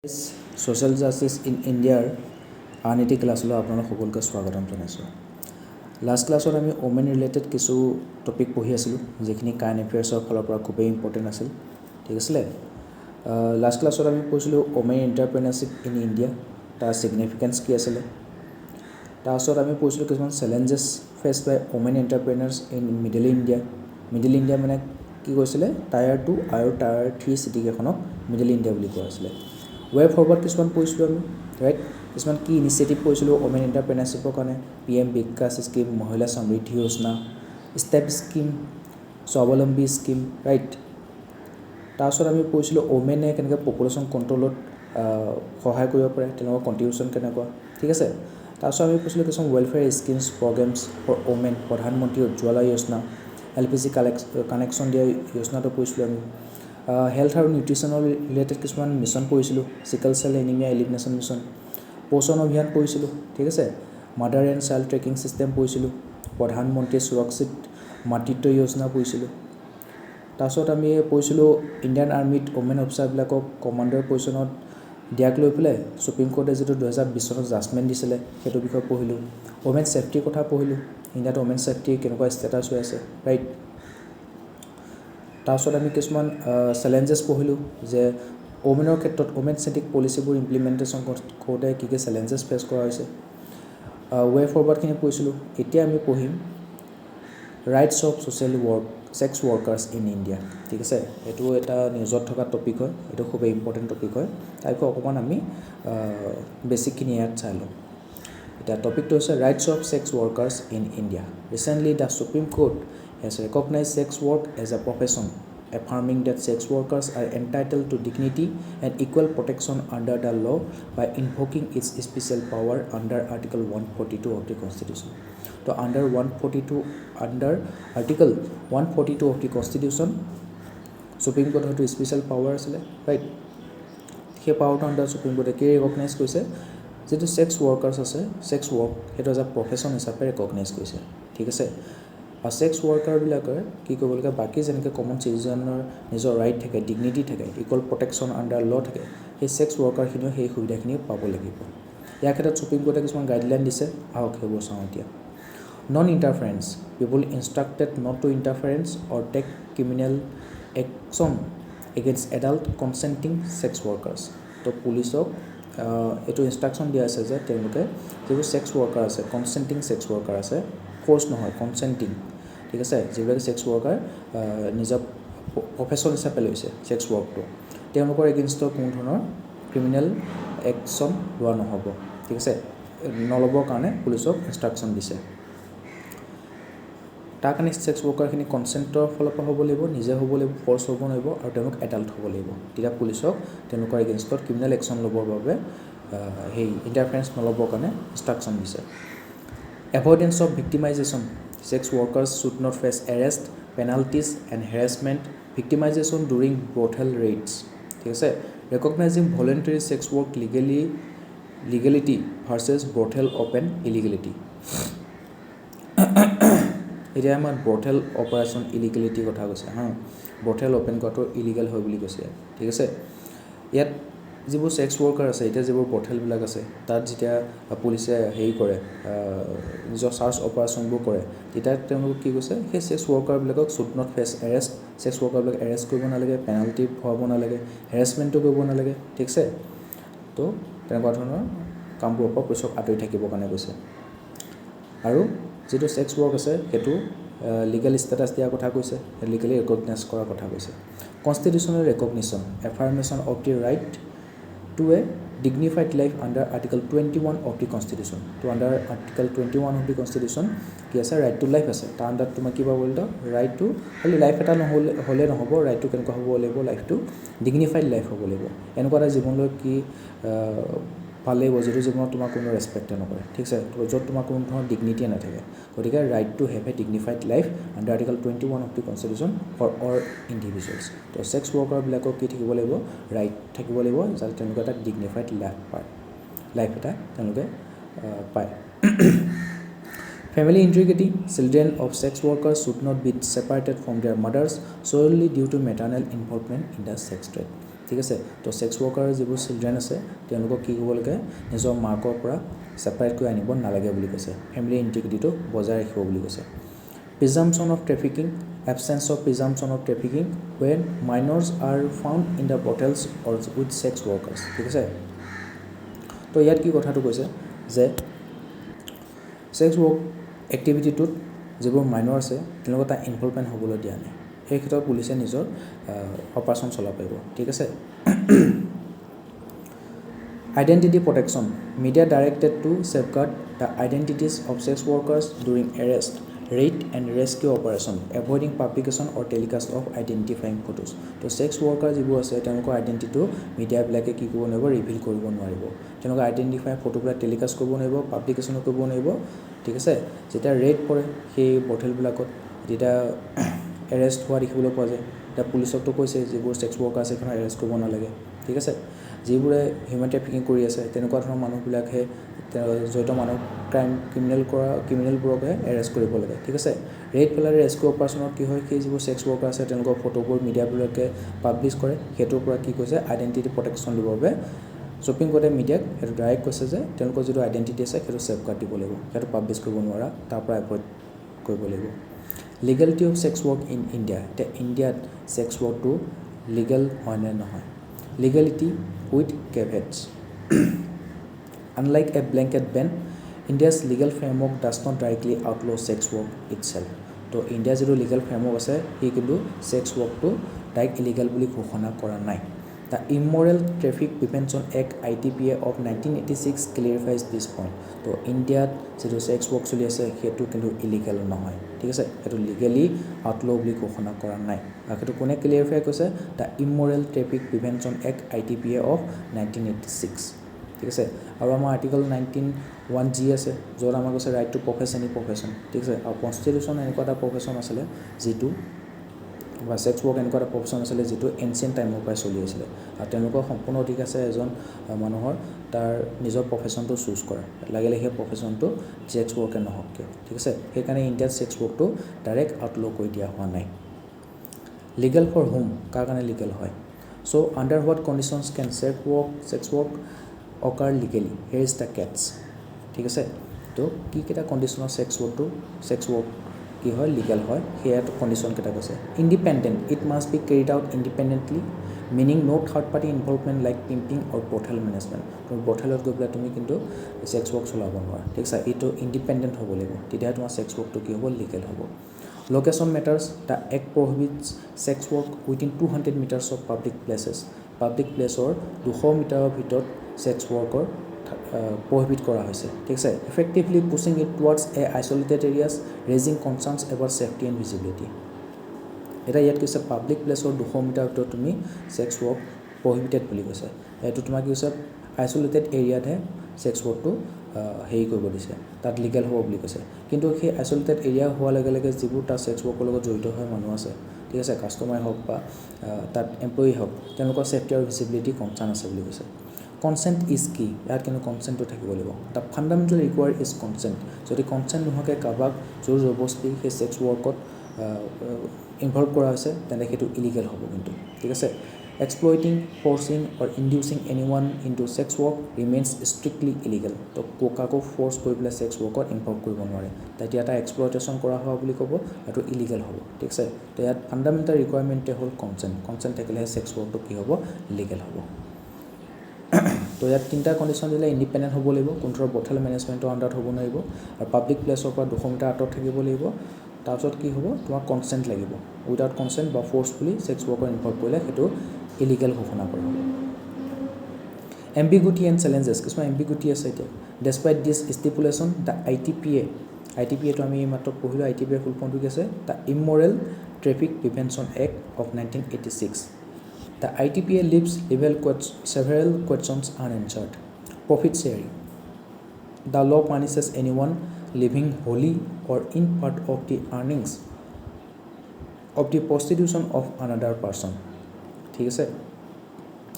Social justice in India আনএটি ক্লাছলৈ আপোনালোক সকলোকে স্বাগতম জনাইছোঁ। লাষ্ট ক্লাছত আমি ওমেন ৰিলেটেড কিছু টপিক পঢ়ি আছিলোঁ যিখিনি কাৰেণ্ট এফেয়াৰ্ছৰ ফালৰ পৰা খুবেই ইম্পৰ্টেণ্ট আছিল। ঠিক আছিলে। লাষ্ট ক্লাছত আমি পঢ়িছিলোঁ ওমেন এণ্টাৰপ্ৰেনাৰশ্বিপ ইন ইণ্ডিয়া, তাৰ ছিগনিফিকেঞ্চ কি আছিলে। তাৰপিছত আমি পঢ়িছিলোঁ কিছুমান challenges faced by women entrepreneurs in middle India. Middle India মানে কি কৈছিলে, টায়াৰ 2 আৰু টায়াৰ 3 চিটিকেইখনক মিডল ইণ্ডিয়া বুলি কোৱা হৈছিলে। ৱে ফৰৱাৰ্ড কিছুমান পঢ়িছিলোঁ আমি, ৰাইট। কিছুমান কি ইনিচিয়েটিভ পঢ়িছিলোঁ ওমেন এণ্টাৰপ্ৰেনাৰশ্বিপৰ কাৰণে, PM বিকাশ স্কিম, মহিলা সমৃদ্ধি যোজনা, ষ্টেপ স্কিম, স্বাৱলম্বী স্কিম, ৰাইট। তাৰপিছত আমি পঢ়িছিলোঁ ওমেনে কেনেকৈ পপুলেশ্যন কণ্ট্ৰলত সহায় কৰিব পাৰে, তেওঁলোকৰ কণ্ট্ৰিবিউশ্যন কেনেকুৱা। ঠিক আছে। তাৰপিছত আমি পঢ়িছিলোঁ কিছুমান welfare schemes programmes for women, Pradhan Mantri Ujjwala Yojana, LPG connection দিয়া যোজনাটো পঢ়িছিলোঁ আমি। হেল্থ আৰু নিউট্ৰিশ্যনৰ ৰিলেটেড কিছুমান মিছন পঢ়িছিলোঁ, sickle cell anaemia elimination mission, Poshan Abhiyaan পঢ়িছিলোঁ। ঠিক আছে। Mother and child tracking system পঢ়িছিলোঁ, প্ৰধানমন্ত্ৰী সুৰক্ষিত মাতৃত্ব যোজনা পঢ়িছিলোঁ। তাৰপিছত আমি পঢ়িছিলোঁ ইণ্ডিয়ান আৰ্মিত ওমেন অফিচাৰবিলাকক কমাণ্ডাৰ পজিশ্যনত দিয়াক লৈ পেলাই সুপ্ৰিম কোৰ্টে যিটো 2020 চনত জাজমেণ্ট দিছিলে সেইটো বিষয়ে পঢ়িলোঁ। ওমেন ছেফটিৰ কথা পঢ়িলোঁ, ইণ্ডিয়াত ওমেন ছেফটি কেনেকুৱা ষ্টেটাছ হৈ আছে, ৰাইট। তাৰপিছত আমি কিছুমান চেলেঞ্জেছ পঢ়িলোঁ যে ওমেনৰ ক্ষেত্ৰত ওমেন চেণ্ট্ৰিক পলিচিবোৰ ইমপ্লিমেণ্টেশ্যন কৰোঁতে কি কি চেলেঞ্জেছ ফেচ কৰা হৈছে। ৱে ফৰৱাৰ্ডখিনি পঢ়িছিলোঁ। এতিয়া আমি পঢ়িম rights of social sex workers in India. ঠিক আছে। এইটো এটা নিউজত থকা টপিক হয়, এইটো খুবেই ইম্পৰ্টেণ্ট টপিক হয়। তাৰ বিষয়ে অকণমান আমি বেছিকখিনি ইয়াত চাই লওঁ। এতিয়া টপিকটো হৈছে rights of sex workers in India. Recently the supreme court has recognized sex work as a profession, affirming that sex workers are entitled to dignity and equal protection under the law by invoking its special power under Article 142 of the Constitution. So under Article 142 of the Constitution, Supreme Court হয়তো special power আছিলে, right. সেই পাৱাৰটো under supreme কোৰ্টে কি recognise কৰিছে, যিটো sex workers আছে, sex work সেইটো as a profession হিচাপে ৰিকগনাইজ কৰিছে। ঠিক আছে। আৰু ছেক্স ৱৰ্কাৰবিলাকে কি কৰিব লাগে, বাকী যেনেকৈ কমন চিটিজেনৰ নিজৰ ৰাইট থাকে, ডিগনিটি থাকে, ইকুৱেল প্ৰটেকশ্যন আণ্ডাৰ ল থাকে, সেই ছেক্স ৱৰ্কাৰখিনিও সেই সুবিধাখিনি পাব লাগিব। ইয়াৰ ক্ষেত্ৰত সুপ্ৰিম কোৰ্টে কিছুমান গাইডলাইন দিছে, আহক সেইবোৰ চাওঁ এতিয়া। Non interference, people instructed not to interference or take criminal action against adult consenting sex workers. তো পুলিচক এইটো ইনষ্ট্ৰাকশ্যন দিয়া আছে যে তেওঁলোকে যিবোৰ ছেক্স ৱৰ্কাৰ আছে, কনচেণ্টিং ছেক্স ৱৰ্কাৰ আছে, ফ'ৰ্চ নহয়, কনচেণ্টিং। ঠিক আছে। যিবিলাক ছেক্স ৱৰ্কাৰ নিজৰ প্ৰফেশ্যন হিচাপে লৈছে ছেক্স ৱৰ্কটো, তেওঁলোকৰ এগেইনষ্টত কোনো ধৰণৰ ক্ৰিমিনেল একশ্যন লোৱা নহ'ব। ঠিক আছে। নল'বৰ কাৰণে পুলিচক ইনষ্ট্ৰাকশ্যন দিছে। তাৰ কাৰণে ছেক্স ৱৰ্কাৰখিনি কনচেণ্টৰ ফালৰ পৰা হ'ব লাগিব, নিজে হ'ব লাগিব, ফ'ৰ্চ হ'ব নোৱাৰিব, আৰু তেওঁলোক এডাল্ট হ'ব লাগিব। তেতিয়া পুলিচক তেওঁলোকৰ এগেইনষ্টত ক্ৰিমিনেল একশ্যন ল'বৰ বাবে সেই ইণ্টাৰফাৰেঞ্চ নল'বৰ কাৰণে ইনষ্ট্ৰাকশ্যন দিছে। Avoidance of victimisation, sex workers should not face arrest, penalties and harassment, victimisation during brothel raids. ঠিক আছে। Recognising voluntary sex work legality versus brothel open illegality. এতিয়া আমাৰ ব্ৰথেল অপাৰেশ্যন ইলিগেলিটিৰ কথা কৈছে হা, ব্ৰথেল অপেন কৰাটো ইলিগেল হয় বুলি কৈছে। ঠিক আছে। ইয়াত যিবোৰ ছেক্স ৱৰ্কাৰ আছে, এতিয়া যিবোৰ ব্ৰথেলবিলাক আছে, তাত যেতিয়া পুলিচে হেৰি কৰে, নিজৰ চাৰ্চ অপাৰেশ্যনবোৰ কৰে, তেতিয়া তেওঁলোকক কি কৈছে, সেই ছেক্স ৱৰ্কাৰবিলাকক should not face arrest, sex ৱৰ্কাৰবিলাক এৰেষ্ট কৰিব নালাগে, পেনাল্টি ভৰাব নালাগে, হেৰাছমেণ্টো কৰিব নালাগে। ঠিক আছে। তো তেনেকুৱা ধৰণৰ কামবোৰৰ পৰা পুলিচক আঁতৰি থাকিবৰ কাৰণে কৈছে। আৰু যিটো ছেক্স ৱৰ্ক আছে সেইটো লিগেল ষ্টেটাছ দিয়াৰ কথা কৈছে, লিগেলি ৰেকগনাইজ কৰাৰ কথা কৈছে। Constitutional recognition, affirmation of the right to a dignified life under article 21 of the constitution. তো under article 21 of the constitution কি আছে, ৰাইট টু লাইফ আছে। তাৰ আণ্ডাৰত তোমাৰ কি পাব লাগিব, ৰাইট টু, খালি লাইফ এটা হ'লে নহ'ব, ৰাইটটো কেনেকুৱা হ'ব লাগিব, লাইফটো ডিগনিফাইড লাইফ হ'ব লাগিব। এনেকুৱা এটা জীৱনলৈ কি ভাল লাগিব যিটো জীৱনত তোমাৰ কোনো ৰেচপেক্টে নকৰে। ঠিক আছে। য'ত তোমাৰ কোনো ধৰণৰ ডিগনিটিয়ে নাথাকে। গতিকে right to have a dignified life under article 21 of the constitution for all individuals. তো ছেক্স ৱৰ্কাৰবিলাকক কি থাকিব লাগিব, ৰাইট থাকিব লাগিব, যাতে তেওঁলোকে এটা ডিগনিফাইড লাইফ এটা তেওঁলোকে পায়। Family integrity, children of sex workers should not be separated from their mothers solely due to maternal involvement in the sex trade. ঠিক আছে তো সেক্স ওয়াৰ্কাৰ যিবোৰ চিলড্ৰেন আছে তেওঁলোকক কি কৰিব লাগে নিজৰ মাকৰ পৰা সেপাৰেট কৰি আনিব নালাগে বুলি কৈছে ফেমিলি ইন্টিগ্ৰিটিটো বজাই ৰাখিব বুলি কৈছে presumption of trafficking absence of presumption of trafficking when minors are found in the brothels or with sex workers ঠিক আছে তো ইয়াত কি কথাটো কৈছে যে সেক্স ওয়ার্ক এক্টিভিটিটোত যিবোৰ মাইনৰ আছে তেওঁলোকক এটা ইনভলভমেণ্ট হ'বলৈ দিয়া নাই এই ক্ষেত্ৰত পুলিচে নিজৰ অপাৰেশ্যন চলাব পাৰিব ঠিক আছে Identity protection. Media directed to safeguard the identities of sex workers during arrest, raid and rescue operation, avoiding publication or telecast of identifying photos. So sex workers যিবোৰ আছে তেওঁলোকৰ আইডেন্টিটিটো মিডিয়া বিলাকে কি কৰিব নোৱাৰিব ৰিভিল কৰিব নোৱাৰিব তেওঁলোকৰ আইডেন্টিফাই ফটোবিলাক টেলিকাষ্ট কৰিব নোৱাৰিব পাব্লিকেশ্যন কৰিব নোৱাৰিব ঠিক আছে যেতিয়া ৰেড পৰে সেই বটেল বিলাকত যেতিয়া এৰেষ্ট হোৱা দেখিবলৈ পোৱা যায় এটা পুলিচকটো কৈছে যিবোৰ সেক্স ওয়াৰ্কাৰ আছে সেইখন এৰেষ্ট কৰিব নালাগে ঠিক আছে যিবোৰে হিউম্যান ট্ৰাফিকিং কৰি আছে তেনেকুৱা ধৰণৰ মানুহবিলাকে জড়িত মানুহ ক্ৰিমিনেলবোৰকে এৰেষ্ট কৰিব লাগে ঠিক আছে ৰেড পেলাৰ ৰেস্কিউ অপাৰেশ্যনত কি হয় সেই যিবোৰ সেক্স ওয়াৰ্কাৰ আছে তেওঁলোকৰ ফটোবোৰ মিডিয়াবিলাকে পাব্লিছ কৰে সেইটোৰ পৰা কি কৈছে আইডেন্টিটি প্ৰটেকশ্যন দিবৰ বাবে শ্বপিং কোৰ্টে মিডিয়াক সেইটো ডাইৰেক্ট কৈছে যে তেওঁলোকৰ যিটো আইডেন্টিটি আছে সেইটো সেফগাৰ্ড দিব লাগিব সেইটো পাব্লিছ কৰিব নোৱাৰা তাৰ পৰা এভইড কৰিব লাগিব Legality of sex work in India. The India sex work to legal হয় নে নহয় Legality with caveats. Unlike a blanket ban, India's legal framework does not directly outlaw sex work itself. তো ইণ্ডিয়া যিটো legal framework আছে সি কিন্তু sex ৱৰ্কটো direct illegal বুলি ঘোষণা কৰা নাই The Immoral Traffic Prevention Act ITPA of 1986 clarifies this point. তো ইণ্ডিয়াত যিটো ছেক্স ৱৰ্ক চলি আছে সেইটো কিন্তু ইলিগেল নহয় ঠিক আছে সেইটো লিগেলি আউটল' বুলি ঘোষণা কৰা নাই আৰু সেইটো কোনে ক্লিয়াৰিফাই কৈছে the Immoral Traffic Prevention Act ITPA of 1986 ঠিক আছে আৰু আমাৰ আৰ্টিকল 19(1)G আছে য'ত আমাৰ কৈছে ৰাইট টু প্ৰফেশ্যন ঠিক আছে আৰু কনষ্টিটিউশ্যন এনেকুৱা এটা প্ৰফেশ্যন আছিলে যিটো বা ছেক্স ৱৰ্ক এনেকুৱা এটা প্ৰফেশ্যন আছিলে যিটো এনচিয়েণ্ট টাইমৰ পৰাই চলি আছিলে আৰু তেওঁলোকৰ সম্পূৰ্ণ অধিকাৰ আছে এজন মানুহৰ তাৰ নিজৰ প্ৰফেশ্যনটো চুজ কৰা লাগিলে সেই প্ৰফেশ্যনটো ছেক্স ৱৰ্কে নহওক কিয় ঠিক আছে সেইকাৰণে ইণ্ডিয়াত ছেক্স ৱৰ্কটো ডাইৰেক্ট আউটল' কৰি দিয়া হোৱা নাই লিগেল ফৰ হোম কাৰ কাৰণে লিগেল হয় so' under what conditions can sex work occur legally here is the catch ঠিক আছে তো কি কেইটা কণ্ডিশ্যনৰ ছেক্স ৱৰ্ক কি হয় লিগেল হয় সেয়া কণ্ডিশ্যন কেইটা কৈছে independent it must be carried out independently meaning no third party involvement like pimping or brothel management তুমি বথেলত গৈ পেলাই তুমি কিন্তু ছেক্স ৱৰ্ক চলাব নোৱাৰা ঠিক আছে এইটো ইণ্ডিপেণ্ডেণ্ট হ'ব লাগিব তেতিয়াহে তোমাৰ ছেক্স ৱৰ্কটো কি হ'ব লিগেল হ'ব location matters the act prohibits sex work within 200 metres of public প্লেছৰ 200 মিটাৰৰ ভিতৰত ছেক্স ৱৰ্কৰ প্ৰহিবিট কৰা হৈছে ঠিক আছে effectively pushing it towards a isolated areas raising concerns about safety and visibility এটা ইয়াত কৈছে পাব্লিক প্লেছৰ 200 মিটাৰ ভিতৰত তুমি ছেক্স ৱৰ্ক প্ৰহিবিটেড বুলি কৈছে এইটো তোমাক কি কৈছে আইচলেটেড এৰিয়াতহে ছেক্স ৱৰ্কটো হেৰি কৰিব দিছে তাত লিগেল হ'ব বুলি কৈছে কিন্তু সেই আইচলেটেড এৰিয়া হোৱাৰ লগে লগে যিবোৰ তাৰ ছেক্স ৱৰ্কৰ লগত জড়িত হৈ মানুহ আছে ঠিক আছে কাষ্টমাৰ হওক বা তাত এমপ্লয়ি হওক তেওঁলোকৰ ছেফটি আৰু ভিজিবিলিটি কনচাৰ্ন আছে বুলি কৈছে কনচেণ্ট ইজ কি ইয়াত কিন্তু কনচেণ্টটো থাকিব লাগিব the fundamental required is consent যদি কনচেণ্ট নোহোৱাকৈ কাৰোবাক জোৰ জবৰদস্তি সেই ছেক্স ৱৰ্কত ইনভলভ কৰা হৈছে তেন্তে সেইটো ইলিগেল হ'ব কিন্তু ঠিক আছে এক্সপ্লয়টিং ফ'ৰ্চিং অৰ ইনডিউচিং এনি ওৱান into sex work remains strictly illegal তো কাকো ফ'ৰ্চ কৰি পেলাই ছেক্স ৱৰ্কত ইনভলভ কৰিব নোৱাৰে তেতিয়া এটা এক্সপ্লয়টেশ্যন কৰা হোৱা বুলি ক'ব সেইটো ইলিগেল হ'ব ঠিক আছে তো ইয়াত ফাণ্ডামেণ্টেল ৰিকুৱাৰমেণ্টে হ'ল কনচেণ্ট থাকিলেহে ছেক্স ৱৰ্কটো কি হ'ব লিগেল হ'ব তো ইয়াত তিনিটা কণ্ডিশ্যন দিলে ইণ্ডিপেণ্ডেণ্ট হ'ব লাগিব কোনটোৰ বথেল মেনেজমেণ্টৰ আণ্ডাৰত হ'ব নোৱাৰিব আৰু পাব্লিক প্লেছৰ পৰা 200 মিটাৰ আঁতৰত থাকিব লাগিব তাৰপিছত কি হ'ব তোমাক কনচেণ্ট লাগিব উইদাউট কনচেণ্ট বা ফ'ৰ্চফুলি ছেক্স ৱৰ্কৰ ইনভলভ কৰিলে সেইটো ইলিগেল ঘোষণা কৰা হ'ব এম্বিগুইটি এণ্ড চেলেঞ্জেছ কিছুমান এম্বিগুইটি আছে এতিয়া ডেছপাইট দিছ ষ্টিপুলেশ্যন দ্য ITPAটো আমি মাত্ৰ পঢ়িলোঁ ITPA ফুল ফৰ্মটো কি আছে the Immoral Traffic Prevention Act of 1986 The ITPA leaves several questions unanswered. Profit sharing. The law punishes anyone living wholly or in part of the earnings of the prostitution of another person. ঠিক আছে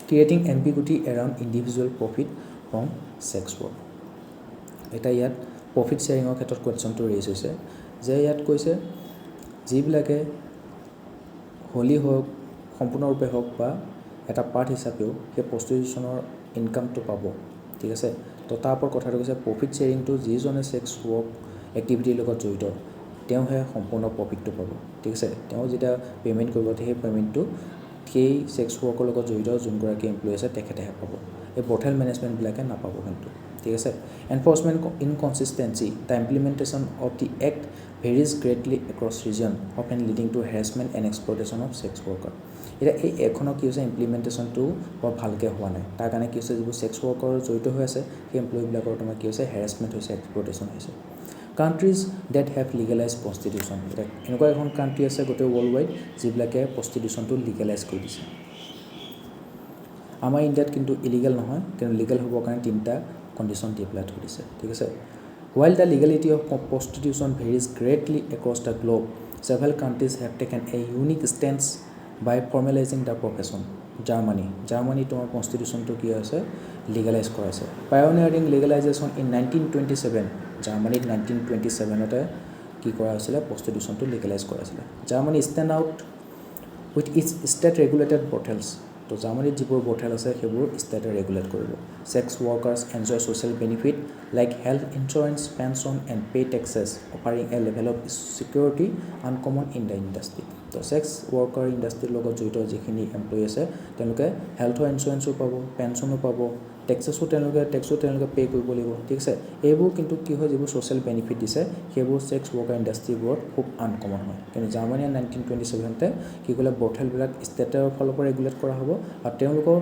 Creating ambiguity around individual profit from sex work. এটা ইয়াত profit শ্বেয়াৰিঙৰ ক্ষেত্ৰত কুৱেশ্যনটো raise হৈছে যে ইয়াত কৈছে যিবিলাকে হোলি হওক সম্পূৰ্ণৰূপে হওক বা এটা পাৰ্ট হিচাপেও সেই প্ৰষ্টিটিউশ্যনৰ ইনকামটো পাব ঠিক আছে তো তাৰ ওপৰত কথাটো কৈছে প্ৰফিট শ্বেয়াৰিংটো যিজনে ছেক্স ৱৰ্ক এক্টিভিটিৰ লগত জড়িত তেওঁহে সম্পূৰ্ণ প্ৰফিটটো পাব ঠিক আছে তেওঁ যেতিয়া পে'মেণ্ট কৰিব সেই পে'মেণ্টটো সেই ছেক্স ৱৰ্কৰ লগত জড়িত যোনগৰাকী এমপ্লয়ী আছে তেখেতেহে পাব এই বৰ্থেল মেনেজমেণ্টবিলাকে নাপাব কিন্তু ঠিক আছে enforcement inconsistency the implementation of the act varies greatly across region often leading to harassment and exploitation of sex worker এতিয়া এই এখনৰ কি হৈছে ইমপ্লিমেণ্টেশ্যনটো বৰ ভালকৈ হোৱা নাই তাৰ কাৰণে কি হৈছে যিবোৰ ছেক্স ৱৰ্কৰ জড়িত হৈ আছে সেই এমপ্লয়ীবিলাকৰ তোমাৰ কি হৈছে হেৰেছমেণ্ট হৈছে এক্সপ্লইটেশ্যন হৈছে কাণ্ট্ৰিজ ডেট হেভ লিগেলাইজ প্ৰষ্টিটিউশ্যন এতিয়া এনেকুৱা এখন কাণ্ট্ৰি আছে গোটেই ৱৰ্ল্ড ৱাইড যিবিলাকে প্ৰষ্টিটিউশ্যনটো লিগেলাইজ কৰি দিছে আমাৰ ইণ্ডিয়াত কিন্তু ইলিগেল নহয় কিন্তু লিগেল হ'বৰ কাৰণে 3টা কণ্ডিশ্যন দি এপ্লাই থৈ দিছে ঠিক আছে While the legality of prostitution varies greatly across the globe, several countries have taken a unique stance by formalizing the profession. Germany তোমাৰ prostitutionটো কি আছে legalize কৰা আছে pioneering legalization in 1927 জাৰ্মানীত 1927তে কি কৰা হৈছিলে prostitutionটো legalize কৰা হৈছিলে Germany stand out with its state regulated brothels তো জাৰ্মানীত যিবোৰ বৰ্থেল আছে সেইবোৰ ষ্টেটে ৰেগুলেট কৰিব sex workers enjoy social benefit like health insurance pension and pay' taxes offering A level of security uncommon in the industry তো sex worker ইণ্ডাষ্ট্ৰীৰ লগত জড়িত যিখিনি এমপ্লয়ী আছে তেওঁলোকে হেল্থৰ ইঞ্চুৰেঞ্চো পাব পেনশ্যনো পাব টেক্সো তেওঁলোকে পে' কৰিব লাগিব ঠিক আছে এইবোৰ কিন্তু কি হয় যিবোৰ ছ'চিয়েল বেনিফিট দিছে সেইবোৰ ছেক্স ৱৰ্কাৰ ইণ্ডাষ্ট্ৰীবোৰত খুব আনকমন হয় কিন্তু জাৰ্মানীয়ে 1927তে কি কৰিলে বৰ্থেলবিলাক ষ্টেটৰ ফালৰ পৰা ৰেগুলেট কৰা হ'ব আৰু তেওঁলোকৰ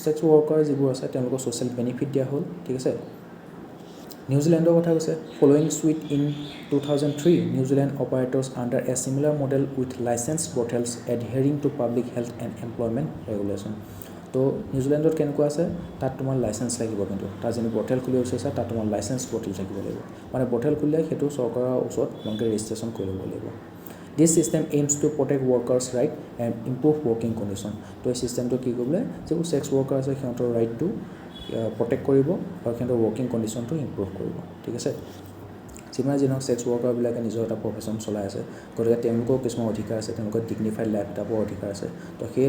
ছেক্স ৱৰ্কাৰ যিবোৰ আছে তেওঁলোকৰ ছ'চিয়েল বেনিফিট দিয়া হ'ল ঠিক আছে নিউজিলেণ্ডৰ কথা কৈছে following suit in 2003 New Zealand operators under a similar model with licensed brothels adhering to public health and employment regulation তো নিউজিলেণ্ডত কেনেকুৱা আছে তাত তোমাৰ লাইচেন্স লাগিব কিন্তু তাত যেনে বৰ্থেল খুলি উঠিছে তাত তোমাৰ লাইচেন্স বৰ্থেল থাকিব লাগিব মানে বৰ্থেল খুলিলে সেইটো চৰকাৰৰ ওচৰত তোমালোকে ৰেজিষ্ট্ৰেশ্যন কৰি ল'ব লাগিব this system aims to protect workers right and improve working condition তো এই ছিষ্টেমটো কি কৰিলে যিবোৰ ছেক্স ৱৰ্কাৰ আছে সিহঁতৰ ৰাইটটো প্ৰটেক্ট কৰিব আৰু সিহঁতৰ ৱৰ্কিং কণ্ডিশ্যনটো ইম্প্ৰুভ কৰিব ঠিক আছে যিমান যি নহওক ছেক্স ৱৰ্কাৰবিলাকে নিজৰ এটা প্ৰফেশ্যন চলাই আছে গতিকে তেওঁলোকৰ কিছুমান অধিকাৰ আছে তেওঁলোকৰ ডিগনিফাইড লাইফ এটা অধিকাৰ আছে তো সেই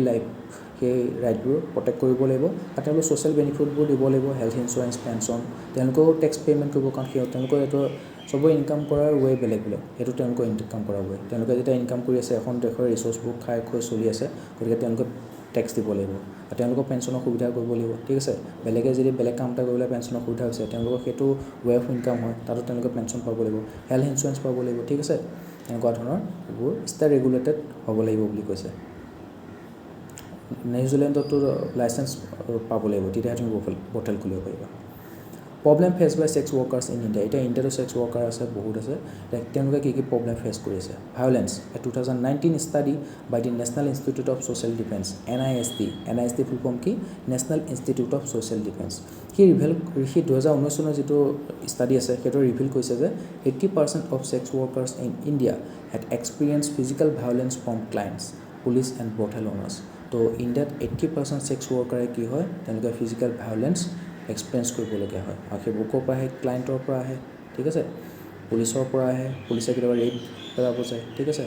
ৰাইটবোৰ প্ৰটেক্ট কৰিব লাগিব আৰু তেওঁলোকৰ ছ'চিয়েল বেনিফিটবোৰ দিব লাগিব হেল্থ ইঞ্চুৰেঞ্চ পেনশ্যন তেওঁলোকেও টেক্স পে'মেণ্ট কৰিব কাৰণ তেওঁলোকৰ এইটো চবৰে ইনকাম কৰাৰ ৱে বেলেগ সেইটো তেওঁলোকৰ ইনকাম কৰাৰ ৱে তেওঁলোকে যেতিয়া ইনকাম কৰি আছে এখন দেশৰ ৰিচ'ৰ্চবোৰ খাই চলি আছে গতিকে তেওঁলোকে টেক্স দিব লাগিব আৰু তেওঁলোকৰ পেঞ্চনৰ সুবিধা কৰিব লাগিব ঠিক আছে বেলেগে যদি বেলেগ কাম এটা কৰিবলৈ পেঞ্চনৰ সুবিধা হৈছে তেওঁলোকৰ সেইটো ৱে অফ ইনকাম হয় তাতো তেওঁলোকে পেঞ্চন পাব লাগিব হেল্থ ইঞ্চুৰেঞ্চ পাব লাগিব ঠিক আছে এনেকুৱা ধৰণৰ এইবোৰ ষ্টেট ৰেগুলেটেড হ'ব লাগিব বুলি কৈছে নিউজিলেণ্ডতো লাইচেন্স পাব লাগিব তেতিয়াহে তুমি বৰ্থেল খুলিব পাৰিবা problem faced by sex workers in India এতিয়া ইণ্ডিয়াতো ছেক্স ৱৰ্কাৰ আছে বহুত আছে তেওঁলোকে কি প্ৰব্লেম ফেচ কৰি আছে violence a 2019 study by the National Institute of Social Defence NISD full form কি National Institute of Social Defence সি 2019 চনৰ যিটো ষ্টাডি আছে সেইটো ৰিভিল কৰিছে যে 80% of sex workers in India had experience physical violence from clients police and brothel owners তো ইণ্ডিয়াত 80% ছেক্স ৱৰ্কাৰে কি হয় তেওঁলোকে ফিজিকেল ভায়োলেন্স এক্সপিৰিয়েঞ্চ কৰিবলগীয়া হয় আৰু সেই বুকৰ পৰা আহে ক্লায়েণ্টৰ পৰা আহে ঠিক আছে পুলিচৰ পৰা আহে পুলিচে কেতিয়াবা ৰেড পেলাব যায় ঠিক আছে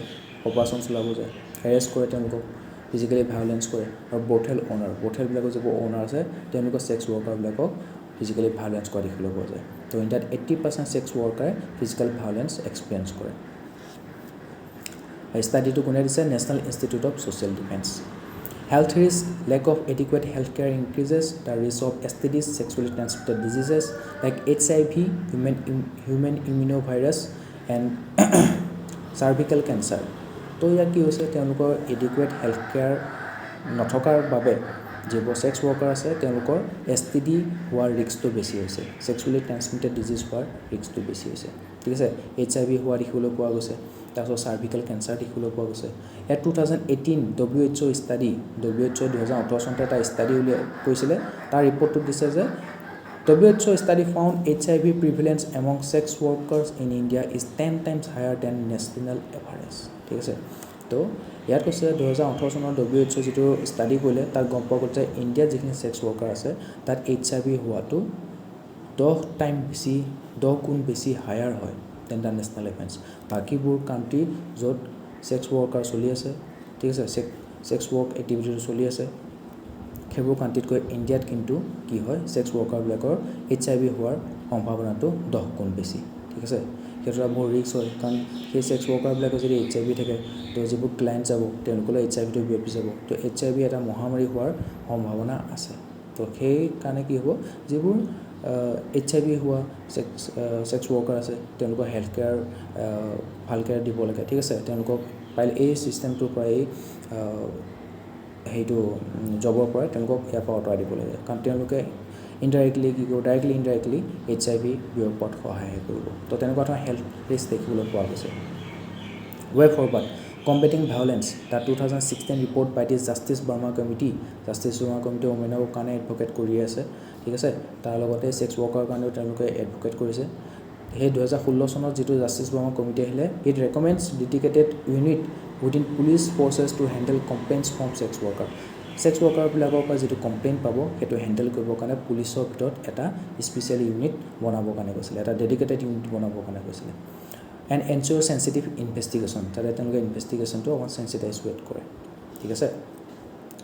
অপাৰেশ্যন চলাব যায় হেৰেষ্ট কৰে তেওঁলোকক ফিজিকেলি ভায়োলেন্স কৰে আৰু বৰ্থেলবিলাকৰ যিবোৰ অ'নাৰ আছে তেওঁলোকৰ ছেক্স ৱৰ্কাৰবিলাকক ফিজিকেলি ভায়োলেন্স কৰা দেখিবলৈ পোৱা যায় তো ইণ্ডিয়াত 80% ছেক্স ৱৰ্কাৰে ফিজিকেল ভায়োলেন্স এক্সপিৰিয়েঞ্চ কৰে ষ্টাডিটো কোনে দিছে national Institute of Social defence Health risk, lack of adequate healthcare increases the risk of STDs, sexually transmitted diseases like HIV, human immunovirus and cervical cancer. তো ইয়াত কি হৈছে তেওঁলোকৰ এডিকুৱেট হেল্থ কেয়াৰ নথকাৰ বাবে যিবোৰ ছেক্স ৱৰ্কাৰ আছে তেওঁলোকৰ STD হোৱাৰ ৰিস্কটো বেছি হৈছে ছেক্সুৱেলি ট্ৰান্সমিটেড ডিজিজ হোৱাৰ ৰিস্কটো বেছি হৈছে ঠিক আছে HIV হোৱা দেখিবলৈ পোৱা গৈছে তাৰপিছত চাৰ্ভিকেল কেঞ্চাৰ দেখিবলৈ পোৱা গৈছে ইয়াত 2018 WHO ষ্টাডি WHO 2018 চনতে এটা ষ্টাডি কৰিছিলে তাৰ ৰিপৰ্টটোত দিছে যে WHO study found HIV prevalence among sex workers in India is 10 times higher than national average ঠিক আছে তো ইয়াত কৈছে 2018 চনৰ WHO যিটো ষ্টাডি কৰিলে তাত গম পোৱা গ'ল যে ইণ্ডিয়াত যিখিনি ছেক্স ৱৰ্কাৰ আছে তাত HIV হোৱাটো 10 গুণ বেছি হায়াৰ হয় দেন দ্য নেশ্যনেল এভাৰেজ বাকীবোৰ কাণ্ট্ৰি য'ত ছেক্স ৱৰ্কাৰ চলি আছে ঠিক আছে ছেক্স ৱৰ্ক এক্টিভিটিটো চলি আছে সেইবোৰ কাণ্ট্ৰিতকৈ ইণ্ডিয়াত কিন্তু কি হয় ছেক্স ৱৰ্কাৰবিলাকৰ HIV হোৱাৰ সম্ভাৱনাটো 10 গুণ বেছি ঠিক আছে সেইটো এটা বহুত ৰিস্ক হয় কাৰণ সেই ছেক্স ৱৰ্কাৰবিলাকৰ যদি HIV থাকে তো যিবোৰ ক্লায়েণ্ট যাব তেওঁলোকলৈ HIVটো বিয়পি যাব তো HIV এটা মহামাৰী হোৱাৰ সম্ভাৱনা আছে তো সেই কাৰণে কি হ'ব যিবোৰ HIV হোৱা ছেক্স ৱৰ্কাৰ আছে তেওঁলোকৰ হেল্থ কেয়াৰ ভালকৈ দিব লাগে ঠিক আছে তেওঁলোকক পাৰিলে এই চিষ্টেমটোৰ পৰা এই সেইটো জবৰ পৰা তেওঁলোকক ইয়াৰ পৰা আঁতৰাই দিব লাগে কাৰণ তেওঁলোকে ইনডাইৰেক্টলি কি কৰিব ডাইৰেক্টলি ইনডাইৰেক্টলি HIV বিয়পোৱাত সহায় কৰিব তো তেনেকুৱা ধৰণৰ হেল্থ ৰিস্ক দেখিবলৈ পোৱা গৈছে way forward combating violence the 2016 report by the Justice Verma committee ওমেনৰ কাৰণে এডভকেট কৰি আছে ঠিক আছে তাৰ লগতে ছেক্স ৱৰ্কাৰৰ কাৰণেও তেওঁলোকে এডভকেট কৰিছে সেই 2016 চনত যিটো জাষ্টিছ বাৰ্মা কমিটি আহিলে it recommends dedicated unit within police forces to handle complaints from sex worker sex ৱৰ্কাৰবিলাকৰ পৰা যিটো কমপ্লেইন পাব সেইটো হেণ্ডেল কৰিবৰ কাৰণে পুলিচৰ ভিতৰত এটা স্পেচিয়েল ইউনিট বনাবৰ কাৰণে কৈছিলে এটা ডেডিকেটেড ইউনিট বনাবৰ কাৰণে কৈছিলে এণ্ড এনচিয়ৰ চেঞ্চিটিভ ইনভেষ্টিগেশ্যন যাতে তেওঁলোকে ইনভেষ্টিগেশ্যনটো অকণমান চেঞ্চিটাইজ ৱেট কৰে ঠিক আছে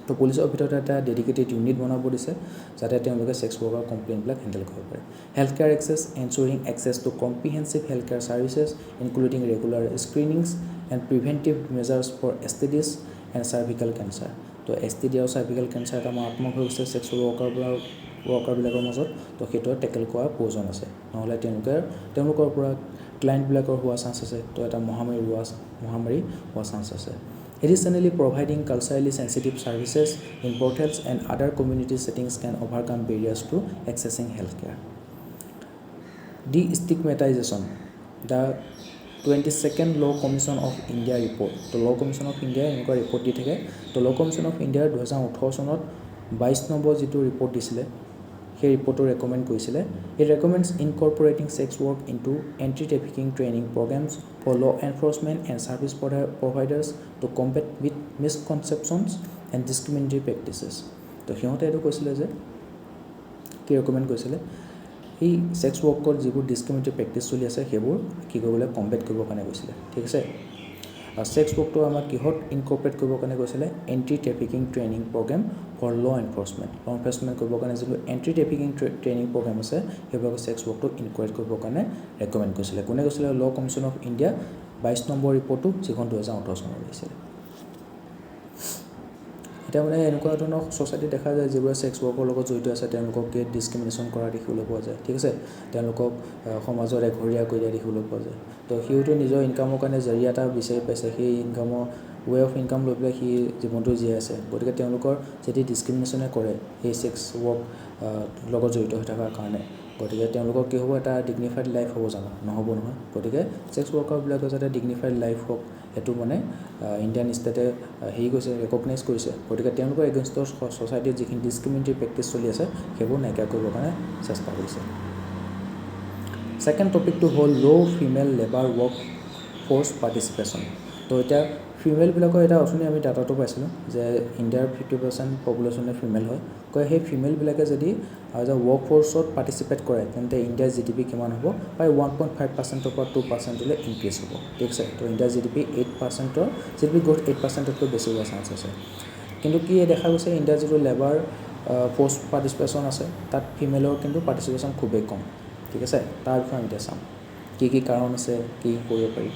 তো পুলিচৰ ভিতৰত এটা ডেডিকেটেড ইউনিট বনাব দিছে যাতে তেওঁলোকে ছেক্স ৱৰ্কাৰ কমপ্লেইনবিলাক হেণ্ডেল কৰিব পাৰে health care access ensuring access to comprehensive health care services including regular screenings and preventive measures for STDs and cervical cancer তো STD আৰু চাৰ্ভিকেল কেঞ্চাৰ এটা মাৰাত্মক হৈ গৈছে ছেক্স ৱৰ্কাৰবিলাকৰ মাজত তো সেইটো টেকেল কৰাৰ প্ৰয়োজন আছে নহ'লে তেওঁলোকৰ পৰা ক্লায়েণ্টবিলাকৰ হোৱা চান্স আছে তো এটা মহামাৰী হোৱা চান্স আছে Additionally, providing culturally sensitive services in brothels and other community settings can overcome barriers to accessing healthcare. De-stigmatization. The 22nd Law Commission of India report. The Law Commission of India এনেকুৱা report দি থাকে তো Law Commission of India 2018 চনত 22 number যিটো report দিছিলে সেই ৰিপৰ্টটো recommend কৰিছিলে It recommends incorporating sex work into anti-trafficking training programs for law enforcement and service providers to combat with misconceptions and discriminatory practices. তো সিহঁতে এইটো কৈছিলে যে কি ৰেকমেণ্ড কৰিছিলে এই ছেক্স ৱৰ্কৰ যিবোৰ ডিছক্ৰিমিনেটৰি প্ৰেক্টিছ চলি আছে সেইবোৰ কি কৰিবলৈ কম্বেট কৰিবৰ কাৰণে কৈছিলে ঠিক আছে আৰু ছেক্স ৱৰ্কটো আমাক কিহত ইনকৰ্পৰেট কৰিবৰ কাৰণে কৈছিলে anti trafficking training programme for law' enforcement কৰিবৰ কাৰণে যিটো এণ্টি ট্ৰেফিকিং ট্ৰেইনিং প্ৰগ্ৰেম আছে সেইবিলাকৰ ছেক্স ৱৰ্কটো ইনকৰেট কৰিবৰ কাৰণে ৰেকমেণ্ড কৰিছিলে কোনে কৈছিলে ল' কমিশ্যন অফ ইণ্ডিয়া 22 নম্বৰ ৰিপৰ্টটো যিখন 2018 চনত ওলাইছিলে এতিয়া মানে এনেকুৱা ধৰণৰ ছ'চাইটি দেখা যায় যিবোৰে ছেক্স ৱৰ্কৰ লগত জড়িত আছে তেওঁলোকক গেট ডিছক্ৰিমিনেশ্যন কৰা দেখিবলৈ পোৱা যায় ঠিক আছে তেওঁলোকক সমাজত এঘৰীয়া কৰি দিয়া দেখিবলৈ পোৱা যায় তো সিহঁতে নিজৰ ইনকামৰ কাৰণে জৰিয়া এটা বিচাৰি পাইছে সেই ইনকামৰ ৱে অফ ইনকাম লৈ পেলাই সি জীৱনটো জীয়াই আছে গতিকে তেওঁলোকৰ যদি ডিছক্ৰিমিনেশ্যনে কৰে সেই ছেক্স ৱৰ্ক লগত জড়িত হৈ থকাৰ কাৰণে গতিকে তেওঁলোকৰ কি হ'ব এটা ডিগনিফাইড লাইফ হ'ব জানো নহ'ব নহয় গতিকে ছেক্স ৱৰ্কাৰবিলাকৰ যাতে ডিগনিফাইড লাইফ হওক সেইটো মানে ইণ্ডিয়ান ষ্টেটে হেৰি কৰিছে ৰেকগনাইজ কৰিছে গতিকে তেওঁলোকৰ এগেইনষ্টৰ ছ'চাইটিত যিখিনি ডিছক্ৰিমিনেটৰি প্ৰেক্টিছ চলি আছে সেইবোৰ নাইকিয়া কৰিবৰ কাৰণে চেষ্টা কৰিছে ছেকেণ্ড টপিকটো হ'ল ল' female labour work force participation তো এতিয়া ফিমেলবিলাকৰ এটা অথনি আমি ডাটাটো পাইছিলোঁ যে ইণ্ডিয়াৰ 50% পপুলেশ্যনে ফিমেল হয় কয় সেই ফিমেলবিলাকে যদি ৱৰ্ক ফ'ৰ্চত পাৰ্টিচিপেট কৰে তেন্তে ইণ্ডিয়াৰ GDP কিমান হ'ব প্ৰায় 1.5%ৰ পৰা 2%লৈ ইনক্ৰিজ হ'ব ঠিক আছে তো ইণ্ডিয়াৰ GDP 8%ৰ GDP গ্ৰ'থ 8%তকৈ বেছি হোৱাৰ চান্স আছে কিন্তু কি দেখা গৈছে ইণ্ডিয়াৰ যিটো লেবাৰ ফ'ৰ্চ পাৰ্টিচিপেশ্যন আছে তাত ফিমেলৰ কিন্তু পাৰ্টিচিপেশ্যন খুবেই কম ঠিক আছে তাৰ বিষয়ে আমি এতিয়া চাম কি কাৰণ আছে কি কৰিব পাৰি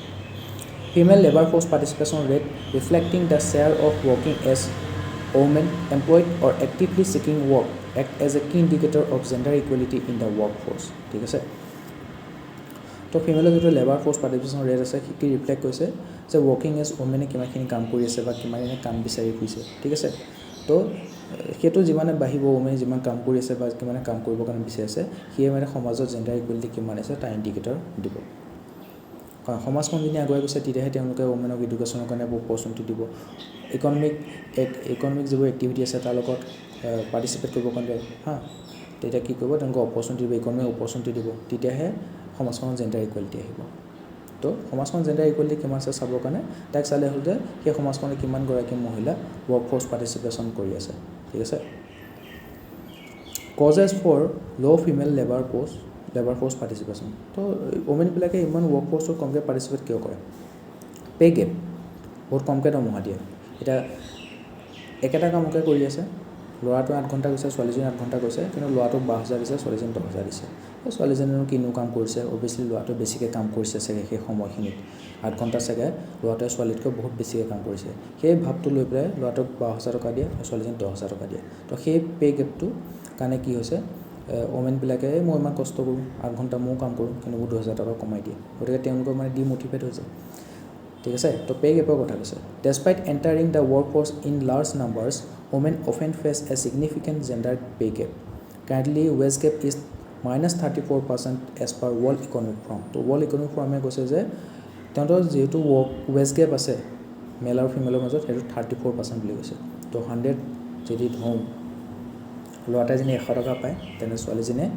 Female labor force participation rate reflecting the share of working as women employed or actively seeking work act as a key indicator of gender equality in the workforce. ঠিক আছে তো ফিমেলৰ যিটো লেবাৰ ফ'ৰ্চ পাৰ্টিচিপেশ্যন ৰেট আছে কি reflect কৰিছে যে working as ওমেনে কিমানখিনি কাম কৰি আছে বা কিমানখিনি কাম বিচাৰি ফুৰিছে ঠিক আছে তো সেইটো যিমানে বাঢ়িব ওমেনে যিমান কাম কৰি আছে বা কিমানে কাম কৰিবৰ কাৰণে বিচাৰি আছে সিয়ে মানে সমাজত জেণ্ডাৰ ইকুৱেলিটি কিমান আছে তাৰ ইণ্ডিকেটৰ দিব সমাজখন যদি আগুৱাই গৈছে তেতিয়াহে তেওঁলোকে ওমেনক এডুকেশ্যনৰ কাৰণে অপৰচুনিটি দিব ইকনমিক যিবোৰ এক্টিভিটি আছে তাৰ লগত পাৰ্টিচিপেট কৰিব কাৰণে তেতিয়া কি কৰিব তেওঁলোকক অপৰচুনিটি দিব ইকনমিক অপৰচুনিটি দিব তেতিয়াহে সমাজখনত জেণ্ডাৰ ইকুৱেলিটি আহিব তো সমাজখন জেণ্ডাৰ ইকুৱেলিটি কিমান আছে চাবৰ কাৰণে তাক চালে হ'ল যে সেই সমাজখনে কিমানগৰাকী মহিলা ৱৰ্ক ফ'ৰ্চ পাৰ্টিচিপেশ্যন কৰি আছে ঠিক আছে কজেছ ফৰ ল' ফিমেল লেবাৰ ফ'ৰ্চ পাৰ্টিচিপেশ্যন তো ওমেনবিলাকে ইমান ৱৰ্ক ফ'ৰ্চত কমকৈ পাৰ্টিচিপেট কিয় কৰে পে' গেপ বহুত কমকৈ দৰমহা দিয়ে এতিয়া একেটা কামকে কৰি আছে ল'ৰাটো 8 ঘণ্টা গৈছে ছোৱালীজনী 8 ঘণ্টা গৈছে কিন্তু ল'ৰাটোক 12,000 দিছে ছোৱালীজনী 10,000 দিছে ছোৱালীজনীনো কিনো কাম কৰিছে অভিয়াছলি ল'ৰাটো বেছিকৈ কাম কৰিছে চাগে সেই সময়খিনিত 8 ঘণ্টা চাগে ল'ৰাটোৱে ছোৱালীতকৈ বহুত বেছিকৈ কাম কৰিছে সেই ভাৱটো লৈ পেলাই ল'ৰাটোক 12,000 টকা দিয়ে আৰু ছোৱালীজনীক 10,000 টকা দিয়ে তো সেই পে' গেপটো কাৰণে কি হৈছে ওমেনবিলাকে মই ইমান কষ্ট কৰোঁ 8 ঘণ্টা ময়ো কাম কৰোঁ কিন্তু মোৰ 2,000 টকা কমাই দিয়ে গতিকে তেওঁলোকৰ মানে ডিমোটিভেট হৈ যায় ঠিক আছে তো পে' গেপৰ কথা কৈছে despite entering the workforce in large numbers women often face a significant gender pay gap. Currently, wage gap is -34% as per World Economic Forum. তো World Economic Forum কৈছে যে তেওঁলোকৰ যেহেতু ৱেজ গেপ আছে মেল আৰু ফিমেলৰ মাজত সেইটো 34% বুলি কৈছে তো 100 যদি ধৰোঁ ল'ৰাটাই যদি 100 টকা পায় তেনে ছোৱালীজনীয়ে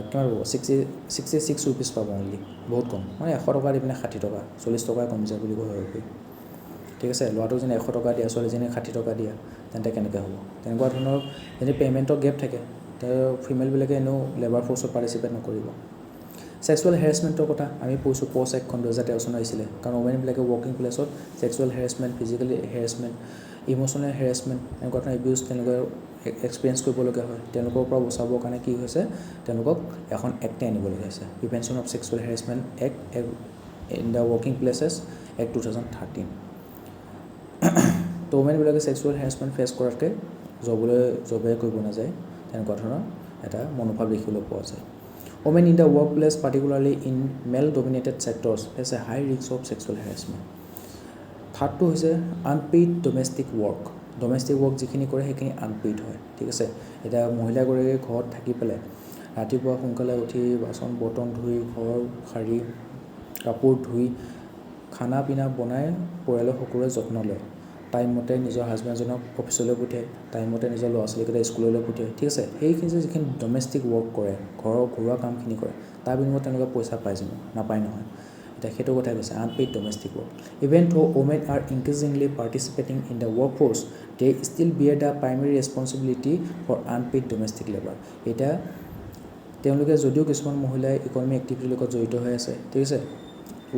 কিমান পাব 66 ৰুপিজ পাব অনলি বহুত কম মানে 100 টকা দি পিনে 60 টকা 40 টকাই কমি যায় বুলি কয় ঠিক আছে ল'ৰাটোক যদি 100 টকা দিয়া ছোৱালীজনীক 60 টকা দিয়া তেন্তে কেনেকৈ হ'ব তেনেকুৱা ধৰণৰ যদি পে'মেণ্টৰ গেপ থাকে তেওঁ ফিমেলবিলাকে এনেও লেবাৰ ফ'ৰ্চত পাৰ্টিচিপেট নকৰিব ছেক্সুৱেল হেৰাছমেণ্টৰ কথা আমি পঢ়িছোঁ পষ্ট এক্টখন 2013 চনত আহিছিলে কাৰণ ওমেনবিলাকে working প্লেছত sexual harassment physically harassment emotional harassment এনেকুৱা ধৰণৰ এবিউজ তেওঁলোকে এক্সপিৰিয়েঞ্চ কৰিবলগীয়া হয় তেওঁলোকৰ পৰা বচাবৰ কাৰণে কি হৈছে তেওঁলোকক এখন এক্টে আনিবলগীয়া হৈছে prevention of sexual harassment act in the working places act 2013 তো ওমেনবিলাকে ছেক্সুৱেল হেৰাছমেণ্ট ফেচ কৰাতকৈ জবে কৰিব নাযায় তেনেকুৱা ধৰণৰ এটা মনোভাৱ দেখিবলৈ পোৱা যায় women in the workplace particularly in male dominated sectors face a high risk of sexual harassment থাৰ্ডটো হৈছে আনপেইড ডমেষ্টিক ৱৰ্ক যিখিনি কৰে সেইখিনি আনপেইড হয় ঠিক আছে এতিয়া মহিলাগৰাকীয়ে ঘৰত থাকি পেলাই ৰাতিপুৱা সোনকালে উঠি বাচন বৰ্তন ধুই ঘৰ সাৰি কাপোৰ ধুই খানা পিনা বনাই পৰিয়ালৰ সকলোৰে যত্ন লয় টাইমমতে নিজৰ হাজবেণ্ডজনক অফিচলৈ পঠিয়ায় টাইমমতে নিজৰ ল'ৰা ছোৱালীকেইটা স্কুললৈ পঠিয়ায় ঠিক আছে সেইখিনি যিখিনি ডমেষ্টিক ৱৰ্ক কৰে ঘৰৰ ঘৰুৱা কামখিনি কৰে তাৰ বিনিময়ত তেওঁলোকে পইচা পায় জানো নাপায় নহয় এতিয়া সেইটো কথাই কৈছে unpaid domestic work even though women are increasingly participating in the workforce they still bear the primary responsibility for unpaid domestic labour এতিয়া তেওঁলোকে যদিও কিছুমান মহিলাই ইকনমিক এক্টিভিটিৰ লগত জড়িত হৈ আছে ঠিক আছে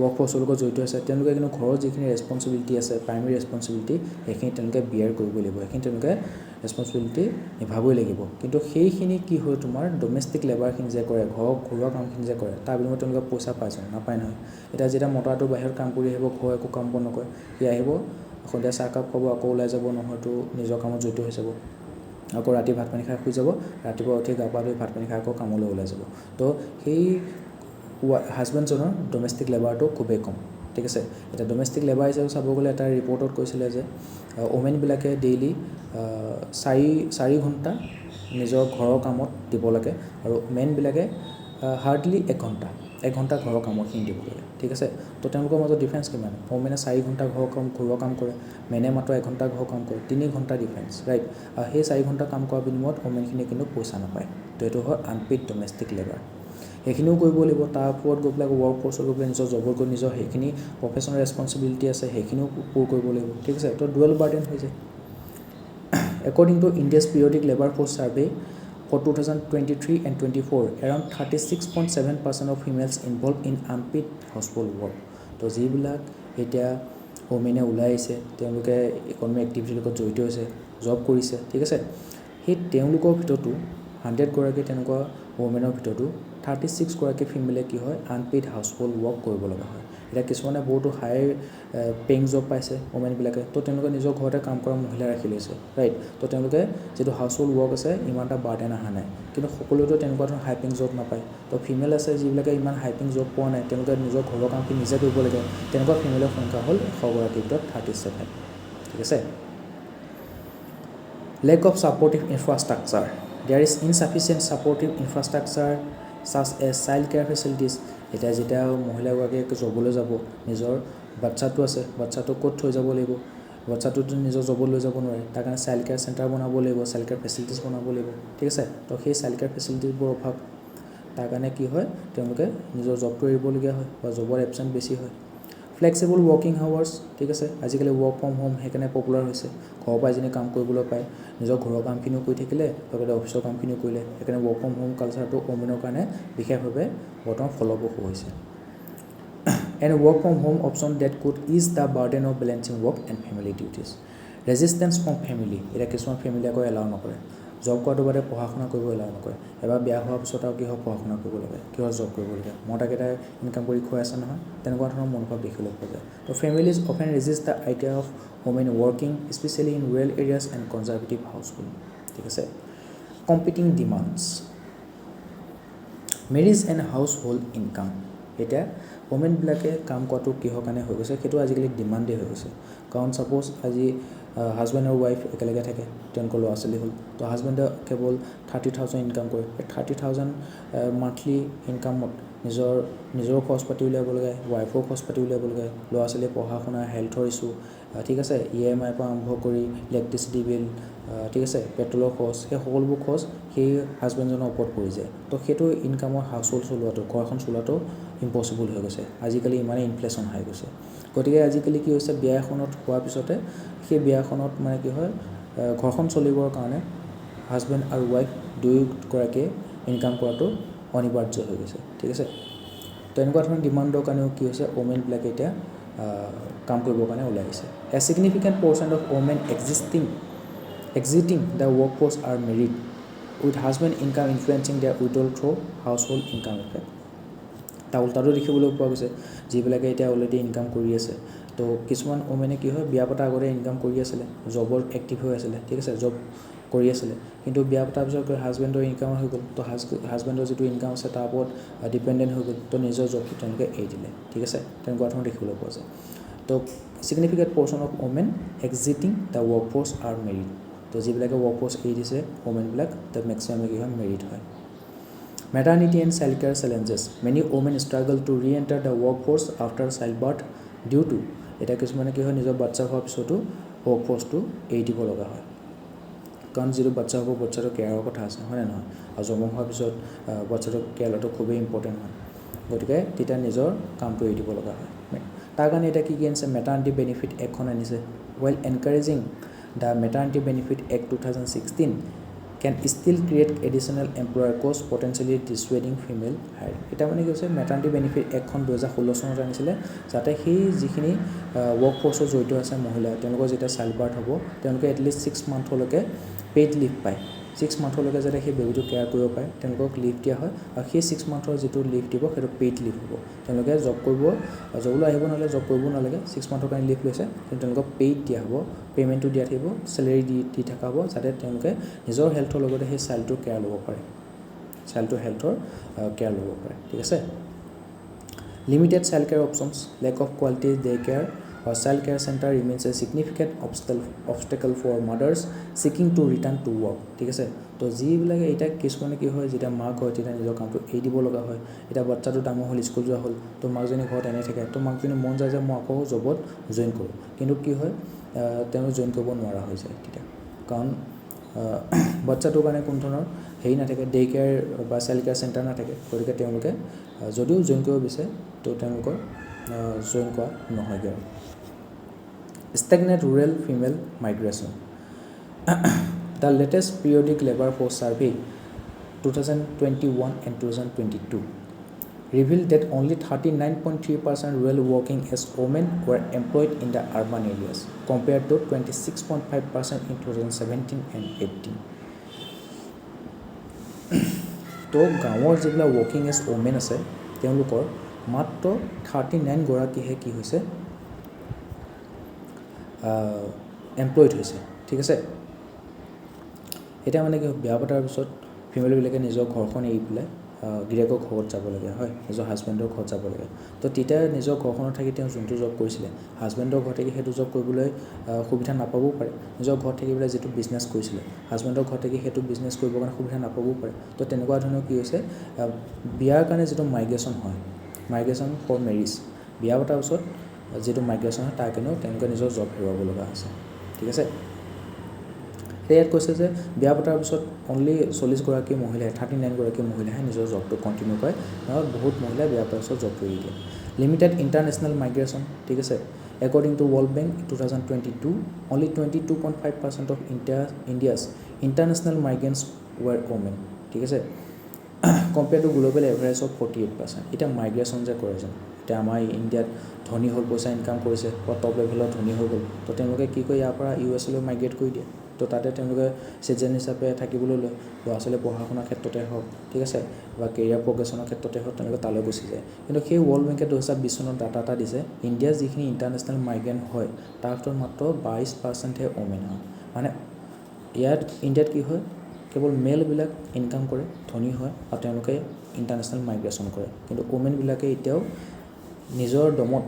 ৱৰ্ক ফ'ৰ্চৰ লগত জড়িত আছে তেওঁলোকে কিন্তু ঘৰৰ যিখিনি ৰেছপনচিবিলিটি আছে প্ৰাইমেৰী ৰেছপনচিবিলিটি সেইখিনি তেওঁলোকে বিয়াৰ কৰিবই লাগিব সেইখিনি তেওঁলোকে ৰেছপনচিবিলিটি নিভাবই লাগিব কিন্তু সেইখিনি কি হয় তোমাৰ ডমেষ্টিক লেবাৰখিনি যে কৰে ঘৰুৱা কামখিনি যে কৰে তাৰ বিনিময়ত তেওঁলোকে পইচা পায় জানো নাপায় নহয় এতিয়া যেতিয়া মতাটো বাহিৰত কাম কৰি আহিব ঘৰৰ একো কাম বন নকৰে সি আহিব সন্ধিয়া চাহকাপ খাব আকৌ ওলাই যাব নহয়তো নিজৰ কামত জড়িত হৈ যাব আকৌ ৰাতি ভাত পানী খাই শুই যাব ৰাতিপুৱা উঠি গা পা ধুই ভাত পানী খাই আকৌ কামলৈ ওলাই যাব তো সেই হাজবেণ্ডজনৰ ডমেষ্টিক লেবাৰটো খুবেই কম ঠিক আছে এতিয়া ডমেষ্টিক লেবাৰ হিচাপে চাব গ'লে এটা ৰিপৰ্টত কৈছিলে যে ওমেনবিলাকে ডেইলি 4 ঘণ্টা নিজৰ ঘৰৰ কামত দিব লাগে আৰু মেনবিলাকে হাৰ্ডলি 1 ঘণ্টা ঘৰৰ কামৰখিনি দিব লাগে ঠিক আছে তো তেওঁলোকৰ মাজত ডিফাৰেঞ্চ কিমান ওমেনে 4 ঘণ্টা ঘৰুৱা কাম কৰে মেনে মাত্ৰ 1 ঘণ্টা ঘৰৰ কাম কৰে 3 ঘণ্টা ডিফাৰেঞ্চ ৰাইট আৰু সেই 4 ঘণ্টা কাম কৰাৰ বিনিময়ত ওমেনখিনিয়ে কিন্তু পইচা নাপায় তো এইটো হয় আনপেইড ডমেষ্টিক লেবাৰ সেইখিনিও কৰিব লাগিব তাৰ ওপৰত গৈ পেলাই ৱৰ্ক ফ'ৰ্চত গৈ পেলাই নিজৰ জবত গৈ নিজৰ সেইখিনি প্ৰফেশ্যনেল ৰেছপনচিবিলিটি আছে সেইখিনিও পূৰ কৰিব লাগিব ঠিক আছে তো ডুৱেল বাৰ্ডেন হৈ যায় according to India's periodic labour force survey for 2023 and 24 around 36.7% of females involved in unpaid household work তো যিবিলাক এতিয়া ওমেনে ওলাই আহিছে তেওঁলোকে ইকনমিক এক্টিভিটিৰ লগত জড়িত হৈছে জব কৰিছে ঠিক আছে সেই তেওঁলোকৰ ভিতৰতো 100 গৰাকী তেনেকুৱা ওমেনৰ ভিতৰতো 36 গৰাকী ফিমেলে কি হয় আনপেইড হাউচহোল্ড ৱৰ্ক কৰিব লগা হয় এতিয়া কিছুমানে বহুতো হাই পেইং জব পাইছে ওমেনবিলাকে তো তেওঁলোকে নিজৰ ঘৰতে কাম কৰা মহিলা ৰাখি লৈছে ৰাইট তো তেওঁলোকে যিটো হাউচহোল্ড ৱৰ্ক আছে ইমান এটা বাৰ্ডেন অহা নাই কিন্তু সকলোতো তেনেকুৱা ধৰণৰ হাই পেইং জব নাপায় তো ফিমেল আছে যিবিলাকে ইমান হাই পেইং জব পোৱা নাই তেওঁলোকে নিজৰ ঘৰৰ কামখিনি নিজে কৰিব লাগে তেনেকুৱা ফিমেলৰ সংখ্যা হ'ল 100 গৰাকীৰ ভিতৰত 37 ঠিক আছে lack of supportive infrastructure there is insufficient supportive infrastructure such as child care facilities এতিয়া যেতিয়া মহিলাগৰাকীয়ে জবলৈ যাব নিজৰ বাচ্চাটো আছে বাচ্চাটো ক'ত থৈ যাব লাগিব বাচ্চাটোতো নিজৰ জবত লৈ যাব নোৱাৰে তাৰ কাৰণে চাইল্ড কেয়াৰ চেণ্টাৰ বনাব লাগিব চাইল্ড কেয়াৰ ফেচিলিটিছ বনাব লাগিব ঠিক আছে তো সেই চাইল্ড কেয়াৰ ফেচিলিটিছবোৰ অভাৱ তাৰ কাৰণে কি হয় তেওঁলোকে নিজৰ জবটো এৰিবলগীয়া হয় বা জবৰ এবচেণ্ট বেছি হয় ফ্লেক্সিবল ৱৰ্কিং আৱাৰ্ছ ঠিক আছে আজিকালি ৱৰ্ক ফ্ৰম হোম সেইকাৰণে পপুলাৰ হৈছে ঘৰৰ পৰা যিনি কাম কৰিবলৈ পায় নিজৰ ঘৰৰ কামখিনিও কৰি থাকিলে লগতে অফিচৰ কামখিনিও কৰিলে সেইকাৰণে ৱৰ্ক ফ্ৰম হোম কালচাৰটো ওমেনৰ কাৰণে বিশেষভাৱে বৰ্তমান ফলপ্ৰসূ হৈছে and work from home option that could ease the burden of balancing work and family duties resistance from family, এতিয়া কিছুমান ফেমিলি আকৌ এলাউ নকৰে, জব কৰাটো বাদে পঢ়া শুনা কৰিব এলাউ নকৰে, এবাৰ বিয়া হোৱাৰ পিছত আৰু কিহৰ পঢ়া শুনা কৰিব লাগে, কিহৰ জব কৰিব লাগে, মতাকেইটাই ইনকাম কৰি খুৱাই আছে নহয়, তেনেকুৱা ধৰণৰ মনোভাৱ দেখিবলৈ পোৱা যায়। তো families often ৰেজিষ্ট the idea of women working especially in rural areas and conservative household, ঠিক আছে। Competing demands, marriage and household income, এতিয়া ওমেনবিলাকে কাম কৰাটো কিহৰ কাৰণে হৈ গৈছে, সেইটো আজিকালি ডিমাণ্ডেই হৈ গৈছে। কাৰণ ছাপ'জ আজি হাজবেণ্ড আৰু ৱাইফ একেলগে থাকে, তেওঁলোকৰ ল'ৰা ছোৱালী হ'ল, তো হাজবেণ্ডে কেৱল 30,000 ইনকাম কৰে, সেই 30,000 মান্থলি ইনকামত নিজৰ খৰচ পাতি উলিয়াব লাগে, ৱাইফৰ খৰচ পাতি উলিয়াব লাগে, ল'ৰা ছোৱালীৰ পঢ়া শুনা, হেল্থৰ ইছ্যু, ঠিক আছে, EMI পৰা আৰম্ভ কৰি ইলেক্ট্ৰিচিটি বিল, ঠিক আছে, পেট্ৰলৰ খৰচ, সেই সকলোবোৰ খৰচ সেই হাজবেণ্ডজনৰ ওপৰত পৰি যায়। তো সেইটো ইনকামৰ হাউচ হোল্ড চলোৱাটো, ঘৰখন চলোৱাটো ইম্পচিবল হৈ গৈছে, আজিকালি ইমানেই ইনফ্লেশ্যন হৈ গৈছে। গতিকে আজিকালি কি হৈছে, বিয়া এখনত হোৱাৰ পিছতে সেই বিয়াখনত মানে কি হয়, ঘৰখন চলিবৰ কাৰণে হাজবেণ্ড আৰু ৱাইফ দুয়োগৰাকীয়ে ইনকাম কৰাটো অনিবাৰ্য হৈ গৈছে, ঠিক আছে। তো এনেকুৱা ধৰণৰ ডিমাণ্ডৰ কাৰণেও কি হৈছে, ওমেনবিলাকে এতিয়া কাম কৰিবৰ কাৰণে ওলাই আহিছে। A significant percent of women exiting the workforce are married with husband income influencing their withdrawal through household income effect. তাৰ উল্টাটো দেখিবলৈ পোৱা গৈছে, যিবিলাকে এতিয়া অলৰেডি ইনকাম কৰি আছে, তো কিছুমান ওমেনে কি হয়, বিয়া পতাৰ আগতে ইনকাম কৰি আছিলে, জবৰ এক্টিভ হৈ আছিলে, ঠিক আছে, জব কৰি আছিলে, কিন্তু বিয়া পতাৰ পিছত হাজবেণ্ডৰ ইনকাম হৈ গ'ল, তো হাজবেণ্ডৰ যিটো ইনকাম আছে তাৰ ওপৰত ডিপেণ্ডেণ্ট হৈ গ'ল, তো নিজৰ জবটো তেওঁলোকে এৰি দিলে, ঠিক আছে, তেনেকুৱা ধৰণৰ দেখিবলৈ পোৱা যায়। তো significant portion of women exiting the workforce are married, তো যিবিলাকে ৱৰ্কফৰ্চ এৰি দিছে ওমেনবিলাক, তাত মেক্সিমামে কি হয়, মেৰিড হয়। Maternity and child care challenges, many women struggle to reenter the workforce after childbirth due to, এতিয়া কিছুমানে কি হয়, নিজৰ বাচ্চা হোৱাৰ পিছতো ৱৰ্কফৰ্চটো এৰি দিব লগা হয়, কাৰণ যিটো বাচ্চা হ'ব, বাচ্চাটোৰ কেয়াৰৰ কথা আছে, হয়নে নহয়, আৰু জন্ম হোৱাৰ পিছত বাচ্চাটোৰ কেয়াৰ লোৱাটো খুবেই ইম্পৰ্টেণ্ট হয়, গতিকে তেতিয়া নিজৰ কামটো এৰি দিব লগা হয়। তাৰ কাৰণে এতিয়া কি আনিছে, মেটাৰ্নিটি বেনিফিট এক্টখন আনিছে। Well encouraging the maternity benefit act 2016 can still create additional employer cost potentially dissuading female hire, এটা মানে কি হৈছে, মেটাৰ্নিটি বেনিফিট এক্টখন 2016 চনত আনিছিলে, যাতে সেই যিখিনি ৱৰ্কফৰ্চত জড়িত আছে মহিলা, তেওঁলোকৰ যেতিয়া চাইল্ড বাৰ্থ হ'ব, তেওঁলোকে এটলিষ্ট 6 মান্থলৈকে পেইড লিভ পায়, 6 মান্থলৈকে যাতে সেই বেবিটো কেয়াৰ কৰিব পাৰে, তেওঁলোকক লিভ দিয়া হয়, আৰু সেই 6 মান্থৰ যিটো লিভ দিব সেইটো পেইড লিভ হ'ব। তেওঁলোকে জবলৈ আহিব নালাগে, জব কৰিব নালাগে, 6 মান্থৰ কাৰণে লিভ লৈছে, কিন্তু তেওঁলোকক পেইড দিয়া হ'ব, পে'মেণ্টটো দিয়া থাকিব, চেলেৰি দি থকা হ'ব, যাতে তেওঁলোকে নিজৰ হেল্থৰ লগতে সেই চাইল্ডটোৰ কেয়াৰ ল'ব পাৰে, চাইল্ডটোৰ হেল্থৰ কেয়াৰ ল'ব পাৰে, ঠিক আছে। Limited child care options, lake of quality day care or child care center remains a significant obstacle for mothers seeking to return to work, ঠিক আছে। তো যিবিলাকে এতিয়া কিছুমানে কি হয়, যেতিয়া মাক হয় তেতিয়া নিজৰ কামটো এৰি দিব লগা হয়, এতিয়া বাচ্চাটো ডাঙৰ হ'ল, স্কুল যোৱা হ'ল, তো মাকজনী ঘৰত এনেই থাকে, তো মাকজনী মন যায় যে মই আকৌ জবত জইন কৰোঁ, কিন্তু কি হয়, তেওঁ জইন কৰিব নোৱাৰা হৈ যায় তেতিয়া, কাৰণ বাচ্চাটোৰ কাৰণে কোনো ধৰণৰ হেৰি নাথাকে, ডে কেয়াৰ বা চাইল্ড কেয়াৰ চেণ্টাৰ নাথাকে, গতিকে তেওঁলোকে যদিও জইন কৰিব বিচাৰে তো তেওঁলোকৰ জইন কৰা নহয়গৈ আৰু। Stagnant rural female migration. The latest periodic labor force survey 2021 and 2022 revealed that only 39.3% rural working as women were employed in the urban areas compared to 26.5% in 2017 and 18. তো গাঁৱৰ যিবিলাক ৱৰ্কিং এজ ওমেন আছে, তেওঁলোকৰ মাত্ৰ 39 গৰাকীহে কি হৈছে, employed হৈছে, ঠিক আছে। এতিয়া মানে কি, বিয়া পতাৰ পিছত ফিমেলবিলাকে নিজৰ ঘৰখন এৰি পেলাই গিৰিয়েকৰ ঘৰত যাব লাগে, হয়, নিজৰ হাজবেণ্ডৰ ঘৰত যাব লাগে, তো তেতিয়া নিজৰ ঘৰখনত থাকি তেওঁ যোনটো জব কৰিছিলে, হাজবেণ্ডৰ ঘৰত থাকি সেইটো জব কৰিবলৈ সুবিধা নাপাবও পাৰে, নিজৰ ঘৰত থাকি পেলাই যিটো বিজনেছ কৰিছিলে, হাজবেণ্ডৰ ঘৰত থাকি সেইটো বিজনেছ কৰিবৰ কাৰণে সুবিধা নাপাবও পাৰে। তো তেনেকুৱা ধৰণৰ কি হৈছে, বিয়াৰ কাৰণে যিটো মাইগ্ৰেশ্যন হয়, মাইগ্ৰেশ্যন ফৰ মেৰিজ, বিয়া পতাৰ পিছত যিটো মাইগ্ৰেশ্যন হয় তাৰ কাৰণেও তেওঁলোকে নিজৰ জব হেৰুৱাব লগা হৈছে, ঠিক আছে। ইয়াত কৈছে যে বিয়া পতাৰ পিছত অনলি 40 গৰাকী মহিলাই, 39 গৰাকী মহিলাইহে নিজৰ জবটো কণ্টিনিউ কৰে, আৰু বহুত মহিলাই বিয়া পতাৰ পিছত জবটো এৰি দিয়ে। লিমিটেড ইণ্টাৰনেশ্যনেল মাইগ্ৰেশ্যন, ঠিক আছে। According to World Bank 2022, only 22.5% of India's international migrants were women, ঠিক আছে। Compare to global average of 48%. এতিয়া মাইগ্ৰেশ্যন যে কৰে যেন এতিয়া আমাৰ ইণ্ডিয়াত ধনী হ'ল পইচা ইনকাম কৰিছে বা টপ লেভেলত ধনী হৈ গ'ল তো তেওঁলোকে কি কয় ইয়াৰ পৰা USA লৈ মাইগ্ৰেট কৰি দিয়ে তো তাতে তেওঁলোকে চিটিজেন হিচাপে থাকিবলৈ লয় ল'ৰা ছোৱালী পঢ়া শুনাৰ ক্ষেত্ৰতে হওক ঠিক আছে বা কেৰিয়াৰ প্ৰগ্ৰেশ্যনৰ ক্ষেত্ৰতে হওক তেওঁলোকে তালৈ গুচি যায় কিন্তু সেই ৱৰ্ল্ড বেংকে 2020 চনত ডাটা এটা দিছে ইণ্ডিয়াৰ যিখিনি ইণ্টাৰনেশ্যনেল মাইগ্ৰেণ্ট হয় তাৰ ভিতৰত মাত্ৰ 22%হে ওমেন হয় মানে ইয়াত ইণ্ডিয়াত কি হয় কেৱল মেলবিলাক ইনকাম কৰে ধনী হয় আৰু তেওঁলোকে ইণ্টাৰনেশ্যনেল মাইগ্ৰেশ্যন কৰে কিন্তু ওমেনবিলাকে এতিয়াও নিজৰ দমত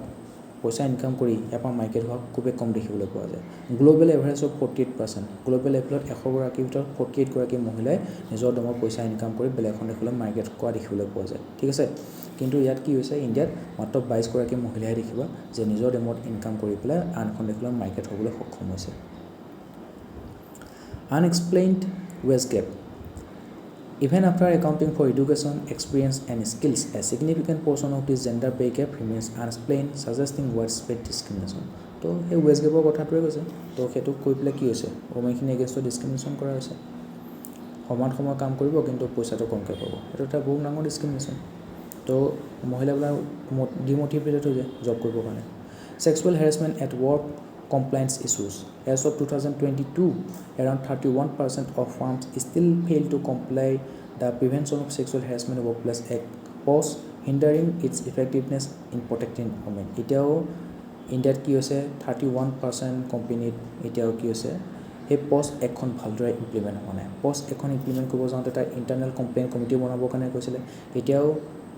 পইচা ইনকাম কৰি ইয়াৰ পৰা মাইগ্ৰেট হোৱা খুবেই কম দেখিবলৈ পোৱা যায় গ্লোবেল এভাৰেজ অফ 48%. গ্লোবেল লেভেলত 100গৰাকীৰ ভিতৰত 48গৰাকী মহিলাই নিজৰ দমত পইচা ইনকাম কৰি বেলেগ এখন দেশলৈ মাইগ্ৰেট কৰা দেখিবলৈ পোৱা যায় ঠিক আছে কিন্তু ইয়াত কি হৈছে ইণ্ডিয়াত মাত্ৰ 22গৰাকী মহিলাই দেখিবা যে নিজৰ দমত ইনকাম কৰি পেলাই আন এখন দেশলৈ মাইগ্ৰেট হ'বলৈ সক্ষম হৈছে Unexplained wage gap. Even after accounting for education, experience and skills, a significant portion of this gender pay gap remains unexplained, suggesting widespread discrimination. তো সেই ৱেজ গেপৰ কথাটোৱে কৈছে তো সেইটোক কৈ পেলাই কি হৈছে ওমেনখিনি এগেইনষ্টত ডিছক্ৰিমিনেশ্যন কৰা হৈছে সমান সময় কাম কৰিব কিন্তু পইচাটো কমকৈ পাব এইটো এটা বহুত ডাঙৰ ডিছক্ৰিমিনেশ্যন তো মহিলাবিলাক ডিমোটিভেটেড হৈ যায় জব কৰিবৰ কাৰণে sexual harassment at work compliance issues. As of 2022, around 31% of firms still fail to comply the Prevention of Sexual Harassment Workplace Act POS, hindering its effectiveness in protecting women. এতিয়াও ইণ্ডিয়াত কি হৈছে 31% কোম্পানীত এতিয়াও কি হৈছে সেই POS এখন ভালদৰে ইমপ্লিমেণ্ট হোৱা নাই POS এখন ইমপ্লিমেণ্ট কৰিব যাওঁতে তাৰ ইণ্টাৰনেল কমপ্লেইন কমিটি বনাবৰ কাৰণে কৈছিলে এতিয়াও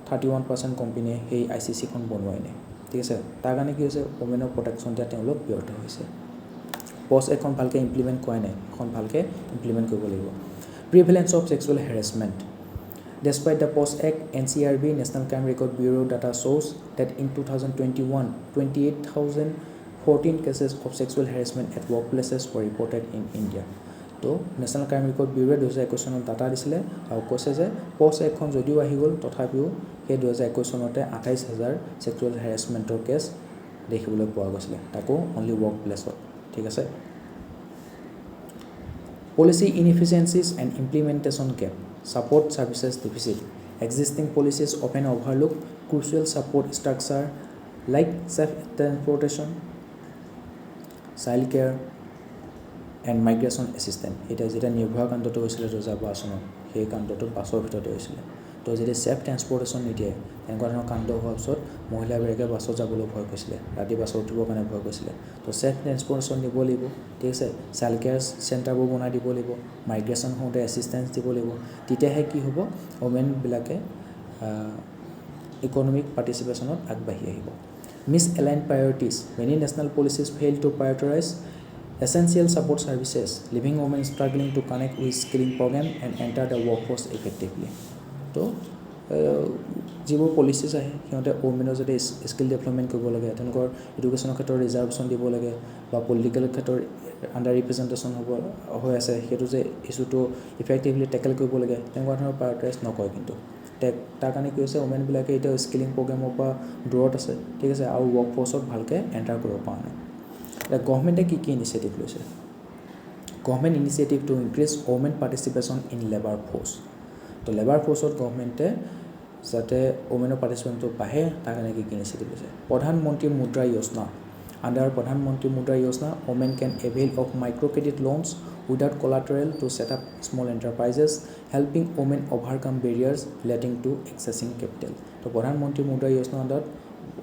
31% কোম্পানীয়ে সেই ICCখন বনোৱাই নাই ঠিক আছে তাৰ কাৰণে কি হৈছে ওমেনৰ প্ৰটেকশ্যন দিয়া তেওঁলোক ব্যৰ্থ হৈছে POS এখন ভালকৈ ইমপ্লিমেণ্ট কৰা নাই এখন ভালকৈ ইমপ্লিমেণ্ট কৰিব লাগিব prevalence of sexual harassment Despite the POS Act, NCRB, National Crime Record Bureau data shows that in 2021, 28,014 cases of sexual harassment at workplaces were reported in India. তো নেশ্যনেল ক্ৰাইম ৰেকৰ্ড ব্যুৰোৱে 2021 চনত data দিছিলে আৰু কৈছে যে POS Actখন যদিও আহি গ'ল তথাপিও সেই 2021 চনতে 28,000 ছেক্সুৱেল হেৰাছমেণ্টৰ কেছ দেখিবলৈ পোৱা গৈছিলে তাকো অনলি ৱৰ্ক প্লেছত ঠিক আছে policy inefficiencies and implementation gap support services deficit existing policies often overlook crucial support structure like safe transportation child care and migration assistance এটা যেটা নিৰ্ভৰ কাণ্ডটো হৈছিল 2012 চনত সেই কাণ্ডটো বাছৰ ভিতৰতে হৈছিল তো যদি সেফ ট্ৰান্সপৰ্টেশ্যন নিদিয়ে এনেকুৱা ধৰণৰ কাণ্ড হোৱাৰ পিছত মহিলাবিলাকে বাছত যাবলৈ ভয় কৰিছিলে ৰাতি বাছত উঠিবৰ কাৰণে ভয় কৰিছিলে তো সেফ ট্ৰান্সপৰ্টেশ্যন দিব লাগিব ঠিক আছে চাইল্ড কেয়াৰ চেণ্টাৰবোৰ বনাই দিব লাগিব মাইগ্ৰেশ্যন হওঁতে এছিষ্টেঞ্চ দিব লাগিব তেতিয়াহে কি হ'ব ওমেনবিলাকে ইকনমিক পাৰ্টিচিপেশ্যনত আগবাঢ়ি আহিব misalign priorities many national policies fail to prioritise essential support services leaving women struggling to connect with skilling program and enter the workforce effectively তো যিবোৰ পলিচিছ আহে সিহঁতে ওমেনৰ যদি স্কিল ডেভেলপমেণ্ট কৰিব লাগে তেওঁলোকৰ এডুকেশ্যনৰ ক্ষেত্ৰত ৰিজাৰ্ভেশ্যন দিব লাগে বা পলিটিকেল ক্ষেত্ৰত আণ্ডাৰ ৰিপ্ৰেজেণ্টেশ্যন হৈ আছে সেইটো যে ইছ্যুটো ইফেক্টিভলি টেকেল কৰিব লাগে তেনেকুৱা ধৰণৰ প্ৰায়ৰিটাইজ নকৰে কিন্তু তাৰ কাৰণে কি হৈছে ওমেনবিলাকে এতিয়া স্কিলিং প্ৰগ্ৰেমৰ পৰা দূৰত আছে ঠিক আছে আৰু ৱৰ্ক ফ'ৰ্চত ভালকৈ এণ্টাৰ কৰিব পৰা নাই এতিয়া গভৰ্ণমেণ্টে কি ইনিচিয়েটিভ লৈছে government initiative to increase women participation in labour force তো লেবাৰ ফ'ৰ্চত গভৰ্ণমেণ্টে যাতে ওমেনৰ পাৰ্টিচিপেশ্যনটো বাঢ়ে তাৰ কাৰণে কি ইনিচিয়েটিভ লৈছে প্ৰধানমন্ত্ৰী মুদ্ৰা যোজনা under Pradhan Mantri Mudra Yojana women can avail of micro' credit loans without collateral to set up small enterprises helping women overcome barriers relating to accessing capital তো প্ৰধানমন্ত্ৰী মুদ্ৰা যোজনা আণ্ডাৰত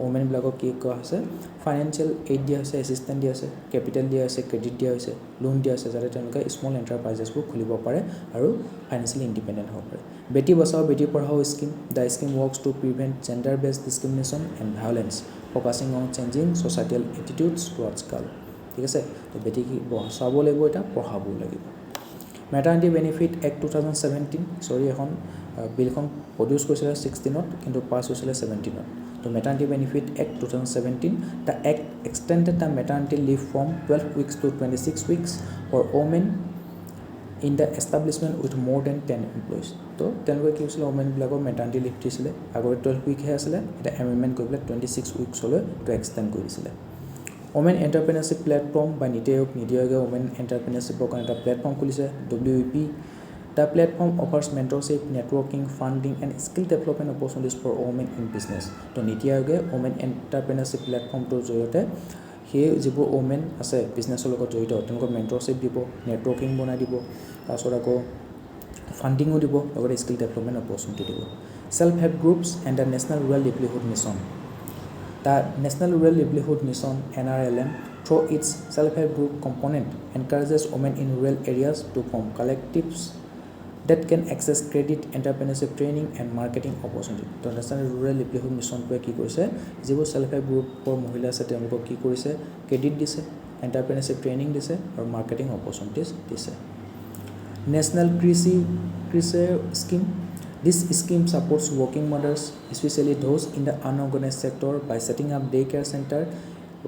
ওমেনবিলাকক কি কোৱা হৈছে ফাইনেন্সিয়েল এইড দিয়া হৈছে এছিষ্টেণ্ট দিয়া হৈছে কেপিটেল দিয়া হৈছে ক্ৰেডিট দিয়া হৈছে লোন দিয়া হৈছে যাতে তেওঁলোকে স্মল এণ্টাৰপ্ৰাইজেছবোৰ খুলিব পাৰে আৰু ফাইনেন্সিয়েলি ইণ্ডিপেণ্ডেণ্ট হ'ব পাৰে Beti Bachao Beti Padhao scheme the scheme works to prevent gender based discrimination and violence focusing on changing societal attitudes towards girl ঠিক আছে তো বেটিক বচাব লাগিব এতিয়া পঢ়াবও লাগিব মেটাৰনিটি বেনিফিট এক্ট 2017 এখন বিলখন প্ৰডিউচ কৰিছিলে 16ত কিন্তু পাছ হৈছিলে 17ত তো maternity benefit act 2017 the act extended the maternity leave from 12 weeks to 26 weeks for women in the establishment with more than 10 employees তো তেওঁলোকে কি হৈছিলে ওমেনবিলাকৰ মেটাৰনিটি লিভ দিছিলে আগতে 12 উইকহে আছিলে এতিয়া এমেণ্ডমেণ্ট কৰি পেলাই 26 উইকছলৈ এইটো এক্সটেণ্ড কৰি দিছিলে ওমেন এণ্টাৰপ্ৰেনাৰশ্বিপ প্লেটফৰ্ম বা নীতি আয়োগে ওমেন এণ্টাৰপ্ৰেনাৰশ্বিপৰ কাৰণে এটা প্লেটফৰ্ম খুলিছে WEP The platform offers mentorship, networking, funding, and skill development opportunities for women in business. তো নীতি আয়োগে women entrepreneurship প্লেটফৰ্মটোৰ জৰিয়তে সেই যিবোৰ women আছে বিজনেছৰ লগত জড়িত তেওঁলোকক mentorship দিব, নেটৱৰ্কিং বনাই দিব, তাৰপিছত আকৌ ফাণ্ডিঙো দিব, লগতে স্কিল ডেভেলপমেণ্ট অপৰচুনিটি দিব। Self help groups and the National Rural Livelihood Mission. The National Rural Livelihood Mission (NRLM) through its self-help group component encourages women in rural areas to form collectives that can access credit, entrepreneurship training and marketing opportunity. The National Rural Livelihood Mission টোৱে কি কৰিছে যিবোৰ self help গ্ৰুপৰ মহিলা আছে তেওঁলোকক কি কৰিছে ক্ৰেডিট দিছে, entrepreneurship training দিছে আৰু marketing opportunities দিছে। National Krishi Scheme. This scheme supports working mothers, especially those in the unorganized sector, by setting up daycare center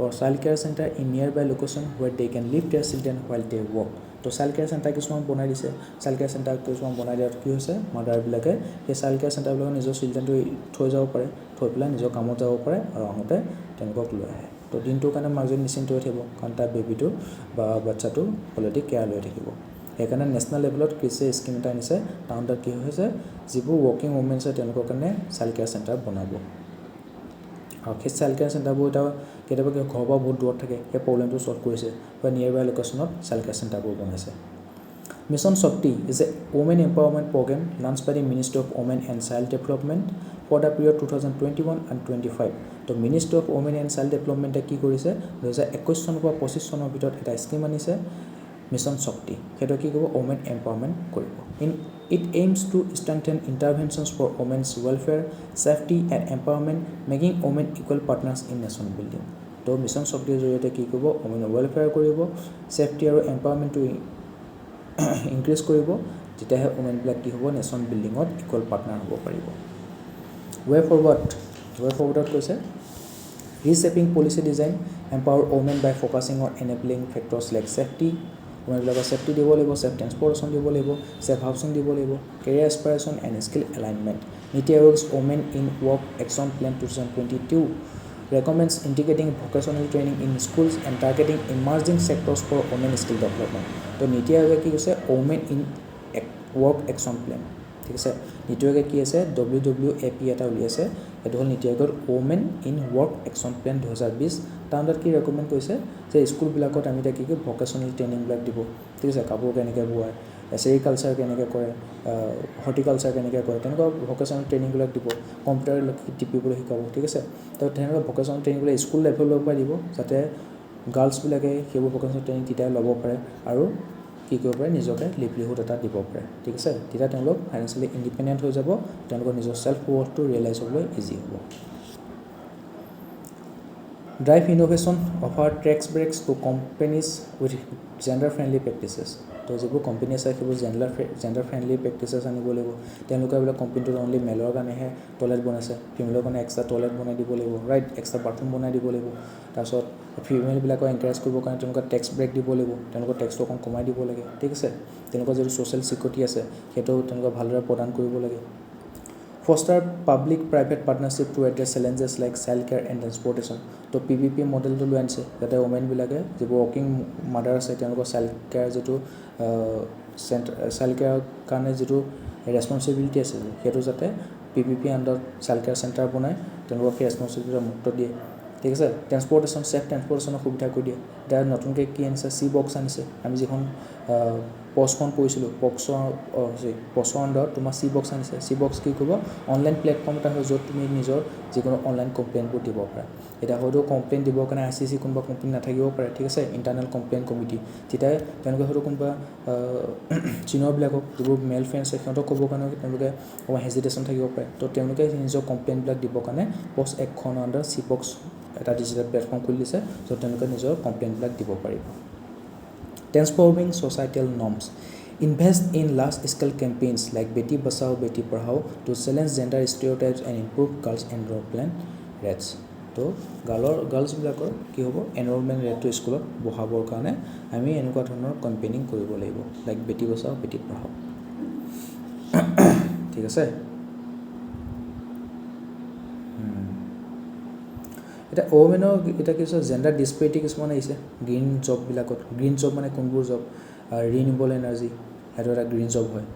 or childcare center in nearby location where they can leave their children while they work. তো childcare center কিছুমান বনাই দিছে, childcare center কিছুমান বনাই দিয়াত কি হৈছে মাদাৰবিলাকে সেই childcare centerবিলাকৰ নিজৰ চিলড্ৰেনটো থৈ যাব পাৰে, থৈ পেলাই নিজৰ কামত যাব পাৰে আৰু আহোঁতে তেওঁলোকক লৈ আহে। তো দিনটোৰ কাৰণে মাকজনী নিশ্চিন্ত হৈ থাকিব কাৰণ তাৰ বেবীটো বা বাচ্চাটো অলৰেডি কেয়াৰ লৈ থাকিব। সেইকাৰণে নেশ্যনেল লেভেলত কৃষি স্কিম এটা আনিছে। টাউনত কি হৈছে যিবোৰ ৱৰ্কিং ওমেন আছে তেওঁলোকৰ কাৰণে চাইল্ড কেয়াৰ চেণ্টাৰ বনাব আৰু সেই চাইল্ড কেয়াৰ চেণ্টাৰবোৰ এতিয়া কেতিয়াবা ঘৰৰ পৰা বহুত দূৰত থাকে, সেই প্ৰব্লেমটো ছল্ভ কৰিছে বা নিয়াৰ বাই লোকেশ্যনত চাইল্ড কেয়াৰ চেণ্টাৰবোৰ বনাইছে। Mission Shakti is a women empowerment programme launch by the Ministry of Women and Child Development for the period 2021 and 25। তো Ministry of Women and Child ডেভেলপমেণ্টে কি কৰিছে 2021 চনৰ পৰা 25 চনৰ ভিতৰত এটা স্কিম আনিছে মিছন শক্তি। সেইটো কি কৰিব ওমেন এম্পাৱাৰমেণ্ট কৰিব। It aims to strengthen interventions for women's welfare, safety and empowerment, making women equal partners in nation building. তো মিছন শক্তিৰ জৰিয়তে কি কৰিব women welfare কৰিব, safety আৰু empowermentটো ইনক্ৰিজ কৰিব, তেতিয়াহে womenবিলাক কি হ'ব নেশ্যন বিল্ডিঙত ইকুৱেল পাৰ্টনাৰ হ'ব পাৰিব। ৱে ফৰৱাৰ্ডত কৈছে reshaping policy design, empower women by focusing on enabling factors like safety, womenবিলাকৰ চেফটি দিব লাগিব, চেফ ট্ৰেন্সপৰ্টেশ্যন দিব লাগিব, চেফ হাউচিং দিব লাগিব, কেৰিয়াৰ এছপাইৰেশ্যন এণ্ড স্কিল এলাইনমেণ্ট। নীতি আয়োগ's Women in Work Action Plan 2022 recommends integrating vocational training in schools and targeting emerging sectors for women skill development. তো নীতি আয়োগে কি কৈছে Women in Work Action Plan, ঠিক আছে। নীতি আয়োগে কি আছে WWAP এটা উলিয়াইছে, সেইটো হ'ল নীতি আয়োগৰ Women in Work Action Plan 2020। টাউনত কি ৰেকমেণ্ড কৰিছে যে স্কুলবিলাকত আমি এতিয়া কি কি ভকেশ্যনেল ট্ৰেইনিংবিলাক দিব, ঠিক আছে। কাপোৰ কেনেকৈ বোৱাই, ছেৰিকালচাৰ কেনেকৈ কৰে, হৰ্টিকালচাৰ কেনেকৈ কৰে, তেনেকুৱা ভকেশ্যনেল ট্ৰেইনিংবিলাক দিব, কম্পিউটাৰ টিপিবলৈ শিকাব, ঠিক আছে। তো তেনেকুৱা ভকেশ্যনেল ট্ৰেইনিংবিলাক স্কুল লেভেলৰ পৰা দিব যাতে গাৰ্লছবিলাকে সেইবোৰ ভকেশ্যনেল ট্ৰেইনিং তেতিয়া ল'ব পাৰে আৰু কি কৰিব পাৰে নিজকে লিভলিহুড এটা দিব পাৰে, ঠিক আছে। তেতিয়া তেওঁলোক ফাইনেন্সিয়েলি ইণ্ডিপেণ্ডেণ্ট হৈ যাব, তেওঁলোকৰ নিজৰ ছেল্ফ ৱৰ্থটো ৰিয়েলাইজ হ'বলৈ ইজি হ'ব। Drive innovation, offer tax breaks to companies with gender-friendly practices. তো যিবোৰ কোম্পানী আছে সেইবোৰ জেণ্ডাৰ ফ্ৰেণ্ডলি প্ৰেক্টিচেছ আনিব লাগিব। তেওঁলোকে এইবিলাক কোম্পানীটোত অনলি মেলৰ কাৰণেহে টয়লেট বনাইছে, ফিমেলৰ কাৰণে এক্সট্ৰা টয়লেট বনাই দিব লাগিব, ৰাইট, এক্সট্ৰা বাথৰুম বনাই দিব লাগিব। তাৰপিছত ফিমেলবিলাকক এনকাৰেজ কৰিবৰ কাৰণে তেওঁলোকে টেক্স ব্ৰেক দিব লাগিব, তেওঁলোকৰ টেক্সটো অকণ কমাই দিব লাগে, ঠিক আছে। তেওঁলোকৰ যিটো ছ'চিয়েল ছিকিউৰিটি আছে সেইটো তেওঁলোকে ভালদৰে প্ৰদান কৰিব লাগে। Foster public-private partnership to address challenges like childcare and transportation. তো PPP মডেলটো লৈ আনিছে যাতে ওমেনবিলাকে যিবোৰ ৱৰ্কিং মাদাৰ আছে তেওঁলোকৰ চাইল্ড কেয়াৰৰ কাৰণে যিটো ৰেছপনচিবিলিটি আছে সেইটো যাতে PPP আণ্ডাৰত চাইল্ড কেয়াৰ চেণ্টাৰ বনাই তেওঁলোকক সেই ৰেছপনচিবিলিটি মুক্ত দিয়ে, ঠিক আছে। ট্ৰেন্সপৰ্টেশ্যন, ছেফ ট্ৰেন্সপৰ্টেশ্যনৰ সুবিধা কৰি দিয়ে। এতিয়া নতুনকৈ কি আনিছে চি বক্স আনিছে। আমি যিখন পষ্টখন কৰিছিলোঁ পষ্টৰ আণ্ডাৰত তোমাৰ চি বক্স আনিছে। চি বক্স কি কৰিব অনলাইন প্লেটফৰ্ম এটা হয় য'ত তুমি নিজৰ যিকোনো অনলাইন কমপ্লেইনবোৰ দিব পাৰা। এতিয়া হয়তো কমপ্লেইন দিবৰ কাৰণে ICC কোনোবা কমপ্লেইন নাথাকিব পাৰে, ঠিক আছে, ইণ্টাৰনেল কমপ্লেইন কমিটি। তেতিয়া তেওঁলোকে হয়তো কোনোবা চিনিয়ৰবিলাকক যিবোৰ মেল ফ্ৰেণ্ড আছে সিহঁতক ক'বৰ কাৰণে তেওঁলোকে অকণমান হেজিটেশ্যন থাকিব পাৰে। তো তেওঁলোকে নিজৰ কমপ্লেইনবিলাক দিবৰ কাৰণে পষ্ট এক্টখনৰ আণ্ডাৰত চি বক্স এটা ডিজিটেল প্লেটফৰ্ম খুলি দিছে য'ত তেওঁলোকে নিজৰ কমপ্লেইনবিলাক দিব পাৰিব। Transforming societal norms. Invest in large-scale campaigns like Beti Bachao, Beti Padhao to challenge gender stereotypes and improve girls' enrollment rates. তো গাৰ্লছবিলাকৰ কি হ'ব এনৰলমেণ্ট ৰেটটো স্কুলত বঢ়াবৰ কাৰণে আমি এনেকুৱা ধৰণৰ কেম্পেইনিং কৰিব লাগিব লাইক বেটি বচাও বেটি পঢ়াও, ঠিক আছে। এতিয়া ওমেনৰ এতিয়া কিছু জেণ্ডাৰ ডিছপেৰিটি কিছুমান আহিছে গ্ৰীণ জববিলাকত। গ্ৰীণ জব মানে কোনবোৰ জব, ৰিনিউৱেবল এনাৰ্জি সেইটো এটা গ্ৰীণ জব হয়,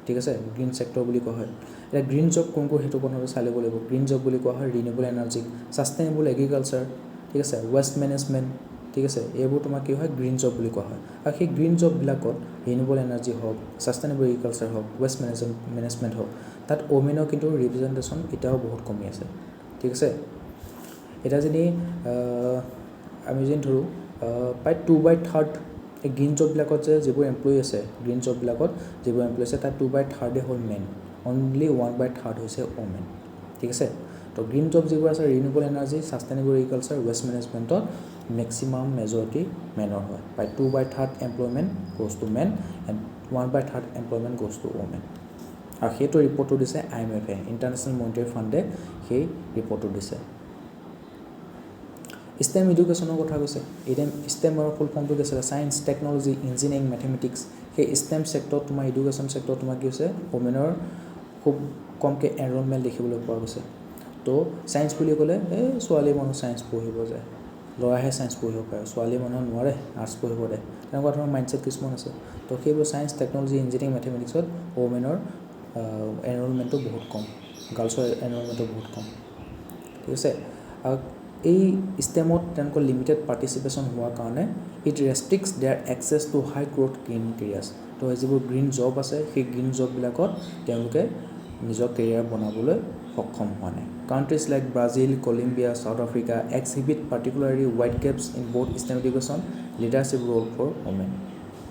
ঠিক আছে গ্ৰীণ ছেক্টৰ বুলি কোৱা হয় এটা গ্ৰীণ জব কোন সেইটো প্ৰথমতে চাই ল'ব লাগিব গ্ৰীণ জব বুলি কোৱা হয় ৰিনিউৱেবল এনাৰ্জি সাষ্টেইনেবল এগ্ৰিকালচাৰ ঠিক আছে ৱেষ্ট মেনেজমেণ্ট ঠিক আছে এইবোৰ তোমাৰ কি হয় গ্ৰীণ জব বুলি কোৱা হয় আৰু সেই গ্ৰীণ জববিলাকত ৰিনিউৱেবল এনাৰ্জি হওক সাষ্টেইনেবল এগ্ৰিকালচাৰ হওক ৱেষ্ট মেনেজমেণ্ট হওক তাত ওমেনৰ কিন্তু ৰিপ্ৰেজেণ্টেশ্যন এতিয়াও বহুত কমি আছে ঠিক আছে এটা যদি আমি যদি ধৰোঁ প্ৰায় 2/3 এই গ্ৰীণ জববিলাকত যে যিবোৰ এমপ্লয়ি আছে গ্ৰীণ জববিলাকত যিবোৰ এমপ্লয়ি আছে তাত 2/3 হ'ল মেন অনলি 1/3 হৈছে ওমেন ঠিক আছে তো গ্ৰীণ জব যিবোৰ আছে renewable energy sustainable agriculture waste মেনেজমেণ্টত মেক্সিমাম মেজৰিটি মেনৰ হয় প্ৰায় 2/3 employment goes to men and 1/3 employment goes to women আৰু সেইটো ৰিপৰ্টটো দিছে IMF ইণ্টাৰনেশ্যনেল মনিটাৰী ফাণ্ডে সেই ৰিপৰ্টটো দিছে STEM এডুকেশ্যনৰ কথা কৈছে এতিয়া STEMৰ ফুল ফৰ্মটো কৈছে ছায়েন্স টেকনলজি ইঞ্জিনিয়াৰিং মেথমেটিক্স সেই STEM ছেক্টৰত তোমাৰ এডুকেশ্যন ছেক্টৰত তোমাৰ কি হৈছে ওমেনৰ খুব কমকৈ এনৰলমেণ্ট দেখিবলৈ পোৱা গৈছে তো ছায়েন্স বুলি ক'লে এই ছোৱালী মানুহ ছায়েন্স পঢ়িব যায় ল'ৰাহে ছায়েন্স পঢ়িব পাৰে ছোৱালী মানুহ নোৱাৰে আৰ্টছ পঢ়িব দে তেনেকুৱা ধৰণৰ মাইণ্ডছেট কিছুমান আছে তো সেইবোৰ ছায়েন্স টেকনলজি ইঞ্জিনিয়াৰিং মেথমেটিক্সত ওমেনৰ এনৰলমেণ্টটো বহুত কম গাৰ্লছৰ এনৰলমেণ্টটো বহুত কম ঠিক আছে আৰু এই STEMত তেওঁলোকৰ লিমিটেড পাৰ্টিচিপেশ্যন হোৱাৰ কাৰণে it restricts their access to high growth green careers তো যিবোৰ গ্ৰীণ জব আছে সেই গ্ৰীণ জববিলাকত তেওঁলোকে নিজৰ কেৰিয়াৰ বনাবলৈ সক্ষম হোৱা নাই countries like Brazil Colombia South Africa exhibit particularly wide gaps in both STEM education leadership role for women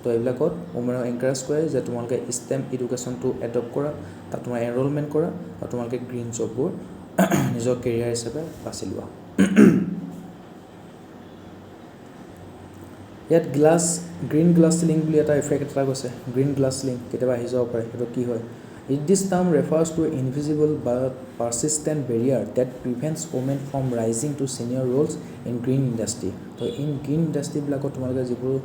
তো এইবিলাকত ওমেনক এনকাৰেজ কৰে যে তোমালোকে STEM এডুকেশ্যনটো এডপ্ট কৰা তাত তোমাৰ এনৰলমেণ্ট কৰা আৰু তোমালোকে গ্ৰীণ জববোৰ নিজৰ কেৰিয়াৰ হিচাপে বাছি লোৱা ইয়াত গ্ৰীণ গ্লাছ চিলিং বুলি এটা ইফেক্ট এটা কৈছে গ্ৰীণ গ্লাছ চিলিং কেতিয়াবা আহি যাব পাৰে সেইটো কি হয় this term refers to invisible but persistent barrier that prevents women from rising to senior roles in green industry তো ইন গ্ৰীণ ইণ্ডাষ্ট্ৰিবিলাকত তোমালোকে যিবোৰ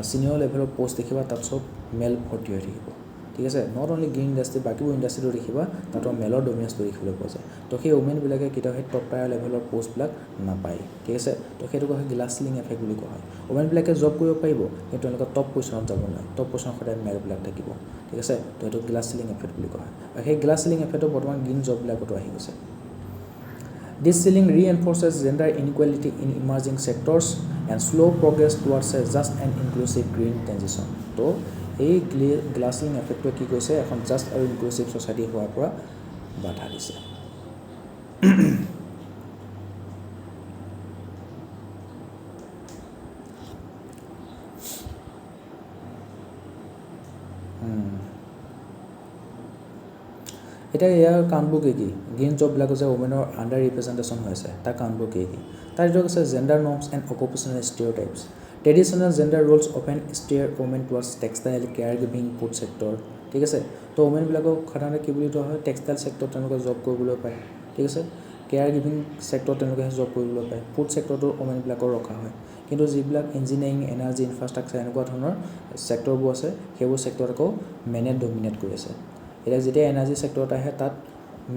ছিনিয়ৰ লেভেলৰ পষ্ট দেখিবা তাত চব মেল ভৰ্তি হৈ থাকিব ঠিক আছে নট অনলি গ্ৰীণ ইণ্ডাষ্ট্ৰি বাকীবোৰ ইণ্ডাষ্ট্ৰিটো দেখিবা তাতো মেলৰ ডমিনেঞ্চটো দেখিবলৈ পোৱা যায় তো সেই ওমেনবিলাকে কেতিয়াও সেই টপ টায়াৰ লেভেলৰ পষ্টবিলাক নাপায় ঠিক আছে তো সেইটো কোৱা হয় গ্লাছ চিলিং এফেক্ট বুলি কোৱা হয় ওমেনবিলাকে জব কৰিব পাৰিব কিন্তু তেওঁলোকে টপ পজিশ্যনত যাব নোৱাৰে টপ পজিশ্যনত সদায় মেলবিলাক থাকিব ঠিক আছে তো সেইটো গ্লাছ চিলিং এফেক্ট বুলি কোৱা হয় আৰু সেই গ্লাছ চিলিং এফেক্টটো বৰ্তমান গ্ৰীণ জববিলাকতো আহি গৈছে This ceiling reinforces gender inequality in emerging sectors and slow progress towards a just and inclusive green transition. তো এই গ্লাছ চিলিং এফেক্টটোৱে কি কৈছে এখন জাষ্ট আৰু ইনক্লুচিভ ছ'চাইটি হোৱাৰ পৰা বাধা দিছে এতিয়া ইয়াৰ কাৰণবোৰ কি কি গ্ৰীণ জববিলাকত যে ওমেনৰ আণ্ডাৰ ৰিপ্ৰেজেণ্টেশ্যন হৈ আছে তাৰ কাৰণবোৰ কি কি তাৰ ভিতৰত আছে gender norms and occupational stereotypes traditional gender roles often steer women towards textile care giving food sector ঠিক আছে তো ওমেনবিলাকক সাধাৰণতে কি বুলি কোৱা হয় টেক্সটাইল ছেক্টৰত তেওঁলোকে জব কৰিবলৈ পায় ঠিক আছে কেয়াৰ গিভিং ছেক্টৰত তেওঁলোকে জব কৰিবলৈ পায় ফুড ছেক্টৰতো ওমেনবিলাকৰ ৰখা হয় কিন্তু যিবিলাক ইঞ্জিনিয়াৰিং এনাৰ্জি ইনফ্ৰাষ্ট্ৰাকচাৰ এনেকুৱা ধৰণৰ ছেক্টৰবোৰ আছে সেইবোৰ ছেক্টৰত আকৌ মেনে ডমিনেট কৰি আছে এতিয়া যেতিয়া এনাৰ্জি ছেক্টৰত আহে তাত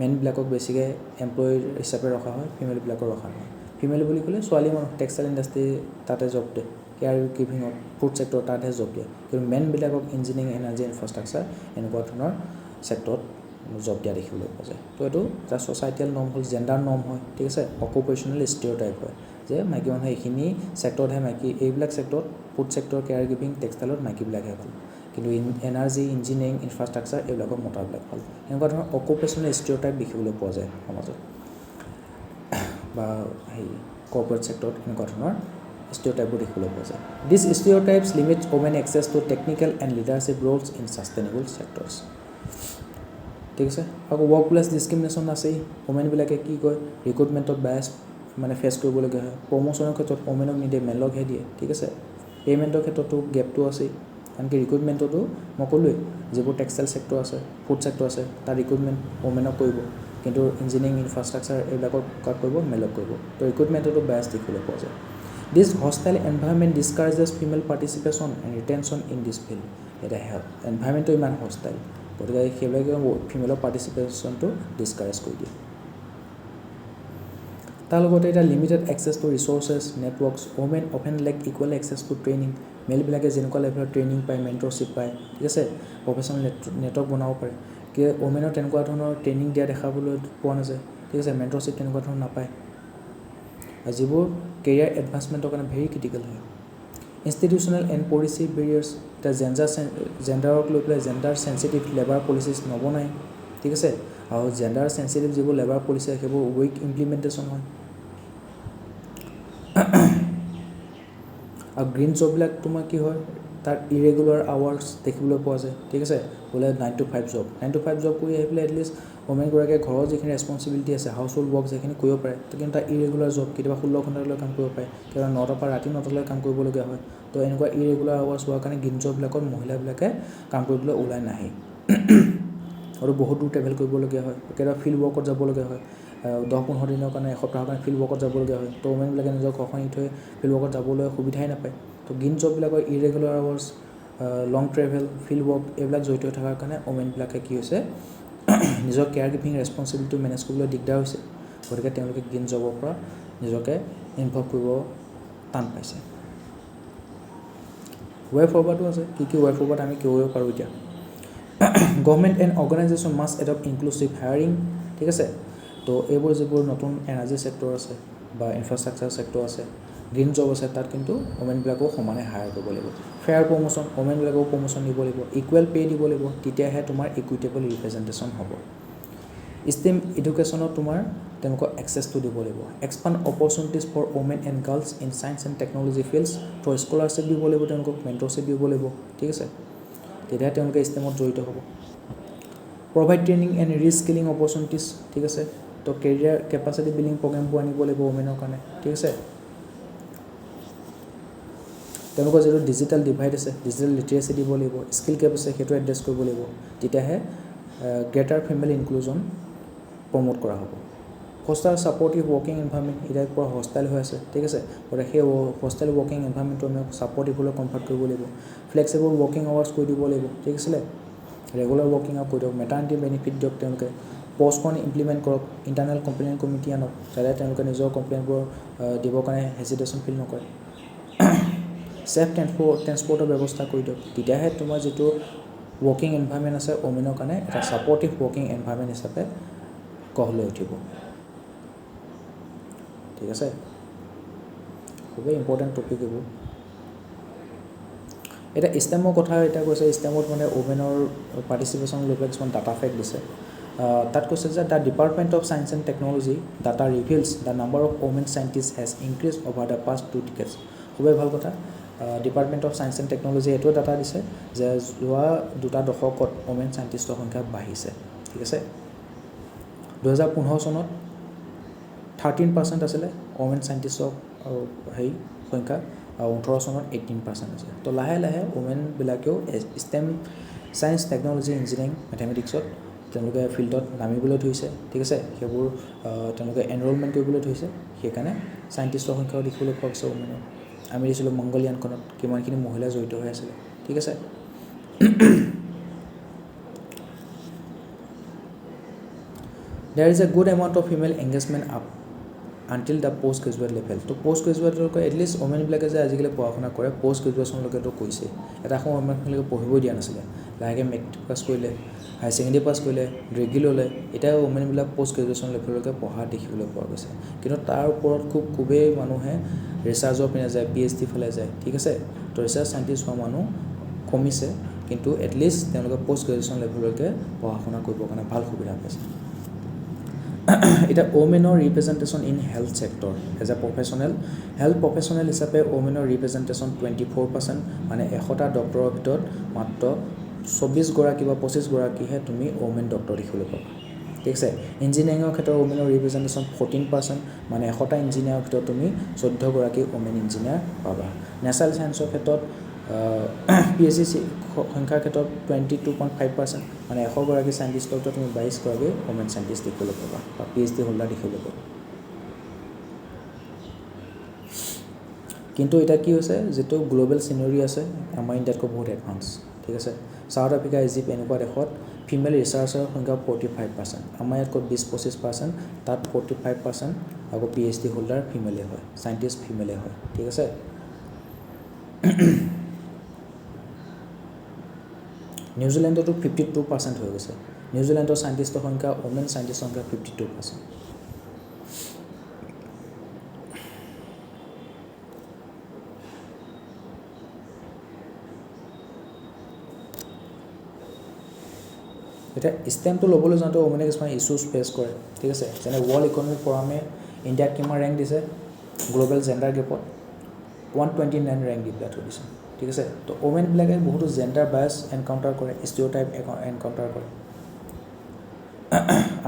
মেনবিলাকক বেছিকৈ এমপ্লয়ি হিচাপে ৰখা হয় ফিমেলবিলাকক ৰখা হয় ফিমেল বুলি ক'লে ছোৱালী মানুহ টেক্সটাইল ইণ্ডাষ্ট্ৰি তাতে জব দিয়ে কেয়াৰ গিভিঙত ফুড ছেক্টৰ তাতহে জব দিয়ে কিন্তু মেনবিলাকক ইঞ্জিনিয়াৰিং এনাৰ্জি ইনফ্ৰাষ্ট্ৰাকচাৰ এনেকুৱা ধৰণৰ ছেক্টৰত জব দিয়া দেখিবলৈ পোৱা যায় তো এইটো এটা ছ'চাইটিয়েল নৰ্ম হ'ল জেণ্ডাৰ নৰ্ম হয় ঠিক আছে অকুপেশ্যনেল ষ্টিৰিঅ'টাইপ হয় যে মাইকী মানুহে এইখিনি ছেক্টৰতহে মাইকী এইবিলাক ছেক্টৰত ফুড ছেক্টৰ কেয়াৰ গিভিং টেক্সটাইলত মাইকীবিলাকহে ভাল কিন্তু এনাৰ্জি ইঞ্জিনিয়াৰিং ইনফ্ৰাষ্ট্ৰাকচাৰ এইবিলাকৰ মতাবিলাক ভাল এনেকুৱা ধৰণৰ অকুপেশ্যনেল ষ্টিৰিঅ'টাইপ দেখিবলৈ পোৱা যায় সমাজত বা কৰ্পৰেট ছেক্টৰত এনেকুৱা ধৰণৰ ষ্টিৰিঅ'টাইপবোৰ দেখিবলৈ পোৱা যায় this stereotypes limits women access to technical and leadership roles in sustainable sectors ঠিক আছে আকৌ ৱৰ্ক প্লেছ ডিছক্ৰিমিনেশ্যন আছেই ওমেনবিলাকে কি কয় ৰিক্ৰুটমেণ্টত বায়াছ মানে ফেচ কৰিবলগীয়া হয় প্ৰমোশ্যনৰ ক্ষেত্ৰত ওমেনক নিদিয়ে মেলকহে দিয়ে ঠিক আছে পে'মেণ্টৰ ক্ষেত্ৰতো গেপটো আছেই আনকি ৰিক্ৰুটমেণ্টতো মই ক'লোৱেই যিবোৰ টেক্সটাইল ছেক্টৰ আছে ফুড ছেক্টৰ আছে তাৰ ৰিক্ৰুটমেণ্ট ওমেনক কৰিব কিন্তু ইঞ্জিনিয়াৰিং ইনফ্ৰাষ্ট্ৰাকচাৰ এইবিলাকক কাক কৰিব মেলক কৰিব তো ৰিক্ৰুটমেণ্টতো বায়াছ দেখিবলৈ পোৱা যায় this hostile environment discourages female participation and retention in this field এতিয়া এনভাইৰনমেণ্টটো ইমান হষ্টাইল গতিকে সেইবিলাকে ফিমেলৰ পাৰ্টিচিপেশ্যনটো ডিছকাৰেজ কৰি দিয়ে তাৰ লগতে এতিয়া limited access to resources networks women often lack equal access to training মেলবিলাকে যেনেকুৱা লেভেলত ট্ৰেইনিং পায়, মেণ্টৰশ্বিপ পায়, ঠিক আছে, প্ৰফেশ্যনেল নেটৱৰ্ক বনাব পাৰে। কি ওমেনৰ তেনেকুৱা ধৰণৰ ট্ৰেইনিং দিয়া দেখাবলৈ পোৱা নাযায়, ঠিক আছে, মেণ্টৰশ্বিপ তেনেকুৱা ধৰণৰ নাপায়, যিবোৰ কেৰিয়াৰ এডভান্সমেণ্টৰ কাৰণে ভেৰি ক্ৰিটিকেল হয়। ইনষ্টিটিউচনেল এণ্ড পলিচি বেৰিয়াৰ্ছ, এতিয়া জেণ্ডাৰক লৈ পেলাই জেণ্ডাৰ চেঞ্চিটিভ লেবাৰ পলিচিছ নবনায়, ঠিক আছে, আৰু জেণ্ডাৰ চেঞ্চিটিভ যিবোৰ লেবাৰ পলিচি সেইবোৰ উইক ইমপ্লিমেণ্টেশ্যন হয়। আৰু গ্ৰীণ জববিলাক তোমাৰ কি হয়, তাত ইৰেগুলাৰ আৱাৰ্ছ দেখিবলৈ পোৱা যায়, ঠিক আছে, বোলে 9 to 5 জব, 9 to 5 জব কৰি আহি পেলাই এটলিষ্ট ওমেনগৰাকীয়ে ঘৰৰ যিখিনি ৰেছপনচিবিলিটি আছে, হাউচ হোল্ড ৱৰ্ক যিখিনি কৰিব পাৰে, কিন্তু তাৰ ইৰেগুলাৰ জব, কেতিয়াবা 16 ঘণ্টালৈ কাম কৰিব পাৰে, কেতিয়াবা 9টাৰ পৰা ৰাতি 9টালৈ কাম কৰিবলগীয়া হয়। তো এনেকুৱা ইৰেগুলাৰ আৱাৰ্ছ হোৱাৰ কাৰণে গ্ৰীণ জববিলাকত মহিলাবিলাকে কাম কৰিবলৈ ওলাই নাহে আৰু বহুত দূৰ ট্ৰেভেল কৰিবলগীয়া হয়, কেতিয়াবা ফিল্ড ৱৰ্কত যাবলগীয়া হয়, 10-15 দিনৰ কাৰণে, এসপ্তাহৰ কাৰণে ফিল্ড ৱৰ্কত যাবলগীয়া হয়। তো ওমেনবিলাকে নিজৰ ঘৰখন এৰি থৈ ফিল্ড ৱৰ্কত যাবলৈ সুবিধাই নাপায়। তো গ্ৰীণ জববিলাকৰ ইৰেগুলাৰ আৱাৰ্ছ, লং ট্ৰেভেল, ফিল্ড ৱৰ্ক এইবিলাক জড়িত হৈ থকাৰ কাৰণে ওমেনবিলাকে কি হৈছে নিজৰ কেয়াৰ গিভিং ৰেছপনচিবিলিটি মেনেজ কৰিবলৈ দিগদাৰ হৈছে, গতিকে তেওঁলোকে গ্ৰীণ জবৰ পৰা নিজকে ইনভলভ কৰিব টান পাইছে। ৱে ফৰৱাৰ্ডো আছে, কি ৱে ফৰৱাৰ্ড আমি কৰিব পাৰোঁ এতিয়া। Government and organisation must adopt inclusive hiring, ঠিক আছে, তো এইবোৰ যিবোৰ নতুন এনাৰ্জি ছেক্টৰ আছে বা ইনফ্ৰাষ্ট্ৰাকচাৰ ছেক্টৰ আছে, গ্ৰীণ জব আছে, তাত কিন্তু ওমেনবিলাকো সমানে হায়াৰ কৰিব লাগিব। ফেয়াৰ প্ৰমোশ্যন, ওমেনবিলাকো প্ৰমোশ্যন দিব লাগিব, ইকুৱেল পে' দিব লাগিব, তেতিয়াহে তোমাৰ ইকুইটেবল ৰিপ্ৰেজেণ্টেশ্যন হ'ব। ষ্টেম এডুকেশ্যনত তোমাৰ তেওঁলোকক এক্সেছটো দিব লাগিব। Expand opportunities for women and girls in science and technology fields, through scholarship দিব লাগিব, তেওঁলোকক মেণ্টৰশ্বিপ দিব লাগিব, ঠিক আছে, তেতিয়াহে তেওঁলোকে ষ্টেমত জড়িত হ'ব। Provide training and reskilling opportunities, ঠিক আছে, তো কেৰিয়াৰ কেপাচিটি বিল্ডিং প্ৰগ্ৰেমবোৰ আনিব লাগিব ওমেনৰ কাৰণে, ঠিক আছে। তেওঁলোকৰ যিটো ডিজিটেল ডিভাইড আছে, ডিজিটেল লিটাৰেচি দিব লাগিব, স্কিল গেপ আছে, সেইটো এড্ৰেছ কৰিব লাগিব, তেতিয়াহে গ্ৰেটাৰ ফিমেল ইনক্লুজন প্ৰমোট কৰা হ'ব। ফষ্টাৰ ছাপৰ্টিভ ৱৰ্কিং এনভাইৰনমেণ্ট, এতিয়া পৰা হষ্টাইল হৈ আছে, ঠিক আছে, গতিকে সেই হষ্টাইল ৱৰ্কিং এনভাইৰনমেণ্টটো আমি ছাপৰ্টিভলৈ কনভাৰ্ট কৰিব লাগিব। ফ্লেক্সিবল ৱৰ্কিং আৱাৰ্ছ কৰি দিব লাগিব, ঠিক আছিলে, ৰেগুলাৰ ৱৰ্কিং আৱাৰ কৰি দিয়ক, মেটাৰ্নিটি বেনিফিট দিয়ক তেওঁলোকে, পষ্টখন ইমপ্লিমেণ্ট কৰক, ইণ্টাৰনেল কমপ্লেইন কমিটি আনক, যাতে তেওঁলোকে নিজৰ কমপ্লেইনবোৰ দিবৰ কাৰণে হেজিটেশ্যন ফিল নকৰে। ছেফ ট্ৰেন্সপৰ্টৰ ব্যৱস্থা কৰি দিয়ক, তেতিয়াহে তোমাৰ যিটো ৱৰ্কিং এনভাইৰনমেণ্ট আছে ওমেনৰ কাৰণে এটা ছাপৰ্টিভ ৱৰ্কিং এনভাইৰনমেণ্ট হিচাপে গঢ় লৈ উঠিব, ঠিক আছে। খুবেই ইম্পৰ্টেণ্ট টপিক এইবোৰ। এতিয়া ষ্টেমৰ কথা এতিয়া কৈছে, ষ্টেমত মানে ওমেনৰ পাৰ্টিচিপেশ্যন লৈ পেলাই কিছুমান ডাটা ফেক্ট দিছে। তাত কৈছে যে the department of science and technology data reveals the number of women scientist has increase over the past 2 decades। খুবেই ভাল কথা। Department of science and technology এইটোও ডাটা দিছে যে যোৱা 2 দশকত ওমেন চাইণ্টিষ্টৰ সংখ্যা বাঢ়িছে, ঠিক আছে। 2015 চনত 13% আছিলে ওমেন চাইণ্টিষ্টৰ সংখ্যা, আৰু 18 চনত 18% আছে। তো লাহে লাহে ওমেনবিলাকেও ষ্টেম ছায়েন্স, টেকন'লজি, ইঞ্জিনিয়াৰিং, মেথমেটিক্সত তেওঁলোকে ফিল্ডত নামিবলৈ ধৰিছে, ঠিক আছে, সেইবোৰ তেওঁলোকে এনৰলমেণ্ট কৰিবলৈ ধৰিছে, সেইকাৰণে চাইণ্টিষ্টৰ সংখ্যাও দেখিবলৈ পোৱা গৈছে ওমেনৰ। আমি দিছিলোঁ মংগলয়ানখনত কিমানখিনি মহিলা জড়িত হৈ আছিলে, ঠিক আছে। There is a good amount of female engagement up until the post graduate level. তো পোষ্ট গ্ৰেজুৱেটলৈকে এটলিষ্ট ওমেনবিলাকে যে আজিকালি পঢ়া শুনা কৰে পোষ্ট গ্ৰেজুৱেশ্যনলৈকেতো কৈছে। এটা সময় ওমেনবিলাকে পঢ়িবই দিয়া নাছিলে, লাহেকৈ মেট্ৰিক পাছ কৰিলে, হায়াৰ ছেকেণ্ডেৰী পাছ কৰিলে, ডিগ্ৰী ল'লে, এতিয়া ওমেনবিলাক পোষ্ট গ্ৰেজুৱেশ্যন লেভেললৈকে পঢ়া দেখিবলৈ পোৱা গৈছে। কিন্তু তাৰ ওপৰত খুবেই মানুহে ৰিচাৰ্চৰ পিনে যায়, PhD ফালে যায়, ঠিক আছে। তো ৰিচাৰ্চ চাইণ্টিষ্ট হোৱা মানুহ কমিছে, কিন্তু এটলিষ্ট তেওঁলোকে পোষ্ট গ্ৰেজুৱেশ্যন লেভেললৈকে পঢ়া শুনা কৰিবৰ কাৰণে ভাল সুবিধা পাইছে। এতিয়া ওমেনৰ representation in health sector as a professional, health professional হিচাপে ওমেনৰ ৰিপ্ৰেজেণ্টেশ্যন 24%, মানে 100টা ডক্টৰৰ ভিতৰত মাত্ৰ 24গৰাকী বা 25গৰাকীহে তুমি ওমেন ডক্টৰ দেখিবলৈ পাবা, ঠিক আছে। ইঞ্জিনিয়াৰিঙৰ ক্ষেত্ৰত ওমেনৰ ৰিপ্ৰেজেণ্টেশ্যন 14%, মানে 100টা ইঞ্জিনিয়াৰৰ ভিতৰত তুমি 14গৰাকী ওমেন ইঞ্জিনিয়াৰ পাবা। নেচাৰেল ছায়েন্সৰ ক্ষেত্ৰত PhD সংখ্যাৰ ক্ষেত্ৰত 22.5%, মানে 100গৰাকী চাইণ্টিষ্টৰ ভিতৰত তুমি 22গৰাকী ওমেন চাইণ্টিষ্ট দেখিবলৈ পাবা বা PhD হোল্ডাৰ দেখিবলৈ পাবা। কিন্তু এতিয়া কি হৈছে, যিটো গ্ল'বেল চিনেৰি আছে আমাৰ ইণ্ডিয়াতকৈ বহুত এডভান্স, ঠিক আছে। চাউথ আফ্ৰিকা, ইজিপ্ট এনেকুৱা দেশত ফিমেল ৰিচাৰ্চাৰৰ সংখ্যা 45%, আমাৰ ইয়াতকৈ 20-25%, তাত 45% আকৌ PhD হোল্ডাৰ ফিমেলে হয়, চাইণ্টিষ্ট ফিমেলে হয়, ঠিক আছে। নিউজিলেণ্ডতো 52% হৈ গৈছে নিউজিলেণ্ডৰ সাইন্টিষ্টৰ সংখ্যা ওমেন সাইন্টিষ্টৰ সংখ্যা 52% এটা স্টেমটো ল'বলৈ যাওঁতে ওমেনে কিছুমান ইস্যুজ ফেচ কৰে ঠিক আছে যেনে ৱৰ্ল্ড ইকনমিক ফৰামে ইণ্ডিয়াক কিমান ৰেংক দিছে গ্লোবেল জেণ্ডাৰ গেপত 129 ৰেংক দি পেলাই থৈ দিছে ঠিক আছে তো ওমেনবিলাকে বহুতো জেণ্ডাৰ বায়াছ এনকাউণ্টাৰ কৰে ষ্টিৰিঅ'টাইপ এনকাউণ্টাৰ কৰে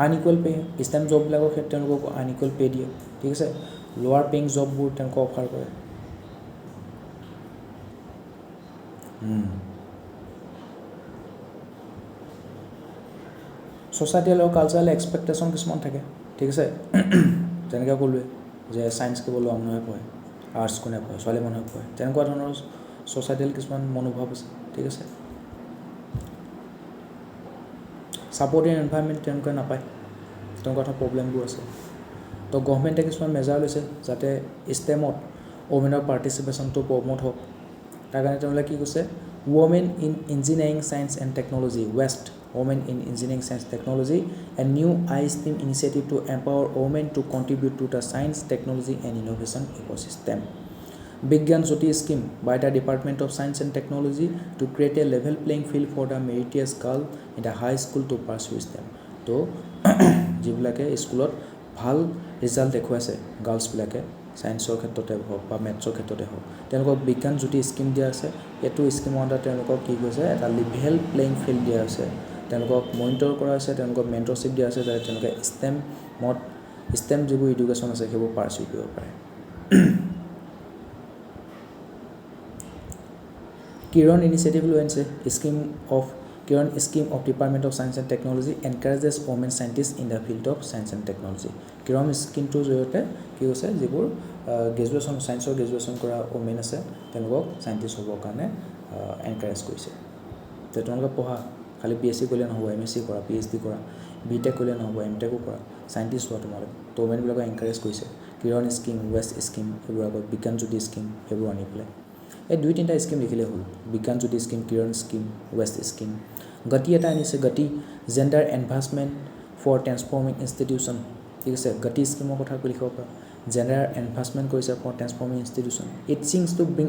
আনইকুৱেল পে ষ্টেম জববিলাকৰ ক্ষেত্ৰত তেওঁলোকক আনইকুৱেল পে দিয়ে ঠিক আছে লোৱাৰ পেইং জববোৰ তেওঁলোকক অফাৰ কৰে ছ'চাইটিয়েল আৰু কালচাৰেল এক্সপেক্টেশ্যন কিছুমান থাকে ঠিক আছে যেনেকৈ ক'লোৱে যে ছায়েন্স কেৱল ল'ৰা মানুহে পঢ়ে আৰ্টছ কোনে পঢ়ে ছোৱালী মানুহে পঢ়ে তেনেকুৱা ধৰণৰ ছ'চাইটিয়েল কিছুমান মনোভাৱ আছে ঠিক আছে ছাপৰ্টিভ এনভাইৰনমেণ্ট তেওঁলোকে নাপায় তেনেকুৱা ধৰণৰ প্ৰব্লেমবোৰ আছে তো গভৰ্ণমেণ্টে কিছুমান মেজাৰ লৈছে যাতে ষ্টেমত ওমেনৰ পাৰ্টিচিপেশ্যনটো প্ৰমোট হওক তাৰ কাৰণে তেওঁলোকে কি কৈছে women in engineering science and technology west women in engineering science technology a new I-STEAM initiative to empower women to contribute to the science technology and innovation ecosystem Bigyan Jyoti scheme by the Department of Science and Technology to create a level playing field for the meritorious girl in the high school to pursue STEM to যিবিলাকে স্কুলত ভাল result দেখুৱাইছে গাৰ্লছবিলাকে সায়েন্সৰ ক্ষেত্ৰতে হওক বা মেথছৰ ক্ষেত্ৰতে হওক তেওঁলোকক বিজ্ঞান জ্যোতি স্কিম দিয়া আছে এইটো স্কিমৰ আণ্ডাৰ তেওঁলোকক কি কৈছে এটা লেভেল প্লেইং ফিল্ড দিয়া আছে তেওঁলোকক মনিটৰ কৰা হৈছে তেওঁলোকক মেণ্টৰশ্বিপ দিয়া আছে যাতে তেওঁলোকে ষ্টেম যিবোৰ এডুকেশ্যন আছে সেইবোৰ পাৰ্চু কৰিব পাৰে কিৰণ ইনিচিয়েটিভ লৈ আনিছে Kiran scheme of Department of Science and Technology encourages women scientists in the field of science and technology. Kiran scheme to জৰিয়তে কি হৈছে যিবোৰ গ্ৰেজুৱেশ্যন সায়েন্সৰ গ্ৰেজুৱেশ্যন কৰা ওমেন আছে তেওঁলোকক সায়েন্টিষ্ট হ'বৰ কাৰণে এনকাৰেজ কৰিছে তো তেওঁলোকে পঢ়া খালি BSc কৰিলে নহ'ব MSc কৰা PhD কৰা BTech কৰিলে নহ'ব MTech কৰা সায়েন্টিষ্ট হোৱা তোমালোক তো ওমেনবিলাকক এনকাৰেজ কৰিছে কিৰণ স্কিম ৱেষ্ট স্কিম এইবোৰ আগত বিজ্ঞান জ্যোতি স্কিম এইবোৰ আনি পেলাই এই দুই তিনিটা স্কিম লিখিলে হ'ল বিজ্ঞান জ্যোতি স্কিম কিৰণ স্কিম ৱেষ্ট স্কিম গতি এটা আনিছে গতি জেণ্ডাৰ এনভান্সমেণ্ট ফৰ ট্ৰেন্সফৰ্মিং ইনষ্টিটিউশ্যন ঠিক আছে গতি স্কিমৰ কথা লিখিব পৰা জেণ্ডাৰ এনভান্সমেণ্ট কৰিছে for transforming institution it seeks to bring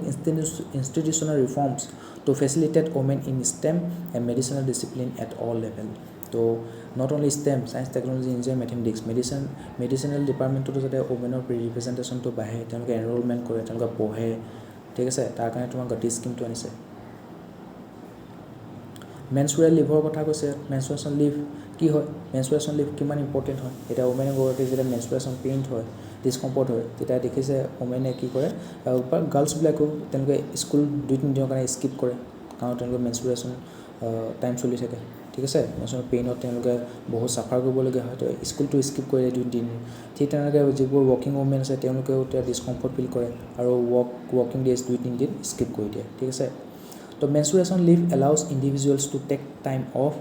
institutional reforms to facilitate women in STEM and medicinal discipline at all level তো not only STEM science technology engineering mathematics medicinal ডিপাৰ্টমেণ্টতো যাতে ওমেনৰ ৰিপ্ৰেজেণ্টেশ্যনটো বাঢ়ে তেওঁলোকে এনৰলমেণ্ট কৰে তেওঁলোকে পঢ়ে ঠিক আছে তাৰ কাৰণে তোমাৰ গতি স্কিমটো আনিছে মেনষ্ট্ৰুৱেল লিভৰ কথা কৈছে মেনষ্ট্ৰুৱেশ্যন লিভ কি হয় মেনষ্ট্ৰুৱেশ্যন লিভ কিমান ইম্পৰ্টেণ্ট হয় এতিয়া ওমেন গৰাকী যেতিয়া মেনষ্ট্ৰুৱেশ্যন পেইন হয় ডিছকম্ফৰ্ট হয় তেতিয়া দেখিছে ওমেনে কি কৰে গাৰ্লছবিলাকেও তেওঁলোকে স্কুল 2-3 দিনৰ কাৰণে স্কিপ কৰে কাৰণ তেওঁলোকে মেনষ্ট্ৰুৱেশ্যন টাইম চলি থাকে ঠিক আছে মেনষ্ট্ৰুৱেশ্যন পেইনত তেওঁলোকে বহুত চাফাৰ কৰিবলগীয়া হয় তো স্কুলটো স্কিপ কৰে 2 দিন ঠিক তেনেকৈ যিবোৰ ৱৰ্কিং ওমেন আছে তেওঁলোকেও এতিয়া ডিছকম্ফৰ্ট ফিল কৰে আৰু ৱৰ্কিং ডেজ 2-3 দিন স্কিপ কৰি দিয়ে ঠিক আছে তো menstruation leave allows individuals to take time off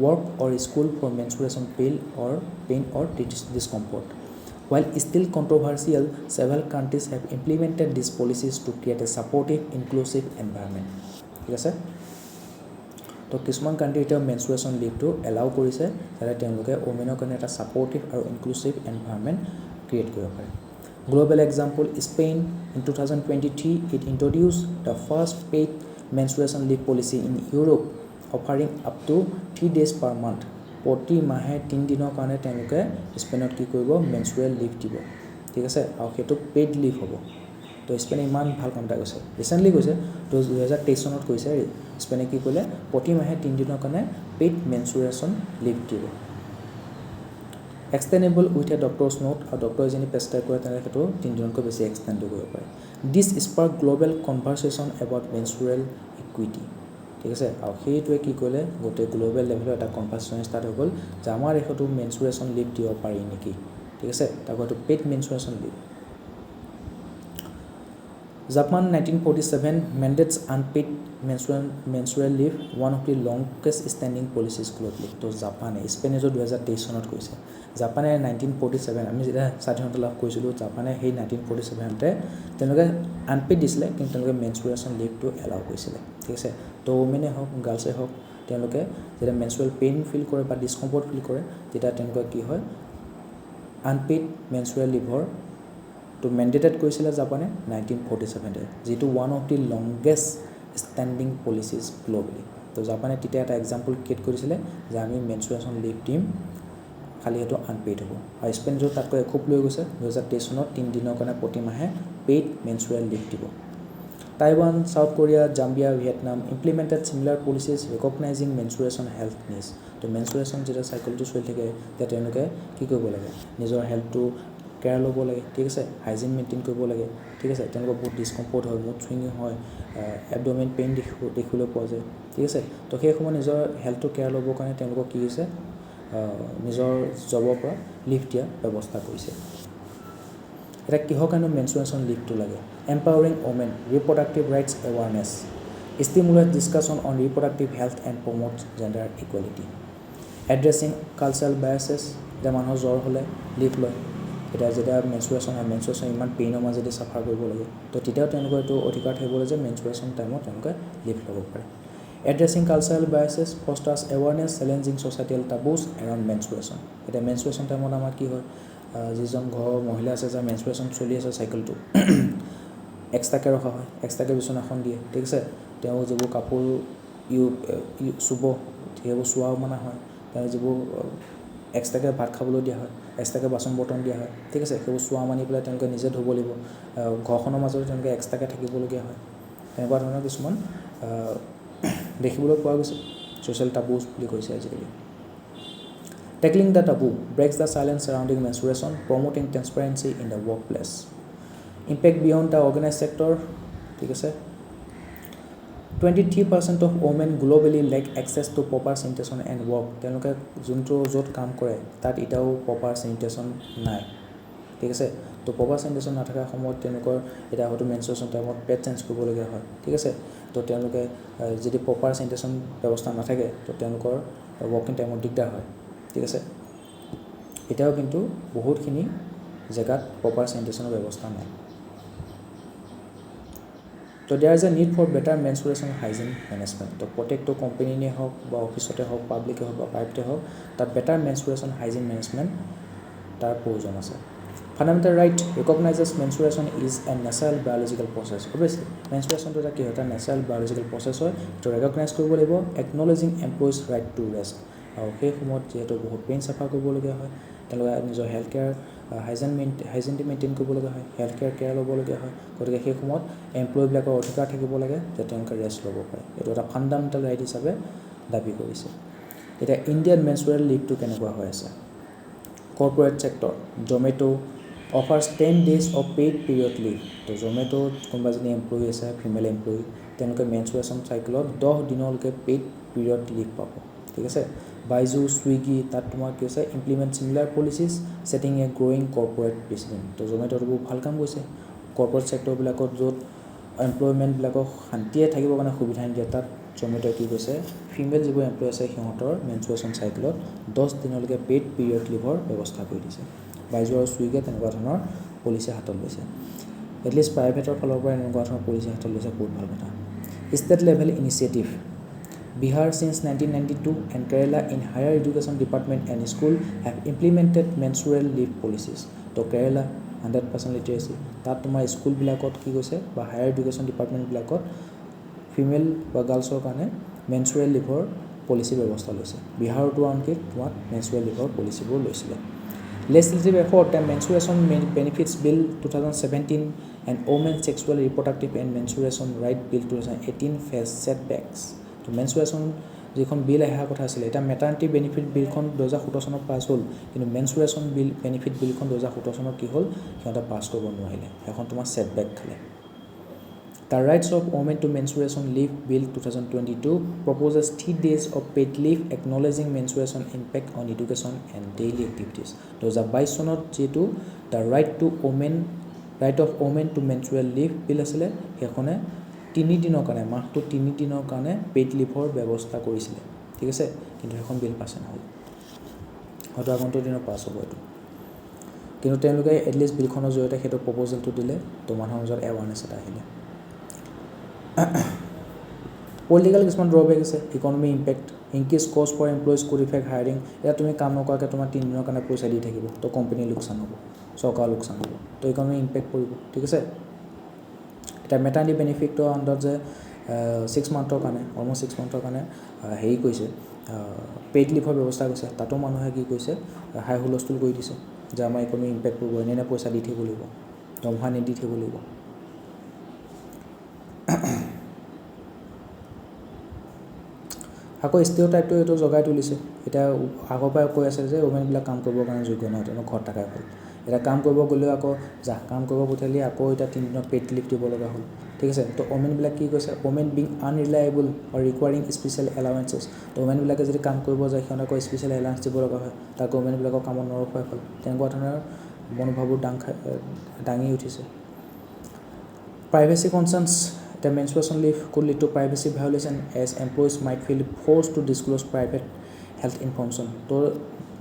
work or school for menstruation pain or discomfort. While still controversial, several countries have implemented these policies to create a supportive, inclusive environment. ঠিক আছে তো কিছুমান country এতিয়া menstruation লিভটো allow কৰিছে যাতে তেওঁলোকে ওমেনৰ কাৰণে এটা ছাপৰ্টিভ আৰু ইনক্লুচিভ এনভাইৰনমেণ্ট ক্ৰিয়েট কৰিব পাৰে global example Spain in 2023 it introduced the first paid menstruation leave policy in Europe offering up to 3 days per month প্ৰতি মাহে 3 দিনৰ কাৰণে তেওঁলোকে স্পেইনত কি কৰিব মেনষ্ট্ৰুৱেল লিভ দিব ঠিক আছে আৰু সেইটো পেইড লিভ হ'ব তো স্পেইনে ইমান ভাল কাম এটা কৰিছে ৰিচেণ্টলি কৈছে 2023 চনত কৈছে স্পেইনে কি কৰিলে প্ৰতি মাহে 3 দিনৰ কাৰণে পেইড মেনষ্ট্ৰুৱেশ্যন লিভ দিব extendable with a doctor's note আৰু ডক্টৰ এজনী প্ৰেছক্ৰাইব কৰে তেনেকৈ সেইটো 3 দিনতকৈ বেছি এক্সটেণ্ড কৰিব পাৰে this spark global conversation about menstrual equity ঠিক আছে আৰু সেইটোৱে কি কৰিলে গোটেই গ্ল'বেল লেভেলত এটা কনভাৰ্চেশ্যন ষ্টাৰ্ট হৈ গ'ল যে আমাৰ দেশতো মেনষ্ট্ৰুৱেশ্যন লিভ দিব পাৰি নেকি ঠিক আছে তাৰ হয়তো paid menstruation leave Japan 1947 mandates unpaid menstrual leave one of the longest standing policies globally তো জাপানে স্পেইনে 2023 চনত কৈছে জাপানে 1947 আমি যেতিয়া স্বাধীনতা লাভ কৰিছিলোঁ জাপানে সেই 1947তে তেওঁলোকে আনপেইড দিছিলে কিন্তু তেওঁলোকে মেনষ্ট্ৰুৱেশ্যন লিভটো এলাউ কৰিছিলে ঠিক আছে তো ওমেনে হওক গাৰ্লছে হওক তেওঁলোকে যেতিয়া মেনষ্ট্ৰুৱেল পেইন ফিল কৰে বা ডিছকমফৰ্ট ফিল কৰে তেতিয়া তেওঁলোকৰ কি হয় আনপেইড মেনষ্ট্ৰুৱেল লিভৰ তো মেণ্ডেটেড কৰিছিলে জাপানে 1947 যিটো one of the longest standing policies globally তো জাপানে তেতিয়া এটা এক্সাম্পল ক্ৰিয়েট কৰিছিলে যে আমি মেনষ্ট্ৰুৱেশ্যন লিভ দিম খালি সেইটো আনপেইড হ'ব আৰু স্পেইনটো তাতকৈ খুব লৈ গৈছে 2023 চনত 3 দিনৰ কাৰণে প্ৰতি মাহে পেইড মেনষ্ট্ৰুৱেল লিভ দিব Taiwan, South Korea, Zambia, Vietnam implemented similar policies recognizing menstruation health needs. তো menstruation যেটা সাইকেলটো চলি থাকে তেতিয়া তেওঁলোকে কি কৰিব লাগে নিজৰ হেল্থটো কেয়াৰ ল'ব লাগে ঠিক আছে হাইজিন মেইনটেইন কৰিব লাগে ঠিক আছে তেওঁলোকৰ বহুত ডিছকমফৰ্ট হয় মুড সুইঙিং হয় এবডোমেন পেইন দেখিবলৈ পোৱা যায় ঠিক আছে তো সেই সময়ত নিজৰ হেল্থটো কেয়াৰ ল'বৰ কাৰণে তেওঁলোকক কি হৈছে নিজৰ জবৰ পৰা লিভ দিয়া ব্যৱস্থা কৰিছে এটা কিহৰ কাৰণে মেনষ্ট্ৰুৱেশ্যন লিভটো লাগে empowering women reproductive rights awareness stimulate discussion on reproductive health and promote gender equality addressing cultural biases এতিয়া মানুহৰ জ্বৰ হ'লে লিভ লয় এতিয়া যেতিয়া মেনষ্ট্ৰুৱেশ্যন ইমান পেইনৰ মাজেদি চাফাৰ কৰিব লাগে তো তেতিয়াও তেওঁলোকৰ এইটো অধিকাৰ থাকিবলৈ যে মেনষ্ট্ৰুৱেশ্যন টাইমত তেওঁলোকে লিভ ল'ব পাৰে addressing cultural biases fosters awareness challenging societal taboos around menstruation এতিয়া মেনষ্ট্ৰুৱেশ্যন টাইমত আমাৰ কি হয় যিজন ঘৰৰ মহিলা আছে যাৰ মেনষ্ট্ৰুৱেশ্যন চলি আছে চাইকেলটো এক্সট্ৰাকৈ ৰখা হয় এক্সট্ৰাকৈ বিচনাখন দিয়ে ঠিক আছে তেওঁ যিবোৰ কাপোৰ চুব সেইবোৰ চোৱাও মানা হয় তেওঁ যিবোৰ এক্সট্ৰাকৈ ভাত খাবলৈ দিয়া হয় এক্সট্ৰাকৈ বাচন বৰ্তন দিয়া হয় ঠিক আছে সেইবোৰ চোৱা মানি পেলাই তেওঁলোকে নিজে ধুব লাগিব ঘৰখনৰ মাজতে তেওঁলোকে এক্সট্ৰাকৈ থাকিবলগীয়া হয় তেনেকুৱা ধৰণৰ কিছুমান দেখিবলৈ পোৱা গৈছে ছ'চিয়েল টাবুজ বুলি কৈছে আজিকালি Tackling the taboo breaks the silence surrounding menstruation, promoting transparency in the workplace. Impact beyond the organized sector. ঠিক আছে 23% of women globally lack access to proper sanitation and work. তেওঁলোকে যোনটো য'ত কাম কৰে তাত এটাও proper sanitation নাই ঠিক আছে তো proper sanitation নাথাকাৰ সময়ত তেওঁলোকৰ এটা হয়তো menstruation টাইমত পেড চেঞ্জ কৰিবলগীয়া হয় ঠিক আছে তো তেওঁলোকে যদি proper sanitation ব্যৱস্থা নাথাকে তো তেওঁলোকৰ ৱৰ্কিং টাইমত দিগদাৰ হয় ঠিক আছে এটাও কিন্তু বহুতখিনি জেগাত প্ৰপাৰ স্যানিটেশ্যনৰ ব্যৱস্থা নাই তো there is a need for better menstruation hygiene management তো প্ৰত্যেকটো কোম্পানীয়ে হওক বা অফিচতে হওক পাব্লিকে হওক বা প্ৰাইভেটে হওক তাত বেটাৰ মেনষ্ট্ৰুৱেশ্যন হাইজিন মেনেজমেণ্ট তাৰ প্ৰয়োজন আছে fundamental right recognises menstruation is a natural biological process obviously মেনষ্ট্ৰুৱেশ্যনটো এটা কি হয় এটা নেচাৰেল বায়'লজিকেল প্ৰচেছ হয় তো ৰেকগনাইজ কৰিব লাগিব একনলেজিং এমপ্লয়িজ ৰাইট টু ৰেষ্ট আৰু সেই সময়ত যিহেতু বহুত পেইন চাফা কৰিবলগীয়া হয় তেওঁলোকে নিজৰ হেল্থ কেয়াৰ হাইজিনটো মেইনটেইন কৰিবলগীয়া হয় হেল্থ কেয়াৰ ল'বলগীয়া হয় গতিকে সেই সময়ত এমপ্লয়ীবিলাকৰ অধিকাৰ থাকিব লাগে যে তেওঁলোকে ৰেষ্ট ল'ব পাৰে এইটো এটা ফাণ্ডামেণ্টেল ৰাইট হিচাপে দাবী কৰিছে এতিয়া ইণ্ডিয়ান মেনষ্ট্ৰুৱেল লিভটো কেনেকুৱা হৈ আছে corporate sector Zomato অফাৰ্ছ 10 days of paid period leave তো জমেটোত কোনোবা যদি এমপ্লয়ী আছে ফিমেল এমপ্লয়ী তেওঁলোকে মেনষ্ট্ৰুৱেশ্যন চাইকেলত 10 দিনলৈকে পেইড পিৰিয়ড লিভ পাব ঠিক আছে বাইজু ছুইগি তাত তোমাৰ কি হৈছে ইমপ্লিমেণ্ট চিমিলাৰ পলিচিজ ছেটিং এ গ্ৰ'য়িং কৰ্পৰেট প্ৰেচিডেণ্ট তো জমেটোত বহুত ভাল কাম কৰিছে কৰ্পৰেট ছেক্টৰবিলাকত য'ত এমপ্লয়মেণ্টবিলাকক শান্তিয়ে থাকিবৰ কাৰণে সুবিধা নিদিয়ে তাত জমেটোৱে কি কৈছে ফিমেল যিবোৰ এমপ্লয় আছে সিহঁতৰ মেনষ্ট্ৰুৱেশ্যন চাইকেলত 10 দিনলৈকে পেইড পিৰিয়ড লিভৰ ব্যৱস্থা কৰি দিছে বাইজু আৰু ছুইগিয়ে তেনেকুৱা ধৰণৰ পলিচি হাতত লৈছে এটলিষ্ট প্ৰাইভেটৰ ফালৰ পৰা এনেকুৱা ধৰণৰ পলিচি হাতত লৈছে বহুত ভাল কথা state level initiative Bihar since 1992 and Kerala in higher education department and school have implemented menstrual leave policies. To Kerala 100% literacy. তাত তোমাৰ স্কুলবিলাকত কি কৈছে বা হায়াৰ এডুকেশ্যন ডিপাৰ্টমেণ্টবিলাকত ফিমেল বা গাৰ্লছৰ কাৰণে মেনষ্ট্ৰুৱেল লিভৰ পলিচি ব্যৱস্থা লৈছে বিহাৰতো আনকি তোমাৰ মেনষ্ট্ৰুৱেল লিভৰ পলিচিবোৰ লৈছিলে Legislative effort and menstruation benefits bill 2017 and women sexual reproductive and menstruation right bill 2018 face setbacks. তো মেনষ্ট্ৰুৱেশ্যন যিখন বিল অহাৰ কথা আছিলে এটা মেটাৰ্নিটি বেনিফিট বিলখন 2017 চনত পাছ হ'ল কিন্তু মেনষ্ট্ৰুৱেশ্যন বিল বেনিফিট বিলখন 2017 চনত কি হ'ল সিহঁতে পাছ কৰিব নোৱাৰিলে এখন তোমাৰ ছেটবেক খালে The Rights of Women to Menstruation Leave Bill 2022 proposes 3 days of paid leave acknowledging menstruation impact on education and daily activities. 2022 চনত যেটো The Right of Women to Menstrual Leave Bill আছিলে সেইখনে 3 দিনৰ কাৰণে মাহটো 3 দিনৰ কাৰণে পেইড লিভৰ ব্যৱস্থা কৰিছিলে ঠিক আছে কিন্তু এখন বিল পাছ নহ'ল হয়তো আগন্তুক দিনত পাছ হ'ব এইটো কিন্তু তেওঁলোকে এটলিষ্ট বিলখনৰ জৰিয়তে সেইটো প্ৰপ'জেলটো দিলে তো মানুহৰ মাজত এৱাৰনেছ এটা আহিলে পলিটিকেল কিছুমান ড্ৰবেক আছে, economy impact, increase cost for employees could affect hiring. এতিয়া তুমি কাম নকৰাকৈ তোমাৰ 3 দিনৰ কাৰণে পইচা দি থাকিব, তো কোম্পানী লোকচান হ'ব, চৰকাৰ লোকচান হ'ব, তো ইকনমি ইম্পেক্ট পৰিব, ঠিক আছে। এতিয়া মেটাৰনিটি বেনিফিটৰ আণ্ডাৰত যে 6 মান্থৰ কাৰণে, অলমষ্ট 6 মান্থৰ কাৰণে হেৰি কৰিছে, পেইড লিভৰ ব্যৱস্থা কৰিছে, তাতো মানুহে কি কৰিছে, হাই হুলস্থুল কৰি দিছে যে আমাৰ ইকনমি ইম্পেক্ট পৰিব, এনে পইচা দি থাকিব লাগিব, দৰমহা নিদি থাকিব লাগিব। আকৌ ষ্টিৰিঅ'টাইপটো এইটো জগাই তুলিছে। এতিয়া আগৰ পৰাই কৈ আছে যে ওমেনবিলাক কাম কৰিবৰ কাৰণে যোগ্য নহয়, তেওঁলোক ঘৰত থকাই ভাল। এতিয়া কাম কৰিব গ'লেও আকৌ কাম কৰিব পঠিয়ালি আকৌ এতিয়া 3 দিনৰ পেইড লিভ দিব লগা হ'ল, ঠিক আছে। তো ওমেনবিলাক কি কৈছে, ওমেন বিং আনৰিলায়েবল অৰ ৰিকুৱাৰিং স্পেচিয়েল এলাৱেঞ্চেছ। তো ওমেনবিলাকে যদি কাম কৰিব যায় সিহঁতক আকৌ স্পেচিয়েল এলাৱেঞ্চ দিব লগা হয়, তাক ওমেনবিলাকৰ কামত নৰখোৱাই হ'ল। তেনেকুৱা ধৰণৰ মনোভাৱবোৰ দাঙি উঠিছে। প্ৰাইভেচি কনচাৰ্নছ, এতিয়া menstruation leave could lead to privacy violation as employees might feel forced to disclose private health information. তো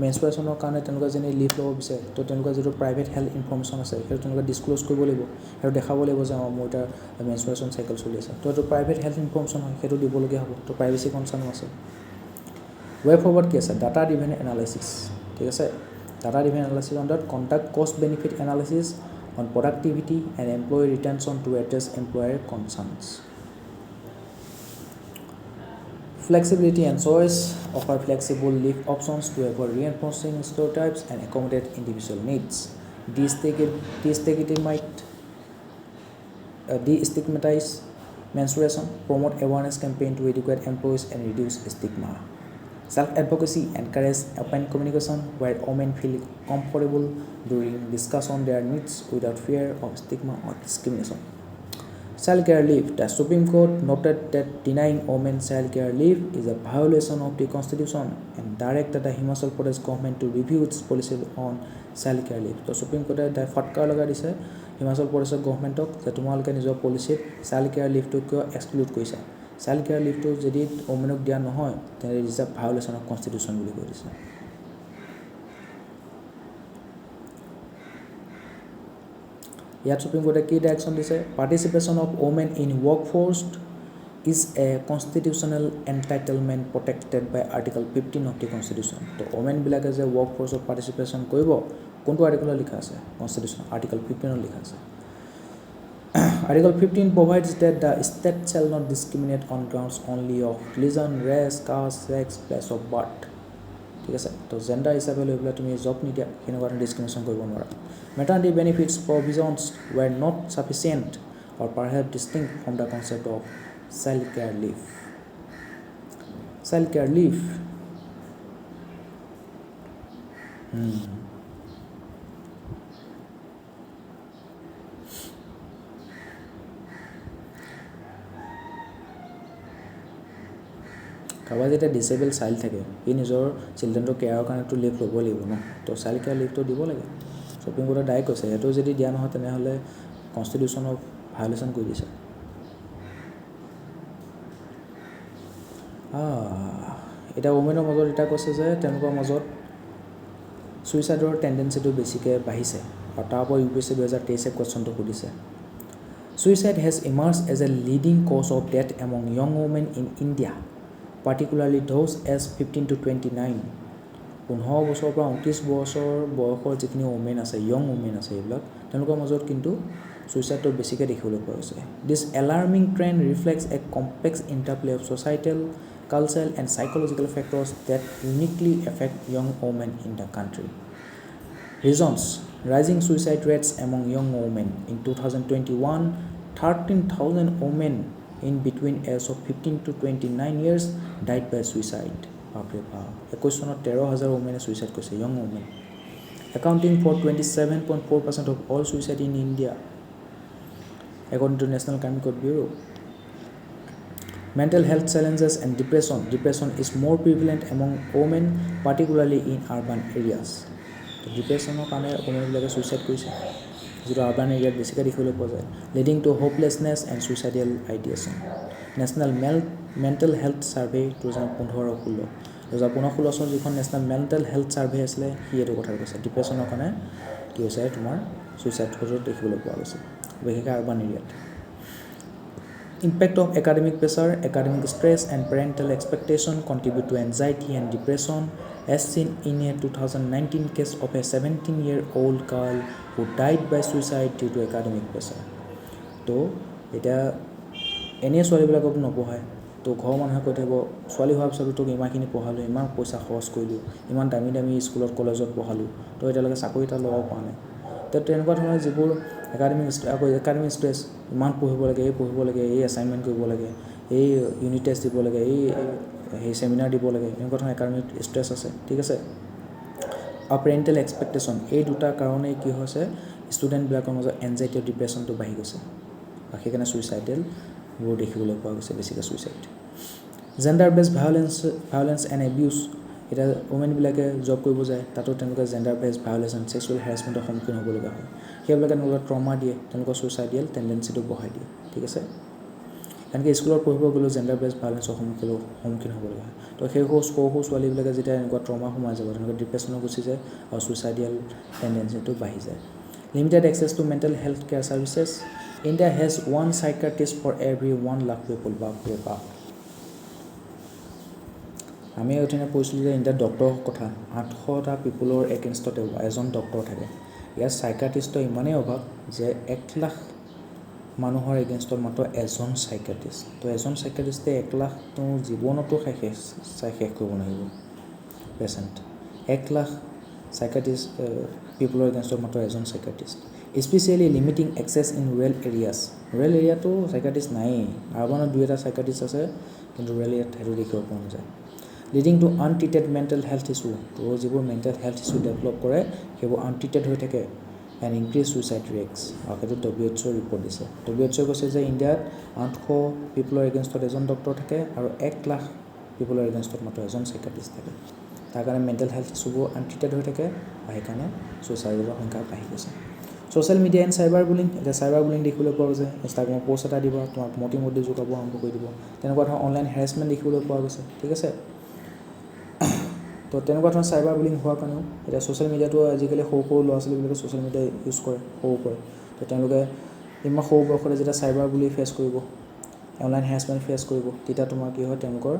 মেনষ্ট্ৰুৱেশ্যনৰ কাৰণে তেওঁলোকে যদি লিভ ল'ব বিচাৰে, তো তেওঁলোকৰ যিটো প্ৰাইভেট হেল্থ ইনফৰ্মেশ্যন আছে সেইটো তেওঁলোকে ডিছক্ল'জ কৰিব লাগিব, সেইটো দেখাব লাগিব যে মোৰ এতিয়া মেনষ্ট্ৰুৱেশ্যন চাইকেল চলি আছে, তো এইটো প্ৰাইভেট হেল্থ ইনফৰ্মেশ্যন হয়, সেইটো দিবলগীয়া হ'ব, তো প্ৰাইভেচি কনচাৰ্নো আছে। ৱে ফৰৱাৰ্ড কি আছে, ডাটা ড্ৰিভেন এনালাইচিছ, ঠিক আছে। Data driven analysis on that conduct cost benefit analysis on productivity and employee retention to address employer concerns. Flexibility and choice, offer flexible leave options to avoid reinforcing stereotypes and accommodate individual needs. Destigmatize menstruation, promote awareness campaign to educate employees and reduce stigma. Self-advocacy, encourage open communication where women feel comfortable during discussion their needs without fear of stigma or discrimination. Child care leave. The Supreme Court noted that denying women child care leave is a violation of the Constitution and directed the Himachal Pradesh government to review its policy on child care leave. So Supreme Court has ফটকাৰ লগাই দিছে হিমাচল প্ৰদেশৰ গভৰ্ণমেণ্টক যে তোমালোকে নিজৰ পলিচিত child care লিভটো কিয় exclude কৰিছা। Child care লিভটো যদি ওমেনক দিয়া নহয় তেনে it is a ভায়োলেশ্যন of constitution বুলি কৈ দিছে। ইয়াত সুপ্ৰিম কোৰ্টে কি ডাইৰেকশ্যন দিছে, participation of women in work force is a constitutional entitlement protected by article 15 of the constitution. তো ওমেনবিলাকে যে ৱৰ্ক ফ'ৰ্চত পাৰ্টিচিপেশ্যন কৰিব কোনটো আৰ্টিকলত লিখা আছে, কনষ্টিটিউশ্যন আৰ্টিকল 15ত লিখা আছে। Article 15 provides that the state shall not discriminate on grounds only of religion, race, caste, sex, place of birth. ঠিক আছে, তো জেণ্ডাৰ হিচাপে লৈ পেলাই তুমি জব নিদিয়া সেনেকুৱা ধৰণৰ ডিছক্ৰিমিনেশ্যন কৰিব নোৱাৰা। Maternity benefits provisions were not sufficient or perhaps distinct from the concept of child care leave. Child care leave কাৰোবাৰ যেতিয়া ডিচেবল চাইল্ড থাকে সি নিজৰ চিলড্ৰেনটোৰ কেয়াৰৰ কাৰণেতো লিভ ল'ব লাগিব ন, তো চাইল্ড কেয়াৰ লিভটো দিব লাগে। সুপ্ৰিম কোৰ্টে ডাইৰেক্ট কৈছে সেইটো যদি দিয়া নহয় তেনেহ'লে কনষ্টিটিউশ্যনক ভায়োলেশ্যন কৰি দিছে। এতিয়া ওমেনৰ মাজত এতিয়া কৈছে যে তেওঁলোকৰ মাজত ছুইচাইডৰ টেণ্ডেঞ্চিটো বেছিকৈ বাঢ়িছে আৰু তাৰ ওপৰত UPSC 2023 কুৱেশ্যনটো সুধিছে। Suicide has emerged as a leading cause of death among young women in India, particularly those aged 15 to 29. 15 বছৰৰ পৰা 29 বছৰ বয়সৰ যিখিনি ওমেন আছে, য়ং ওমেন আছে, এইবিলাক তেওঁলোকৰ মাজত কিন্তু ছুইচাইডটো বেছিকৈ দেখিবলৈ পোৱা গৈছে। This alarming trend reflects a complex interplay of societal, cultural and psychological factors that uniquely affect young women in the country. Reasons: rising suicide rates among young women. In 2021, 13,000 women in between ages of 15 to 29 years died by suicide. 21 চনত 13,000 women suicide কৰিছে, young women, accounting for 27.4% of all suicide in India, according to National Crime Record Bureau. Mental health challenges and depression. Depression is more prevalent among women, particularly in urban areas. ডিপ্ৰেশ্যনৰ কাৰণে ওমেনবিলাকে suicide কৰিছে, যিটো urban এৰিয়াত বেছিকৈ দেখিবলৈ পোৱা যায়, leading to hopelessness and suicidal ideation. National mental health survey 2015-16, 2015-16 চনত যিখন নেশ্যনেল মেণ্টেল হেল্থ ছাৰ্ভে আছিলে সি এইটো কথা কৈছে, ডিপ্ৰেশ্যনৰ কাৰণে কি হৈছে তোমাৰ ছুইচাইড দেখিবলৈ পোৱা গৈছে, বিশেষকৈ আৰ্বান এৰিয়াত। Impact of academic pressure, academic stress, and parental expectation contribute to anxiety and depression, as seen in a 2019 case of a 17-year-old girl who died by suicide due to academic pressure. তো এতিয়া এনেই ছোৱালীবিলাকক নপঢ়ায়, তো ঘৰৰ মানুহে কৈ থাকিব ছোৱালী হোৱাৰ পিছতো তোক ইমানখিনি পঢ়ালোঁ, ইমান পইচা খৰচ কৰিলোঁ, ইমান দামী দামী স্কুলত কলেজত পঢ়ালোঁ, তো এতিয়ালৈকে চাকৰি এটা ল'ব পৰা নাই। তো তেনেকুৱা ধৰণৰ যিবোৰ একাডেমিক ষ্ট্ৰেছ, ইমান পঢ়িব লাগে, এই এছাইনমেণ্ট কৰিব লাগে, এই ইউনিট টেষ্ট দিব লাগে, এই ছেমিনাৰ দিব লাগে, এনেকুৱা ধৰণৰ একাডেমিক ষ্ট্ৰেছ আছে, ঠিক আছে। আৰু পেৰেণ্টেল এক্সপেক্টেশ্যন, এই দুটা কাৰণেই কি হৈছে ষ্টুডেণ্টবিলাকৰ মাজত এনজাইটি আৰু ডিপ্ৰেশ্যনটো বাঢ়ি গৈছে, আৰু সেইকাৰণে ছুইচাইডেলবোৰ দেখিবলৈ পোৱা গৈছে, বেছিকৈ ছুইচাইড। জেণ্ডাৰ বেছ ভায়োলেন্স এণ্ড এবিউজ, এতিয়া ওমেনবিলাকে জব কৰিব যায়, তাতো তেওঁলোকে জেণ্ডাৰ বেছ ভায়োলেন্স এণ্ড ছেক্সুৱেল হেৰাছমেণ্টৰ সন্মুখীন হ'বলগীয়া হয়। সেইবিলাকে তেওঁলোকক ট্ৰমা দিয়ে, তেওঁলোকৰ ছুইচাইডিয়েল টেণ্ডেঞ্চিটো বঢ়াই দিয়ে, ঠিক আছে। এনেকৈ স্কুলত পঢ়িব গ'লেও জেণ্ডাৰ বেছ ভায়োলেন্সৰ সন্মুখীন হ'বলগীয়া হয়। তো সেই সৰু ছোৱালীবিলাকে যেতিয়া এনেকুৱা ট্ৰমা সোমাই যাব, তেওঁলোকে ডিপ্ৰেশ্যনত গুচি যায় আৰু ছুইচাইডিয়েল টেণ্ডেঞ্চিটো বাঢ়ি যায়। Limited access to mental health care services, India has 1 psychiatrist for every 1 lakh people, বাপৰে বাপ। আমি অথনি কৈছিলোঁ যে ইণ্ডিয়াত ডক্টৰৰ কথা, 800টা পিপুলৰ এগেইনষ্টত এজন ডক্টৰ থাকে। ইয়াত চাইকাট্ৰিষ্টৰ ইমানেই অভাৱ যে 1 লাখ মানুহৰ এগেইনষ্টত মাত্ৰ এজন চাইকাট্ৰিষ্ট। তো এজন চাইকাট্ৰিষ্টে 1 লাখ তেওঁ জীৱনতো শেষ কৰিব নোৱাৰিব পেচেণ্ট। 1 লাখ চাইকাট্ৰিষ্ট পিপুলৰ এগেইনষ্টত মাত্ৰ এজন psychiatrist. Especially limiting access in rural areas, rural এৰিয়াতো চাইকাট্ৰিষ্ট নায়েই, আৰবানত 2-এটা চাইকাট্ৰিষ্ট আছে, কিন্তু ৰুৰেল এৰিয়াত সেইটো দেখিব পোৱা নাযায়। Leading to untreated mental health issue, তো যিবোৰ মেণ্টেল হেল্থ ইছ্যু ডেভেলপ কৰে সেইবোৰ আনট্ৰিটেড হৈ থাকে, এণ্ড ইনক্ৰিজ ছুইচাইড ৰেটছ, আৰু সেইটো WHO ৰিপৰ্ট দিছে। WHO কৈছে যে ইণ্ডিয়াত 800 পিপুলৰ এগেইনষ্টত এজন ডক্টৰ থাকে আৰু 1 লাখ পিপুলৰ এগেইনষ্টত মাত্ৰ এজন চাইকাট্ৰিষ্ট থাকে। তাৰ কাৰণে মেণ্টেল হেল্থ ইছ্যুবোৰ আনট্ৰিটেড হৈ থাকে, আৰু সেইকাৰণে ছুইচাইডৰ সংখ্যা বাঢ়ি গৈছে। Social media and cyber bullying, এতিয়া চাইবাৰ বুলিং দেখিবলৈ পোৱা গৈছে, ইনষ্টাগ্ৰামত পষ্ট এটা দিব, তোমাক মতি জোকাব আৰম্ভ কৰি দিব, তেনেকুৱা ধৰণৰ অনলাইন হেৰাছমেণ্ট দেখিবলৈ পোৱা গৈছে, ঠিক আছে। তো তেনেকুৱা ধৰণৰ চাইবাৰ বুলিং হোৱাৰ কাৰণেও এতিয়া ছ'চিয়েল মিডিয়াটো আজিকালি সৰু ল'ৰা ছোৱালীবিলাকে ছ'চিয়েল মিডিয়া ইউজ কৰে সৰুৰ পৰাই। তো তেওঁলোকে ইমান সৰু বয়সতে যেতিয়া চাইবাৰ বুলি ফেচ কৰিব, অনলাইন হেৰাছমেণ্ট ফেচ কৰিব, তেতিয়া তোমাৰ কি হয়, তেওঁলোকৰ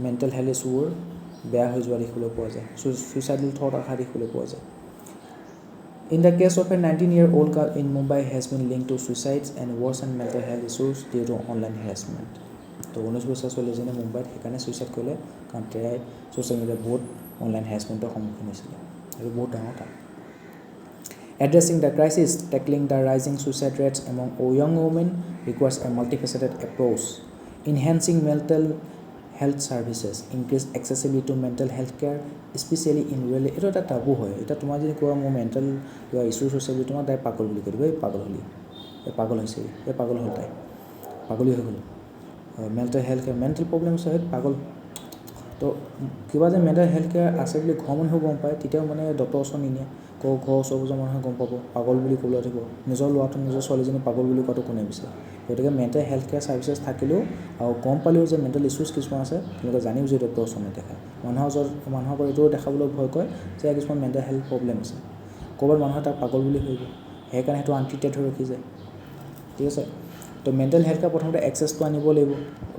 মেণ্টেল হেল্থ ইছ্যুবোৰ বেয়া হৈ যোৱা দেখিবলৈ পোৱা যায়, ছুইচাইডেল থট অহা দেখিবলৈ পোৱা যায়। In the case of a 19-year-old girl in Mumbai has been linked to suicides and worsened mental health issues due to online harassment. তো 19 বছৰ ছোৱালীজনীয়ে মুম্বাইত সেইকাৰণে ছুইচাইড কৰিলে, কাৰণ তাই ছ'চিয়েল মিডিয়াত বহুত অনলাইন হেৰাছমেণ্টৰ সন্মুখীন হৈছিলে, এইটো বহুত ডাঙৰ কাম। Addressing the crisis, tackling the rising suicide rates among young women requires a multifaceted approach. Enhancing mental health services, increase accessibility to mental health care, especially in rural, এইটো এটা টাবু হয়। এতিয়া তোমাৰ যদি কোৱা মোৰ মেণ্টেল কিবা ইছ্যুজ হৈছে বুলি, তোমাক তাই পাগল বুলি কৈ দিব, এই পাগল হ'লি, এই পাগল হৈছে, এই পাগল হ'ল, তাই পাগলী হৈ গ'ল, mental health care, mental problem হৈছে, পাগল। তো কিবা যে মেণ্টেল হেল্থ কেয়াৰ আছে বুলি ঘৰৰ মানুহেও গম পায়, তেতিয়াও মানে ডক্টৰৰ ওচৰত নিনিয়ে, ঘৰৰ ওচৰ পাজৰৰ মানুহে গম পাব, পাগল বুলি ক'বলৈ থাকিব, নিজৰ ল'ৰাটো নিজৰ ছোৱালীজনী পাগল বুলি কোৱাটো কোনে বিচাৰে। গতিকে মেণ্টেল হেল্থ কেয়াৰ ছাৰ্ভিচেছ থাকিলেও আৰু গম পালেও যে মেণ্টেল ইছ্যুজ কিছুমান আছে, তেওঁলোকে জানিও যে ডক্টৰৰ ওচৰত নেদেখায়। মানুহৰ পৰা এইটোও দেখাবলৈ ভয় কৰে যে কিছুমান মেণ্টেল হেল্থ প্ৰব্লেম আছে, ক'ৰবাত মানুহে তাক পাগল বুলি ভাবিব, সেইকাৰণে সেইটো আনট্ৰিটেড হৈ ৰখি যায়, ঠিক আছে। তো মেণ্টেল হেল্থ কেয়াৰ প্ৰথমতে এক্সেছটো আনিব লাগিব,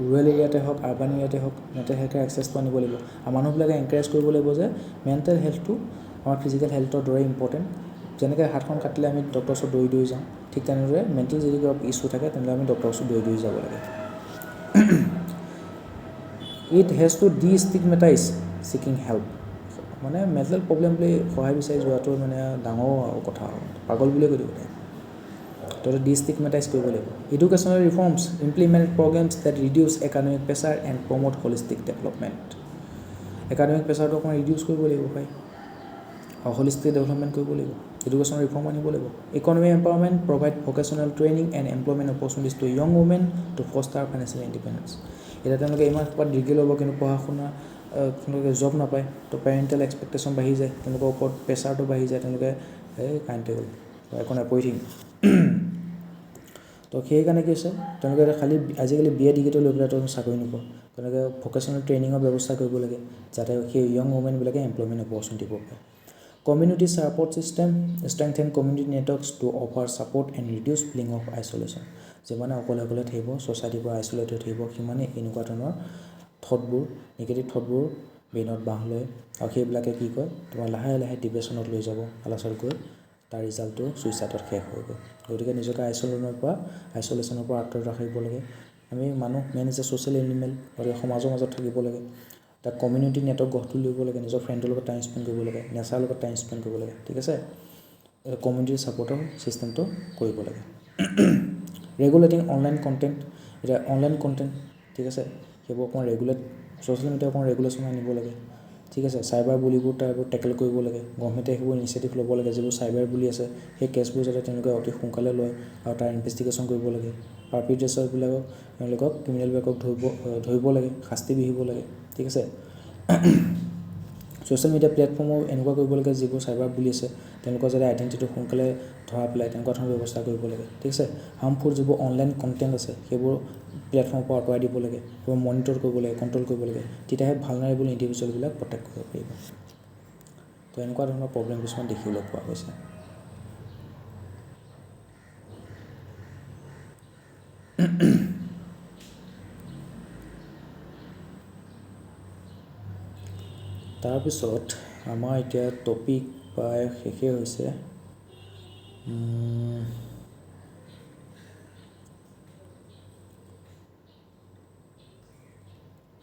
ৰুৰেল এৰিয়াতে হওক আৰ্বান এৰিয়াতে হওক, মেণ্টেল হেল্থ কেয়াৰ এক্সেছটো আনিব লাগিব, আৰু মানুহবিলাকে এনকাৰেজ কৰিব লাগিব যে মেণ্টেল হেল্থটো আমাৰ ফিজিকেল হেল্থৰ দৰে ইম্পৰ্টেণ্ট। যেনেকৈ হাতখন কাটিলে আমি ডক্টৰৰ ওচৰত দৌৰি যাওঁ, ঠিক তেনেদৰে মেণ্টেল যদি কিবা ইছ্যু থাকে তেনেহ'লে আমি ডক্টৰৰ ওচৰত দৌৰি যাব লাগে। ইট হেজ টু ডিষ্টিগমেটাইজ ছিকিং হেল্প, মানে মেণ্টেল প্ৰব্লেম বুলি সহায় বিচাৰি যোৱাটো মানে ডাঙৰ কথা, পাগল বুলিয়ে কৈ দিব তাই। তো ডিষ্টিগমেটাইজ কৰিব লাগিব। Educational reforms, implement programmes that reduce academic pressure and promote holistic development, academic প্ৰেছাৰটো অকণমান ৰিডিউচ কৰিব লাগিব ভাই, আৰু হলিষ্টিক ডেভেলপমেণ্ট কৰিব লাগিব, এডুকেশ্যনেল ৰিফৰ্ম আনিব লাগিব। Economy empowerment, provide vocational training and employment opportunities to young women to foster financial independence. এতিয়া তেওঁলোকে ইমান ক'ৰবাত ডিগ্ৰী ল'ব, কিন্তু পঢ়া শুনা তেওঁলোকে জব নাপায়, তো পেৰেণ্টেল এক্সপেক্টেশ্যন বাঢ়ি যায়, তেওঁলোকৰ ওপৰত প্ৰেছাৰটো বাঢ়ি যায়, তেওঁলোকে এই কাৰেণ্টে গ'ল একো নাই পঢ়ি থাকিম। তো সেইকাৰণে কি হৈছে, তেওঁলোকে খালী আজিকালি BA ডিগ্ৰীটো লৈ পেলাই তেওঁলোকে চাকৰি নোপোৱা, তেওঁলোকে ভকেশ্যনেল ট্ৰেইনিঙৰ ব্যৱস্থা কৰিব লাগে, যাতে সেই য়ং উমেনবিলাকে এমপ্লয়মেণ্ট অপৰচুনিটি পাব পাৰে। Community support system, strengthen community networks to offer support and reduce feeling of isolation. যিমানে অকলে থাকিব ছ'চাইটিৰ পৰা আইচলেট হৈ থাকিব সিমানে এনেকুৱা ধৰণৰ থটবোৰ নিগেটিভ থটবোৰ ব্ৰেইনত বাঁহ লয় আৰু সেইবিলাকে কি কয় তোমাৰ লাহে ডিপ্ৰেশ্যনত লৈ যাব লাষ্টত গৈ তাৰ ৰিজাল্টটো ছুইচাইডত শেষ হৈ গ'ল গতিকে নিজকে আইচলেশ্যনৰ পৰা আঁতৰত ৰাখিব লাগে আমি মানুহ men is a social animal গতিকে সমাজৰ মাজত থাকিব লাগে তাত কমিউনিটি নেটৱৰ্ক গঢ় তুলিব লাগে নিজৰ ফ্ৰেণ্ডৰ লগত টাইম স্পেণ্ড কৰিব লাগে নেচাৰৰ লগত টাইম স্পেণ্ড কৰিব লাগে ঠিক আছে কমিউনিটি ছাপৰ্টৰ ছিষ্টেমটো কৰিব লাগে ৰেগুলেটিং অনলাইন কণ্টেণ্ট এতিয়া অনলাইন কণ্টেণ্ট ঠিক আছে সেইবোৰ অকণমান ৰেগুলেট ছ'চিয়েল মিডিয়া অকণমান ৰেগুলেশ্যন আনিব লাগে ঠিক আছে চাইবাৰ বুলিবোৰ তাৰবোৰ টেকেল কৰিব লাগে গভৰ্ণমেণ্টে সেইবোৰ ইনিচিয়েটিভ ল'ব লাগে যিবোৰ চাইবাৰ বুলি আছে সেই কেছবোৰ যাতে তেওঁলোকে অতি সোনকালে লয় আৰু তাৰ ইনভেষ্টিগেশ্যন কৰিব লাগে পাৰ্পিট্ৰেটৰ্ছবিলাকক তেওঁলোকক ক্ৰিমিনেলবিলাকক ধৰিব লাগে শাস্তি বিহিব লাগে ঠিক আছে ছ'চিয়েল মিডিয়া প্লেটফৰ্মো এনেকুৱা কৰিব লাগে যিবোৰ চাইবাৰ বুলি আছে তেওঁলোকৰ যাতে আইডেণ্টিটিটো সোনকালে ধৰা পেলাই তেনেকুৱা ধৰণৰ ব্যৱস্থা কৰিব লাগে ঠিক আছে হাৰ্মফুল যিবোৰ অনলাইন কণ্টেণ্ট আছে সেইবোৰ প্লেটফৰ্মৰ পৰা আঁতৰাই দিব লাগে সেইবোৰ মনিটৰ কৰিব লাগে কণ্ট্ৰল কৰিব লাগে তেতিয়াহে ভালনাৰেবল ইণ্ডিভিজুৱেলবিলাক প্ৰটেক্ট কৰিব পাৰিব তো এনেকুৱা ধৰণৰ প্ৰব্লেম কিছুমান দেখিবলৈ পোৱা গৈছে তাৰপিছত আমাৰ এতিয়া টপিক প্ৰায় শেষেই হৈছে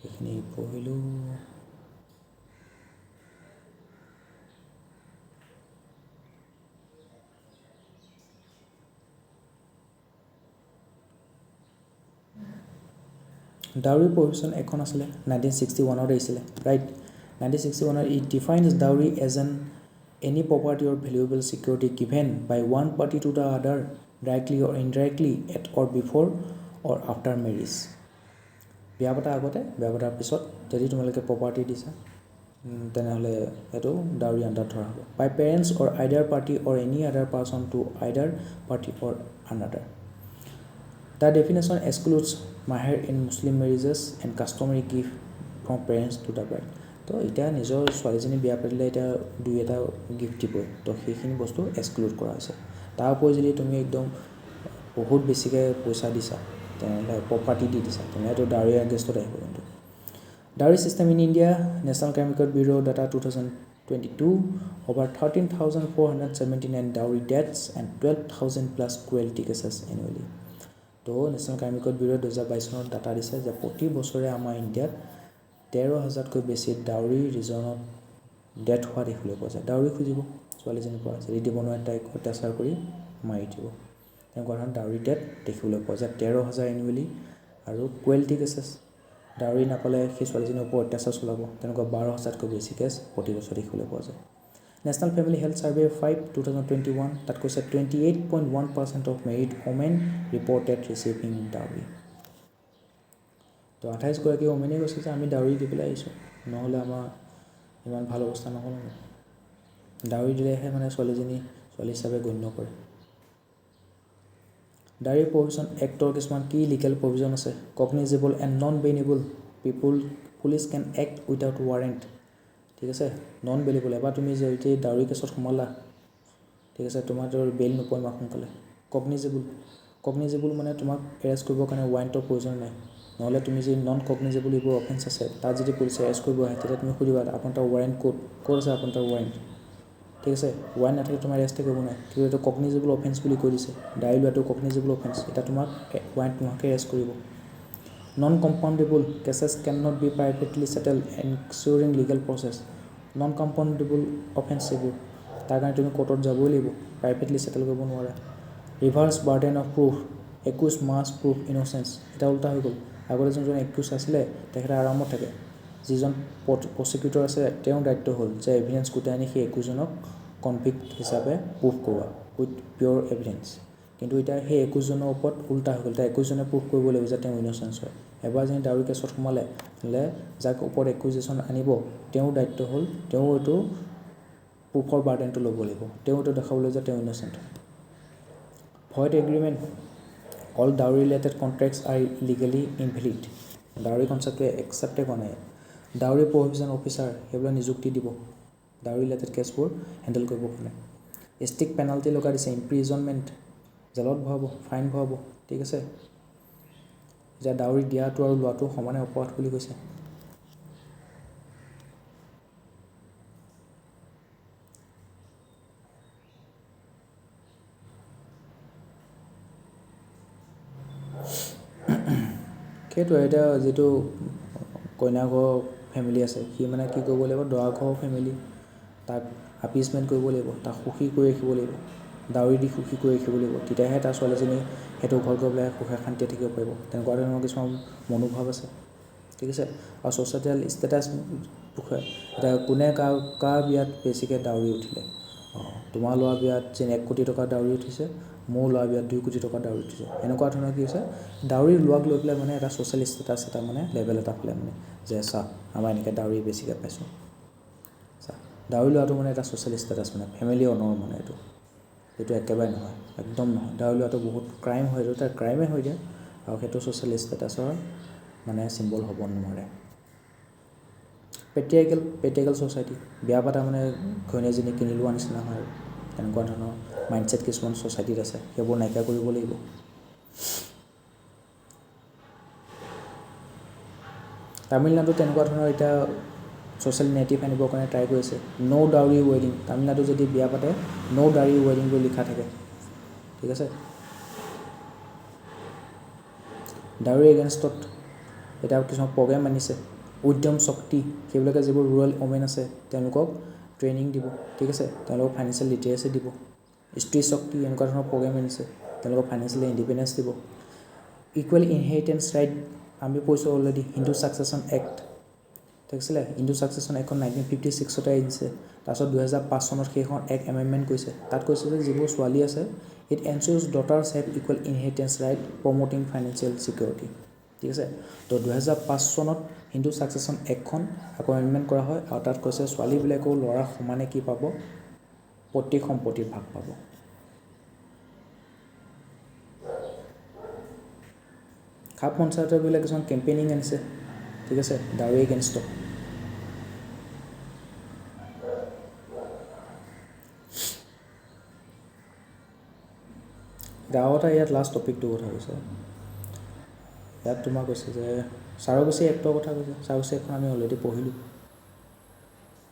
সেইখিনি পঢ়িলোঁ Dowry Prohibition Act এখন আছিলে 1961ত আহিছিলে right 1961 it defines dowry as any property or valuable security given by one party to the other directly or indirectly at or before or after marriage বিয়া পতাৰ আগতে বিয়া পতাৰ পিছত যদি তোমালোকে প্ৰপাৰ্টি দিছা তেনেহ'লে এইটো ডাউৰি আণ্ডাৰ ধৰা হ'ব by parents or either party or any other person to either party or another The definition excludes maher in Muslim marriages and customary gift from parents to the bride. তো এতিয়া নিজৰ ছোৱালীজনী বিয়া পাতিলে এতিয়া দুই এটা গিফ্ট দিবই তো সেইখিনি বস্তু এক্সক্লুড কৰা হৈছে তাৰ উপৰি যদি তুমি একদম বহুত বেছিকৈ পইচা দিছা তেনেহ'লে প্ৰপাৰ্টি দি দিছা তেনেহ'লেতো ডাউৰি এগেইনষ্টত আহিব কিন্তু dowry system in India national crime record bureau' data 2022 over 13,479 dowry deaths and 12,000 plus cruelty cases annually তো নেশ্যনেল ক্ৰাইম ৰেকৰ্ড ব্যুৰ' 2022 চনত ডাটা দিছে যে প্ৰতি বছৰে আমাৰ ইণ্ডিয়াত 13,000তকৈ বেছি ডাউৰি ৰিজনত ডেথ হোৱা দেখিবলৈ পোৱা যায় ডাউৰি খুজিব ছোৱালীজনীৰ পৰা যদি দিব নোৱাৰে তাইক অত্যাচাৰ কৰি মাৰি দিব তেনেকুৱা ধৰণৰ ডাউৰি ডেথ দেখিবলৈ পোৱা যায় 13,000 এনুৱেলি আৰু কুৱেলিটি কেছেছ ডাউৰি নাপালে সেই ছোৱালীজনীৰ ওপৰত অত্যাচাৰ চলাব তেনেকুৱা 12,000তকৈ বেছি কেছ প্ৰতি বছৰ দেখিবলৈ পোৱা যায় National Family Health Survey 5 2021 তাত কৈছে 28.1% of married women reported receiving dowry তো 28গৰাকী ওমেনে কৈছে যে আমি ডাউৰি দি পেলাই আহিছোঁ নহ'লে আমাৰ ইমান ভাল অৱস্থা নহ'ল ডাউৰি দিলেহে মানে ছোৱালী হিচাপে গণ্য কৰে Dowry Prohibition Actৰ কিছুমান কি লিগেল প্ৰভিজন আছে cognizable and non-bailable police can act without warrant ঠিক আছে নন বেলেবল এবাৰ তুমি যদি ডাউৰি কেছত সোমালা ঠিক আছে তোমাৰ বেইল নোপোৱা ইমান সোনকালে কগনিজেবল মানে তোমাক এৰেষ্ট কৰিবৰ কাৰণে ৱাৰেণ্টৰ প্ৰয়োজন নাই নহ'লে তুমি যদি নন কগনিজেবল এইবোৰ অফেন্স আছে তাত যদি পুলিচে এৰেষ্ট কৰিব আহে তেতিয়া তুমি সুধিবা আপোনাৰ তাৰ ৱাৰেণ্ট ক'ত আছে আপোনাৰ তাৰ ৱাৰেণ্ট ঠিক আছে ৱাৰেণ্ট নাথাকিলে তোমাৰ এৰেষ্ট কৰিব নাই কিন্তু এইটো কগনিজেবল অফেন্স বুলি কৈ দিছে ডাউৰি লোৱাটো কগনিজেবল অফেন্স এটা তোমাক ৱাৰেণ্ট নোহোৱাকৈ এৰেষ্ট কৰিব Non-compoundable cases cannot be privately settled ensuring legal process. Non-compoundable offense এইবোৰ তাৰ কাৰণে তুমি কোৰ্টত যাবই লাগিব প্ৰাইভেটলি সেটেল কৰিব নোৱাৰা reverse burden of proof accused must prove innocence এটা উল্টা হৈ গ'ল আগতে যোনজন একুজ আছিলে তেখেতে আৰামত থাকে যিজন প্ৰচিকিউটৰ আছে তেওঁৰ দায়িত্ব হ'ল যে এভিডেন্স গোটাই আনি সেই একুজজনক কনভিক্ট হিচাপে প্ৰুফ কৰোৱা উইথ পিয়'ৰ এভিডেন্স কিন্তু এতিয়া সেই একুজজনৰ ওপৰত উল্টা হৈ গ'ল এতিয়া একুজজনে প্ৰুফ কৰিব লাগিব যে তেওঁ ইন'চেন্স হয় এবাৰ যদি ডাউৰি কেছত সোমালে হ'লে যাক ওপৰত একুজেশ্যন আনিব তেওঁৰ দায়িত্ব হ'ল তেওঁ এইটো প্ৰুফৰ বাৰ্ডেনটো ল'ব লাগিব তেওঁ এইটো দেখাবলৈ যে তেওঁ ইন'চেণ্ট হয় void agreement all dowry related contracts are legally invalid dowry কনচেপ্টটোৱে একচেপ্টে কৰা নাই ডাউৰি প্ৰহিবিশ্যন অফিচাৰ সেইবিলাক নিযুক্তি দিব ডাউৰি ৰিলেটেড কেছবোৰ হেণ্ডেল কৰিবৰ কাৰণে ষ্ট্ৰিক্ট পেনাল্টি লগাই দিছে ইম্প্ৰিজনমেণ্ট জেলত ভৰাব, ফাইন ভৰাব, ঠিক আছে। এতিয়া ডাউৰি দিয়াটো আৰু লোৱাটো সমানে অপৰাধ বুলি কৈছে। সেইটোৱে এতিয়া যিটো কইনা ঘৰৰ ফেমিলি আছে সি মানে কি কৰিব লাগিব, দৰা ঘৰৰ ফেমিলি তাক আপিজমেণ্ট কৰিব লাগিব, তাক সুখী কৰি ৰাখিব লাগিব, ডাউৰি দি সুখী কৰি ৰাখিব লাগিব, তেতিয়াহে তাৰ ছোৱালীজনী সেইটো ঘৰত গৈ পেলাই সুখে শান্তিয়ে থাকিব পাৰিব। তেনেকুৱা ধৰণৰ কিছুমান মনোভাৱ আছে, ঠিক আছে। আৰু ছ'চিয়েল ষ্টেটাছ বিষয়ে এতিয়া কোনে কাৰ বিয়াত বেছিকৈ ডাউৰি উঠিলে, তোমাৰ ল'ৰা বিয়াত যেন 1 কোটি টকা ডাউৰি উঠিছে, মোৰ ল'ৰা বিয়াত 2 কোটি টকা ডাউৰি উঠিছে, এনেকুৱা ধৰণৰ কি হৈছে ডাউৰি লোৱাক লৈ পেলাই মানে এটা ছ'চিয়েল ষ্টেটাছ এটা মানে লেভেল এটা পালে মানে যে চা আমাৰ এনেকৈ ডাউৰি বেছিকৈ পাইছোঁ। চা ডাউৰি লোৱাটো মানে এটা ছ'চিয়েল ষ্টেটাছ মানে ফেমিলি অনৰ মানে এইটো একেবাৰে নহয়, একদম নহয়। ডাউৰি লোৱাটো বহুত ক্ৰাইম হয়, এইটো এটা ক্ৰাইমে হৈ যায় আৰু সেইটো ছ'চিয়েল ষ্টেটাছৰ মানে চিম্বল হ'ব নোৱাৰে। পেট্ৰিয়াৰ্কেল ছ'চাইটি, বিয়া পতা মানে ঘৈণীয়েকজনী কিনি লোৱা নিচিনা হয় আৰু তেনেকুৱা ধৰণৰ মাইণ্ডছেট কিছুমান ছ'চাইটিত আছে, সেইবোৰ নাইকিয়া কৰিব লাগিব। তামিলনাডুত তেনেকুৱা ধৰণৰ এতিয়া ছ'চিয়েল নেটিভ আনিবৰ কাৰণে ট্ৰাই কৰিছে, ন' ডাউৰি ৱেডিং। তামিলনাডুত যদি বিয়া পাতে ন' ডাউৰি ৱেডিং বুলি লিখা থাকে, ঠিক আছে। ডাউৰি এগেইনষ্টত এতিয়া কিছুমান প্ৰগ্ৰেম আনিছে, উদ্যম শক্তি, সেইবিলাকে যিবোৰ ৰুৰেল ওমেন আছে তেওঁলোকক ট্ৰেইনিং দিব, ঠিক আছে, তেওঁলোকক ফাইনেন্সিয়েল লিটাৰেচি দিব। স্ত্ৰী শক্তি এনেকুৱা ধৰণৰ প্ৰগ্ৰেম আনিছে, তেওঁলোকক ফাইনেন্সিয়েলি ইণ্ডিপেণ্ডেঞ্চ দিব। ইকুৱেল ইনহেৰিটেঞ্চ ৰাইট আমি কৈছোঁ অলৰেডি, হিন্দু ছাকচেছন এক্ট, ঠিক আছিলে। হিন্দু ছাকচেছন এক্টখন 1956 আহিছে, তাৰপিছত 2005 চনত সেইখন এক এমেণ্ডমেণ্ট কৰিছে। তাত কৈছে যে যিবোৰ ছোৱালী আছে it ensures daughters have equal inheritance right promoting financial security, ঠিক আছে। তো 2005 চনত হিন্দু ছাকচেছন এক্টখন আকৌ এমেণ্ডমেণ্ট কৰা হয় আৰু তাত কৈছে ছোৱালীবিলাকেও ল'ৰা সমানে কি পাব, পৈতৃক সম্পত্তিৰ ভাগ পাব। খাপ পঞ্চায়তবিলাক কিছুমান কেম্পেইনিং আনিছে, ঠিক আছে, ডাউৰি এগেইনষ্টত। গাঁৱতে ইয়াত লাষ্ট টপিকটোৰ কথা কৈছে, ইয়াত তোমাৰ কৈছে যে চাৰগেচি এক্টৰ কথা কৈছে। চাৰগেচি এক্টখন আমি অলৰেডি পঢ়িলোঁ,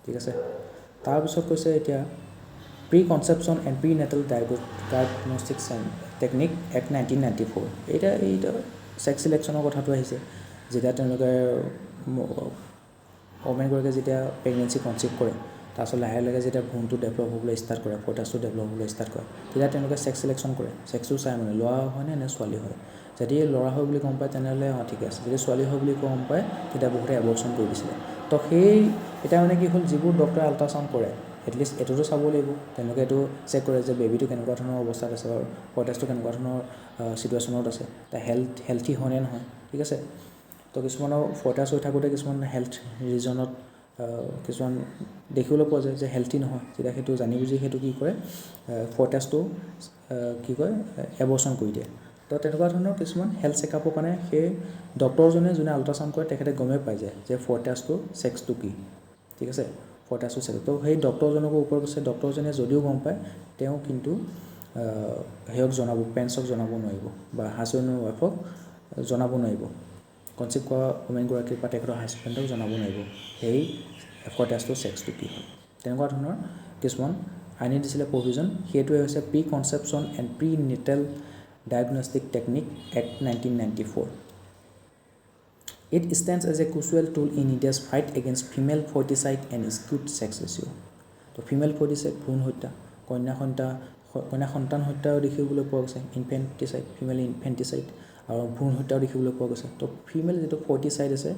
ঠিক আছে। তাৰপিছত কৈছে এতিয়া preconception and prenatal diagnostic technique act 1994। এইটো ছেক্স চিলেকশ্যনৰ কথাটো আহিছে, যেতিয়া তেওঁলোকে ওমেনগৰাকীয়ে যেতিয়া প্ৰেগনেঞ্চি কনচিভ কৰে, তাৰপিছত লাহে লাহে যেতিয়া ভ্ৰূণটো ডেভেলপ হ'বলৈ ষ্টাৰ্ট কৰে, ফ'টাছটো ডেভেলপ হ'বলৈ ষ্টাৰ্ট কৰে, তেতিয়া তেওঁলোকে ছেক্স চিলেকশ্যন কৰে। ছেক্সটো চাই মানে ল'ৰা হয়নে নে ছোৱালী হয়। যদি ল'ৰা হয় বুলি গম পায় তেনেহ'লে ঠিকে আছে, যদি ছোৱালী হয় বুলি গম পায় তেতিয়া বহুতে এবৰ্চন কৰি দিছিলে। তো এতিয়া মানে কি হ'ল, যিবোৰ ডক্টৰে আল্ট্ৰাচাউণ্ড কৰে এটলিষ্ট এইটোতো চাব লাগিব, তেওঁলোকে এইটো চেক কৰে যে বেবীটো কেনেকুৱা ধৰণৰ অৱস্থাত আছে বাৰু ফ'টাছটো কেনেকুৱা ধৰণৰ ছিটুৱেশ্যনত আছে, হেল্থি হয়নে নহয়, ঠিক আছে। তো কিছুমানৰ ফ'টাছ হৈ থাকোঁতে কিছুমান হেল্থ ৰিজনত কিছুমান দেখিবলৈ পোৱা যায় যে হেল্থি নহয়, তেতিয়া সেইটো জানি বুজি সেইটো কি কৰে, ফ'টাছটো কি কয় এবৰ্চন কৰি দিয়ে। তো তেনেকুৱা ধৰণৰ কিছুমান হেল্থ চেকআপৰ কাৰণে সেই ডক্টৰজনে যোনে আল্ট্ৰাচাউণ্ড কৰে তেখেতে গমেই পাই যায় যে ফ'টাছটো ছেক্সটো কি, ঠিক আছে, ফ'টাছটো ছেক্স। তো সেই ডক্টৰজনকো ওপৰত কৈছে, ডক্টৰজনে যদিও গম পায় তেওঁ কিন্তু সেয়ক জনাব, পেৰেণ্টছক জনাব নোৱাৰিব বা হাজবেণ্ড ৱাইফক জনাব নোৱাৰিব, কনচিভ কৰা ওমেনগৰাকীক বা তেখেতৰ হাজবেণ্ডক জনাব নোৱাৰিব সেই ফ'টাছটো ছেক্সটো কি হয়। তেনেকুৱা ধৰণৰ কিছুমান আইনে দিছিলে প্ৰভিজন, সেইটোৱে হৈছে preconception and prenatal diagnostic technique act 1994। It stands as a crucial tool in India's fight against female foeticide and skewed sex ratio. তো ফিমেল ফ'টিচাইড ভ্ৰূণ হত্যা, কন্যা সন্তান হত্যাও দেখিবলৈ পোৱা গৈছে, ইনফেণ্টিচাইড, ফিমেল ইনফেণ্টিচাইড আৰু ভ্ৰূণ হত্যাও দেখিবলৈ পোৱা গৈছে। তো ফিমেল যিটো ফ'টিচাইড আছে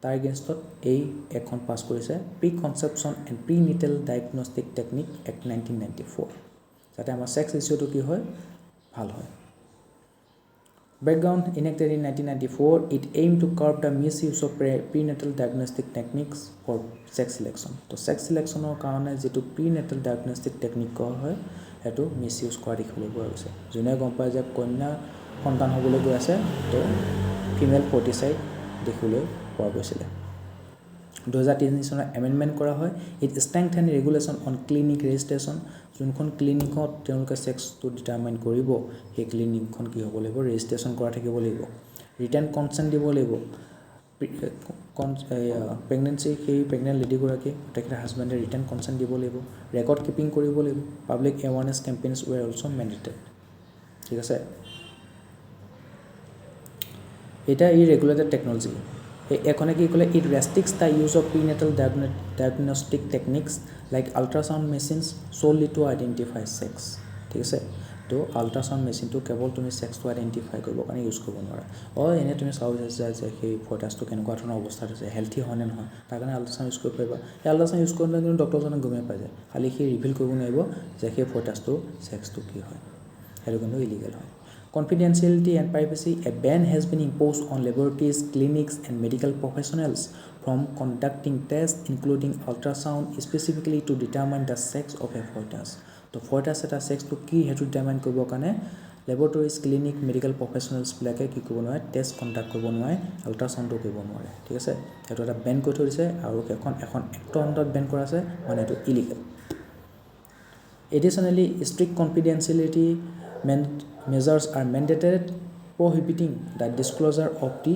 তাৰ এগেইনষ্টত এই এক্টখন পাছ কৰিছে, preconception and prenatal diagnostic technique act 1994, যাতে আমাৰ ছেক্স ৰেচিঅ'টো কি হয়, ভাল হয়। Background: enacted in 1994, it aimed to curb the misuse of prenatal diagnostic techniques for sex selection. তো ছেক্স চিলেকশ্যনৰ কাৰণে যিটো প্ৰিনেটেল ডায়গনষ্টিক টেকনিক কৰা হয় সেইটো মিছ ইউজ কৰা দেখিবলৈ পোৱা গৈছে। যোনে গম পায় যে কন্যা সন্তান হ'বলৈ গৈ আছে তো ফিমেল ফ'টিচাইড দেখিবলৈ পোৱা গৈছিলে। 2003 চনত এমেণ্ডমেণ্ট কৰা হয়। It strengthen regulation on clinic registration. যোনখন ক্লিনিকত তেওঁলোকে সেক্সটো ডিটাৰমাইন কৰিব সেই ক্লিনিকখন কি হ'ব লাগিব ৰেজিষ্ট্ৰেচন কৰা থাকিব লাগিব ৰিটেন কনসেন্ট দিব লাগিব প্ৰেগনেন্সি সেই প্ৰেগনেন্ট লেডিগৰাকী তেখেতৰ হাজবেণ্ডে ৰিটেন কনসেন্ট দিব লাগিব ৰেকৰ্ড কিপিং কৰিব লাগিব public awareness campaigns were also mandated ঠিক আছে এটা ই ৰেগুলেটেড টেকনলজি এখনে কি ক'লে it restricts the use of prenatal diagnostic techniques like ultrasound machines solely to identify sex ঠিক আছে তো আল্ট্ৰাসাউণ্ড মেচিনটো কেৱল তুমি সেক্সটো আইডেন্টিফাই কৰিব কাৰণে ইউজ কৰিব নোৱাৰা এনে তুমি চাব যে সেই ফটাছটো কেনেকুৱা ধৰণৰ অৱস্থাত আছে হেলথি হয় নে নহয় তাৰ কাৰণে আল্ট্ৰাসাউণ্ড ইউজ কৰিব পাৰিবা এই আল্ট্ৰাসাউণ্ড ইউজ কৰিলে কিন্তু ডক্টৰজনে গমেই পাই যায় খালি সি ৰিভিল কৰিব নোৱাৰিব যে সেই ফটাছটো সেক্সটো কি হয় সেইটো কিন্তু ইলিগেল হয় Confidentiality and privacy, a ban has been imposed on laboratories, clinics and medical professionals from conducting tests including ultrasound specifically to determine the sex of a fetus. So fetus eta sex to ki hetu determine koribo kane laboratories, clinic, medical professionals blake ki koribo noare test conduct koribo noare ultrasound to koribo noare thik ase etu eta ban kori thorise aru ekhon act under ban kora ase mane etu illegal. Additionally, strict confidentiality measures are mandated prohibiting the disclosure of the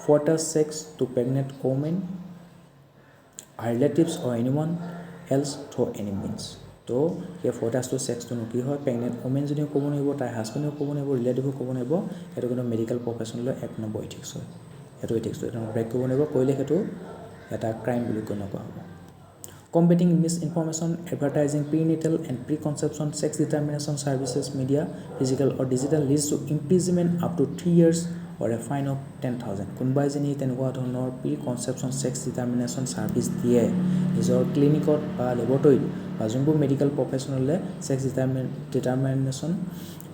fetus sex to pregnant women, her relatives or anyone else through any means. তো এই ফটাছটো সেক্সটো কি হয় pregnant women জনীও ক'ব নোৱাৰিব তাই হাজবেণ্ডেও ক'ব নোৱাৰিব ৰিলেটিভো ক'ব নোৱাৰিব সেইটো কিন্তু মেডিকেল প্ৰফেশ্যনেলৰ এক নম্বৰ ইথিক্স হয় সেইটো ইথিক্সটো এটা ব্ৰেক কৰিব নোৱাৰিব কৰিলে সেইটো এটা ক্ৰাইম বুলি গণ্য কৰা হ'ব Combating misinformation, advertising prenatal and preconception, sex determination services, media, physical or digital leads to imprisonment up to 3 years or a fine of 10,000. কোনোবাই যদি তেনেকুৱা ধৰণৰ প্ৰিকনচেপশ্যন সেক্স ডিটাৰমিনেশ্যন ছাৰ্ভিচ দিয়ে নিজৰ ক্লিনিকত বা লেবৰেটৰীত বা যোনবোৰ মেডিকেল প্ৰফেশ্যনেলে সেক্স ডিটাৰমিনেশ্যন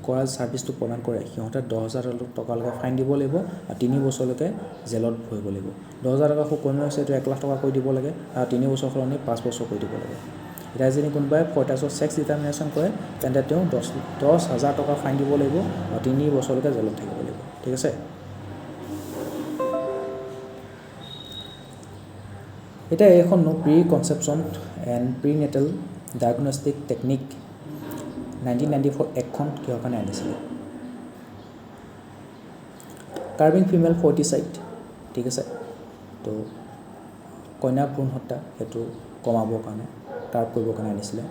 কৰা ছাৰ্ভিচটো প্ৰদান কৰে সিহঁতে 10,000 টকালৈকে ফাইন দিব লাগিব আৰু 3 বছৰলৈকে জেলত ভৰিব লাগিব 10,000 টকা খুব কম হৈছে এইটো 1 লাখ টকা কৰি দিব লাগে আৰু 3 বছৰ সলনি 5 বছৰ কৰি দিব লাগে এতিয়া যদি কোনোবাই ফটাছৰ সেক্স ডিটাৰমিনেশ্যন কৰে তেন্তে তেওঁ 10,000 টকা ফাইন দিব লাগিব আৰু 3 বছৰলৈকে জেলত থাকিব লাগিব ঠিক আছে এতিয়া এখন প্ৰি কনচেপশ্যন এণ্ড প্ৰিনেটাল ডায়াগনষ্টিক টেকনিক 1994 এখন কিহৰ কাৰণে আনিছিলে কাৰ্বিং ফিমেল ফৰ্টিচাইড ঠিক আছে তো কন্যা ভ্ৰূণ হত্যা সেইটো কমাবৰ কাৰণে কাৰ্ব কৰিবৰ কাৰণে আনিছিলে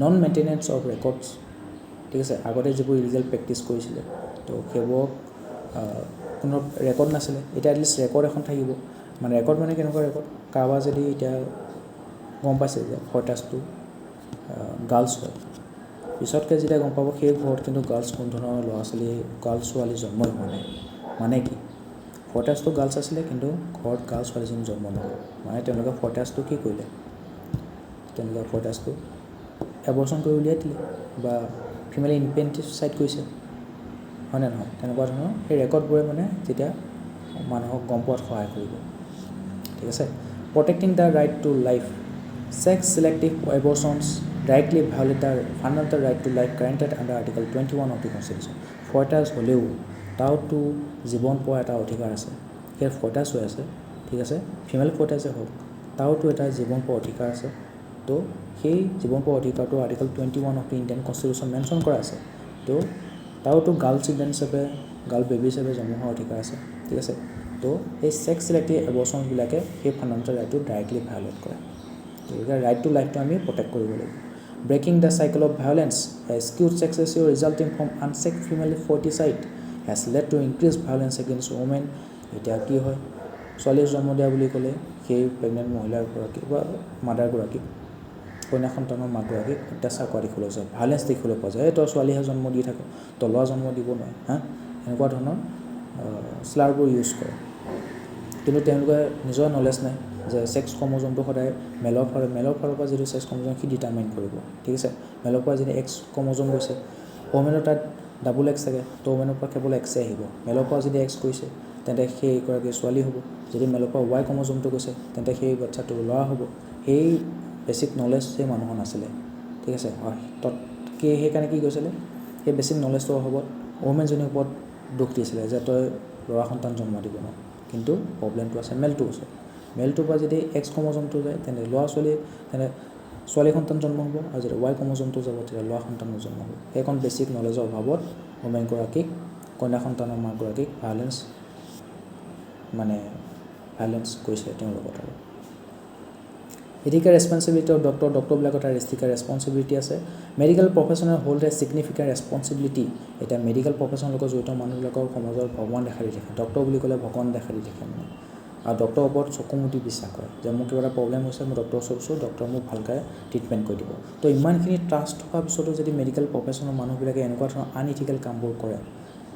নন মেইনটেনেন্স অফ ৰেকৰ্ডছ ঠিক আছে আগতে যিবোৰ ইলিগেল প্ৰেক্টিছ কৰিছিলে তো সেইবোৰ কোনো ৰেকৰ্ড নাছিলে এতিয়া এটলিষ্ট ৰেকৰ্ড এখন থাকিব মানে ৰেকৰ্ড মানে কেনেকুৱা ৰেকৰ্ড কাৰোবাৰ যদি এতিয়া গম পাইছে যে ফটাছটো গাৰ্লছ হয় পিছতকৈ যেতিয়া গম পাব সেই ঘৰত কিন্তু গাৰ্লছ কোন ধৰণৰ ল'ৰা ছোৱালী গাৰ্লছ ছোৱালী জন্ম হোৱা নাই মানে কি ফটাছটো গাৰ্লছ আছিলে কিন্তু ঘৰত গাৰ্লছ ছোৱালীজনী জন্ম নহ'ল মানে তেওঁলোকে ফটাছটো কি কৰিলে তেওঁলোকে ফটাছটো এবৰ্চন কৰি উলিয়াই দিলে বা ফিমেল ইনফেণ্টিচাইড কৰিছে হয় নে নহয় তেনেকুৱা ধৰণৰ সেই ৰেকৰ্ডবোৰে মানে যেতিয়া মানুহক গম পোৱাত সহায় কৰিব ঠিক আছে protecting the right to life sex selective abortions directly violate the fundamental right to life granted under Article 21 of the Constitution. ফটাছ হ'লেও তাওতো জীৱন পোৱা এটা অধিকাৰ আছে সেই ফটাছ হৈ আছে ঠিক আছে ফিমেল ফটাছে হওক তাওতো এটা জীৱন পোৱা অধিকাৰ আছে তো সেই জীৱন পোৱা অধিকাৰটো article 21 of the Indian constitution mention কৰা আছে তো তাওতো গাৰ্ল চিলড্ৰেন হিচাপে গাৰ্ল বেবী হিচাপে জন্ম হোৱাৰ অধিকাৰ আছে ঠিক আছে তো এই ছেক্স ছিলেক্টিভ এবৰ্চনবিলাকে সেই ফাণ্ডামেণ্টেল ৰাইটটো ডাইৰেক্টলি ভায়োলেট কৰে গতিকে ৰাইট টু লাইফটো আমি প্ৰটেক্ট কৰিব লাগিব Breaking the cycle of violence, a skewed sex ratio resulting from unchecked female foeticide has led to increased violence against women. এতিয়া কি হয় ছোৱালী জন্ম দিয়া বুলি ক'লে সেই প্ৰেগনেণ্ট মহিলাগৰাকী বা মাদাৰগৰাকীক কন্যা সন্তানৰ মাকগৰাকীক অত্যাচাৰ কৰা দেখিবলৈ যায় ভাইলেঞ্চ দেখিবলৈ পোৱা যায় তই ছোৱালীহে জন্ম দি থাকোঁ তই ল'ৰা জন্ম দিব নোৱাৰে এনেকুৱা ধৰণৰ স্লাৰবোৰ ইউজ কৰে কিন্তু তেওঁলোকে নিজৰ নলেজ নাই যে ছেক্স ক্ৰম'জমটো সদায় মেলৰ ফালৰ পৰা যিটো ছেক্স ক্ৰম'জম সি ডিটাৰমাইন কৰিব ঠিক আছে মেলৰ পৰা যদি এক্স ক্ৰম'জম গৈছে ওমেনৰ তাত ডাবল এক্স থাকে তো ওমেনৰ পৰা কেৱল এক্সে আহিব মেলৰ পৰা যদি এক্স গৈছে তেন্তে সেইগৰাকী ছোৱালী হ'ব যদি মেলৰ পৰা ৱাই ক্ৰম'জমটো গৈছে তেন্তে সেই বাচ্চাটো ল'ৰা হ'ব সেই বেছিক নলেজ সেই মানুহৰ নাছিলে ঠিক আছে সেইকাৰণে কি কৈছিলে সেই বেছিক নলেজটোৰ অভাৱত ওমেনজনীৰ ওপৰত দুখ দিছিলে যে তই ল'ৰা সন্তান জন্ম দিব ন কিন্তু প্ৰব্লেমটো আছে মেলটোৰ পৰা যদি এক্স ক্ৰম'জমটো যায় তেন্তে ল'ৰা ছোৱালী তেন্তে ছোৱালী সন্তান জন্ম হ'ব আৰু যেতিয়া Y ক্ৰম'জমটো যাব তেতিয়া ল'ৰা সন্তানৰ জন্ম হ'ব সেইকণ বেছিক নলেজৰ অভাৱত ওমেনগৰাকীক কন্যা সন্তানৰ মাকগৰাকীক ভায়োলেন্স কৰিছে তেওঁৰ লগত আৰু এথিকেল ৰেছপন্সিবিলিটি অফ ডক্টৰবিলাকৰ এটা এথিকেল ৰেছপন্সিবিলিটি আছে medical professional hold a significant responsibility এতিয়া মেডিকেল প্ৰফেশ্যনৰ লগত জড়িত মানুহবিলাকৰ সমাজৰ ভগৱান দেখা দি থাকে ডক্টৰ বুলি ক'লে ভগৱান দেখা দি থাকে মানে আৰু ডক্টৰৰ ওপৰত চকু মুদি বিশ্বাস কৰে যে মোৰ কিবা এটা প্ৰব্লেম হৈছে মই ডক্টৰৰ ওচৰত গৈছোঁ ডক্টৰে মোক ভালকৈ ট্ৰিটমেণ্ট কৰি দিব তো ইমানখিনি ট্ৰাষ্ট থকাৰ পিছতো যদি মেডিকেল প্ৰফেশ্যনৰ মানুহবিলাকে এনেকুৱা ধৰণৰ আনইথিকেল কামবোৰ কৰে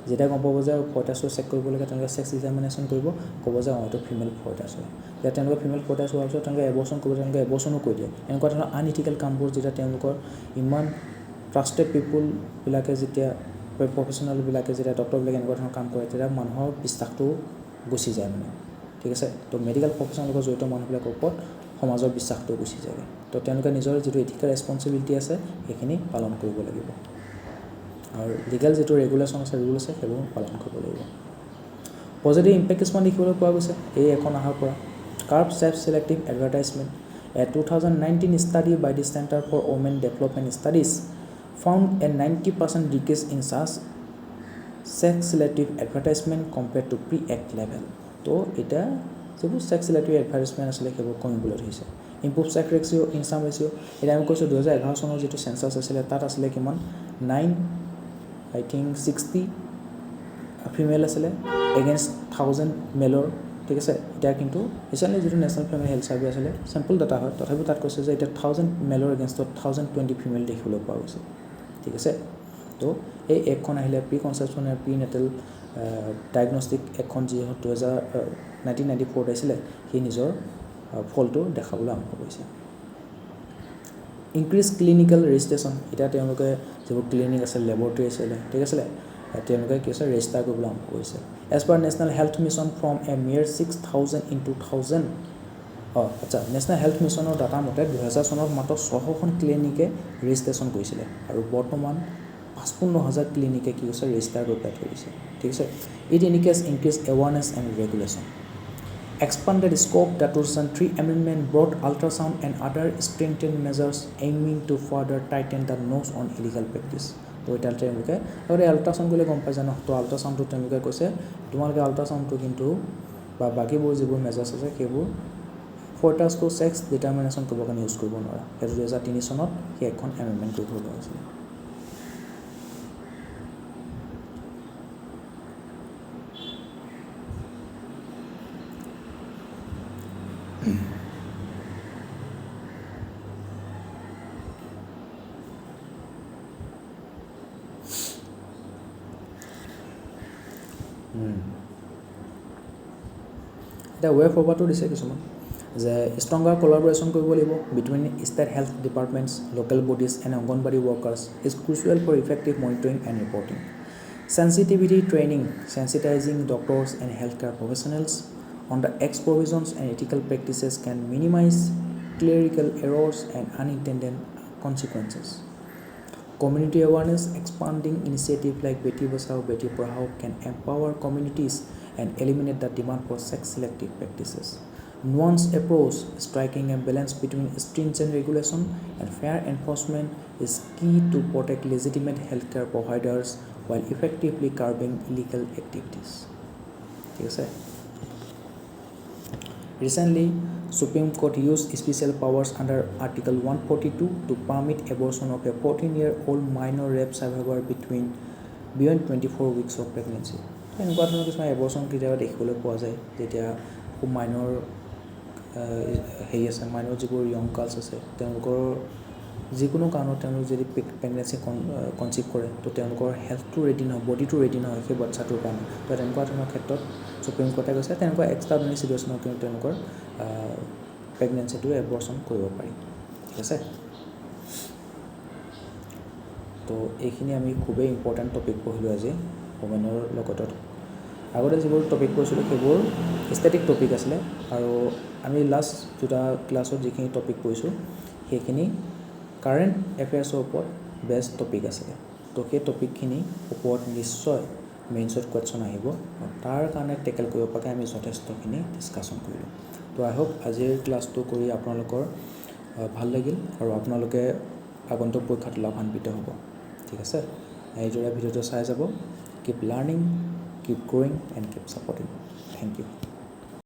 যেতিয়া গম পাব যে ফয়টাছটো চেক কৰিব লাগে তেওঁলোকে চেক্স এক্সামিনেশ্যন কৰিব ক'ব যে এইটো ফিমেল ফয়টাছ হয় যেতিয়া তেওঁলোকে ফিমেল ফয়টাছ হোৱাৰ পিছত তেওঁলোকে এবৰ্চন কৰিব তেওঁলোকে এবৰ্চনো কৰি দিয়ে এনেকুৱা ধৰণৰ আনইথিকেল কামবোৰ যেতিয়া তেওঁলোকৰ ইমান ট্ৰাষ্টেড পিপুলবিলাকে যেতিয়া প্ৰফেশ্যনেলবিলাকে যেতিয়া ডক্টৰবিলাকে এনেকুৱা ধৰণৰ কাম কৰে তেতিয়া মানুহৰ বিশ্বাসটো গুচি যায় মানে ঠিক আছে তো মেডিকেল প্ৰফেশ্যনৰ লগত জড়িত মানুহবিলাকৰ ওপৰত সমাজৰ বিশ্বাসটো গুচি যায় তো তেওঁলোকে নিজৰ যিটো এথিকেল ৰেছপন্সিবিলিটি আছে সেইখিনি পালন কৰিব লাগিব আৰু লিগেল যিটো ৰেগুলেশ্যন আছে ৰুল আছে সেইবোৰ পালন কৰিব লাগিব পজিটিভ ইম্পেক্ট কিছুমান দেখিবলৈ পোৱা গৈছে এই এখন অহাৰ পৰা carb self selective advertisement A 2019 study by the Center for Women Development Studies found a 90% decrease in such sex selective advertisement compared to pre-act level তো এটা যিবোৰ ছেক্স ৰিলেটিভ এডভাৰটাইজমেণ্ট আছিলে সেইবোৰ কমিবলৈ ধৰিছে improve sex ratio' income ratio' এতিয়া আমি কৈছোঁ 2011 চনৰ যিটো চেঞ্চাছ আছিলে তাত আছিলে কিমান 960 ফিমেল আছিলে এগেইনষ্ট 1000 মেলৰ ঠিক আছে এতিয়া কিন্তু ৰিচেণ্টলি যিটো নেশ্যনেল ফেমিলি হেল্থ ছাৰ্ভে আছিলে চেম্পল ডাটা হয় তথাপিও তাত কৈছে যে এতিয়া 1000 মেলৰ এগেইনষ্টত 1020 ফিমেল দেখিবলৈ পোৱা গৈছে ঠিক আছে তো এই একখন আহিলে প্ৰি কনচেপশ্যন আৰু প্ৰি-নেটেল ডায়গনষ্টিক এখন যি 1994 আহিছিলে সি নিজৰ ফলটো দেখাবলৈ আৰম্ভ কৰিছে ইনক্ৰিজ ক্লিনিকেল ৰেজিষ্ট্ৰেশ্যন এতিয়া তেওঁলোকে যিবোৰ ক্লিনিক আছে লেবৰেটৰী আছিলে ঠিক আছিলে তেওঁলোকে কি আছে ৰেজিষ্টাৰ কৰিবলৈ আৰম্ভ কৰিছে as per national health mission from a mere 6000 in 2000 national health মিছনৰ ডাটা মতে 2000 চনত মাত্ৰ 600খন ক্লিনিকে ৰেজিষ্ট্ৰেশ্যন কৰিছিলে আৰু বৰ্তমান 55,000 ক্লিনিকে কি কৈছে ৰেজিষ্টাৰ কৰি পেলাই থৈছে ঠিক আছে it indicates increase awareness and regulation expanded scope the 2003 amendment brought ultrasound and other strengthened measures aiming to further tighten the nose on illegal practice তো এটা তেওঁলোকে আৰু আল্ট্ৰাসাউণ্ড বুলি গম পাই জানো তো আল্ট্ৰাসাউণ্ডটো তেওঁলোকে কৈছে তোমালোকে আল্ট্ৰাসাউণ্ডটো কিন্তু বা বাকীবোৰ যিবোৰ মেজাৰ্ছ আছে সেইবোৰ ফয়টাছটো ছেক্স ডিটাৰমিনেশ্যন কৰিবৰ কাৰণে ইউজ কৰিব নোৱাৰা সেইটো 2003 চনত সেই এখন এমেণ্ডমেণ্ট কৰিব লগা হৈছিলে এতিয়া ৱে ফৰৱাৰ্ডটো দিছে কিছুমান যে ষ্ট্ৰংগাৰ কোলাবৰেশ্যন কৰিব লাগিব between state health departments local bodies and anganwadi workers is crucial for effective monitoring and reporting sensitivity training sensitizing doctors and healthcare professionals on the X provisions and ethical practices can minimize clerical errors and unintended consequences. Community awareness expanding initiatives like Beti Bachao Beti Padhao can empower communities and eliminate the demand for sex selective practices. Nuanced approach striking a balance between stringent regulation and fair enforcement is key to protect legitimate healthcare providers while effectively curbing illegal activities. Yes, sir. Recently, Supreme Court used special powers under Article 142 to permit abortion of a 14-year-old minor rape survivor beyond 24 weeks of pregnancy. এনেকুৱা ধৰণৰ কিছুমান abortion কেতিয়াবা দেখিবলৈ পোৱা যায় যেতিয়া খুব minor হেৰি আছে মাইনৰ যিবোৰ য়ং গাৰ্লছ আছে তেওঁলোকৰ যিকোনো কাৰণত তেওঁলোক যদি প্ৰেগনেঞ্চি কনচিভ কৰে তো তেওঁলোকৰ হেল্থটো ৰেডি নহয় বডিটো ৰেডি নহয় সেই বাচ্চাটোৰ কাৰণে তো তেনেকুৱা ধৰণৰ ক্ষেত্ৰত সুপ্ৰিম কোৰ্টে কৈছে তেনেকুৱা এক্সট্ৰাঅৰ্ডিনেৰী চিটুৱেশ্যনত কিন্তু তেওঁলোকৰ প্ৰেগনেঞ্চিটো এবৰ্চন কৰিব পাৰি ঠিক আছে তো এইখিনি আমি খুবেই ইম্পৰ্টেণ্ট টপিক পঢ়িলোঁ আজি ওমেনৰ লগত আগতে যিবোৰ টপিক পঢ়িছিলোঁ সেইবোৰ ষ্টেটিক টপিক আছিলে আৰু আমি লাষ্ট দুটা ক্লাছত যিখিনি টপিক পঢ়িছোঁ সেইখিনি কাৰেণ্ট এফেয়াৰ্ছৰ ওপৰত বেষ্ট টপিক আছিলে তো সেই টপিকখিনিৰ ওপৰত নিশ্চয় মেইনছত কুৱেশ্যন আহিব আৰু তাৰ কাৰণে টেকেল কৰিব পৰাকৈ আমি যথেষ্টখিনি ডিছকাশ্যন কৰিলোঁ তো আই হোপ আজিৰ ক্লাছটো কৰি আপোনালোকৰ ভাল লাগিল আৰু আপোনালোকে আগন্তুক পৰীক্ষাত লাভান্বিত হ'ব ঠিক আছে এইদৰে ভিডিঅ'টো চাই যাব keep learning keep growing and keep supporting thank U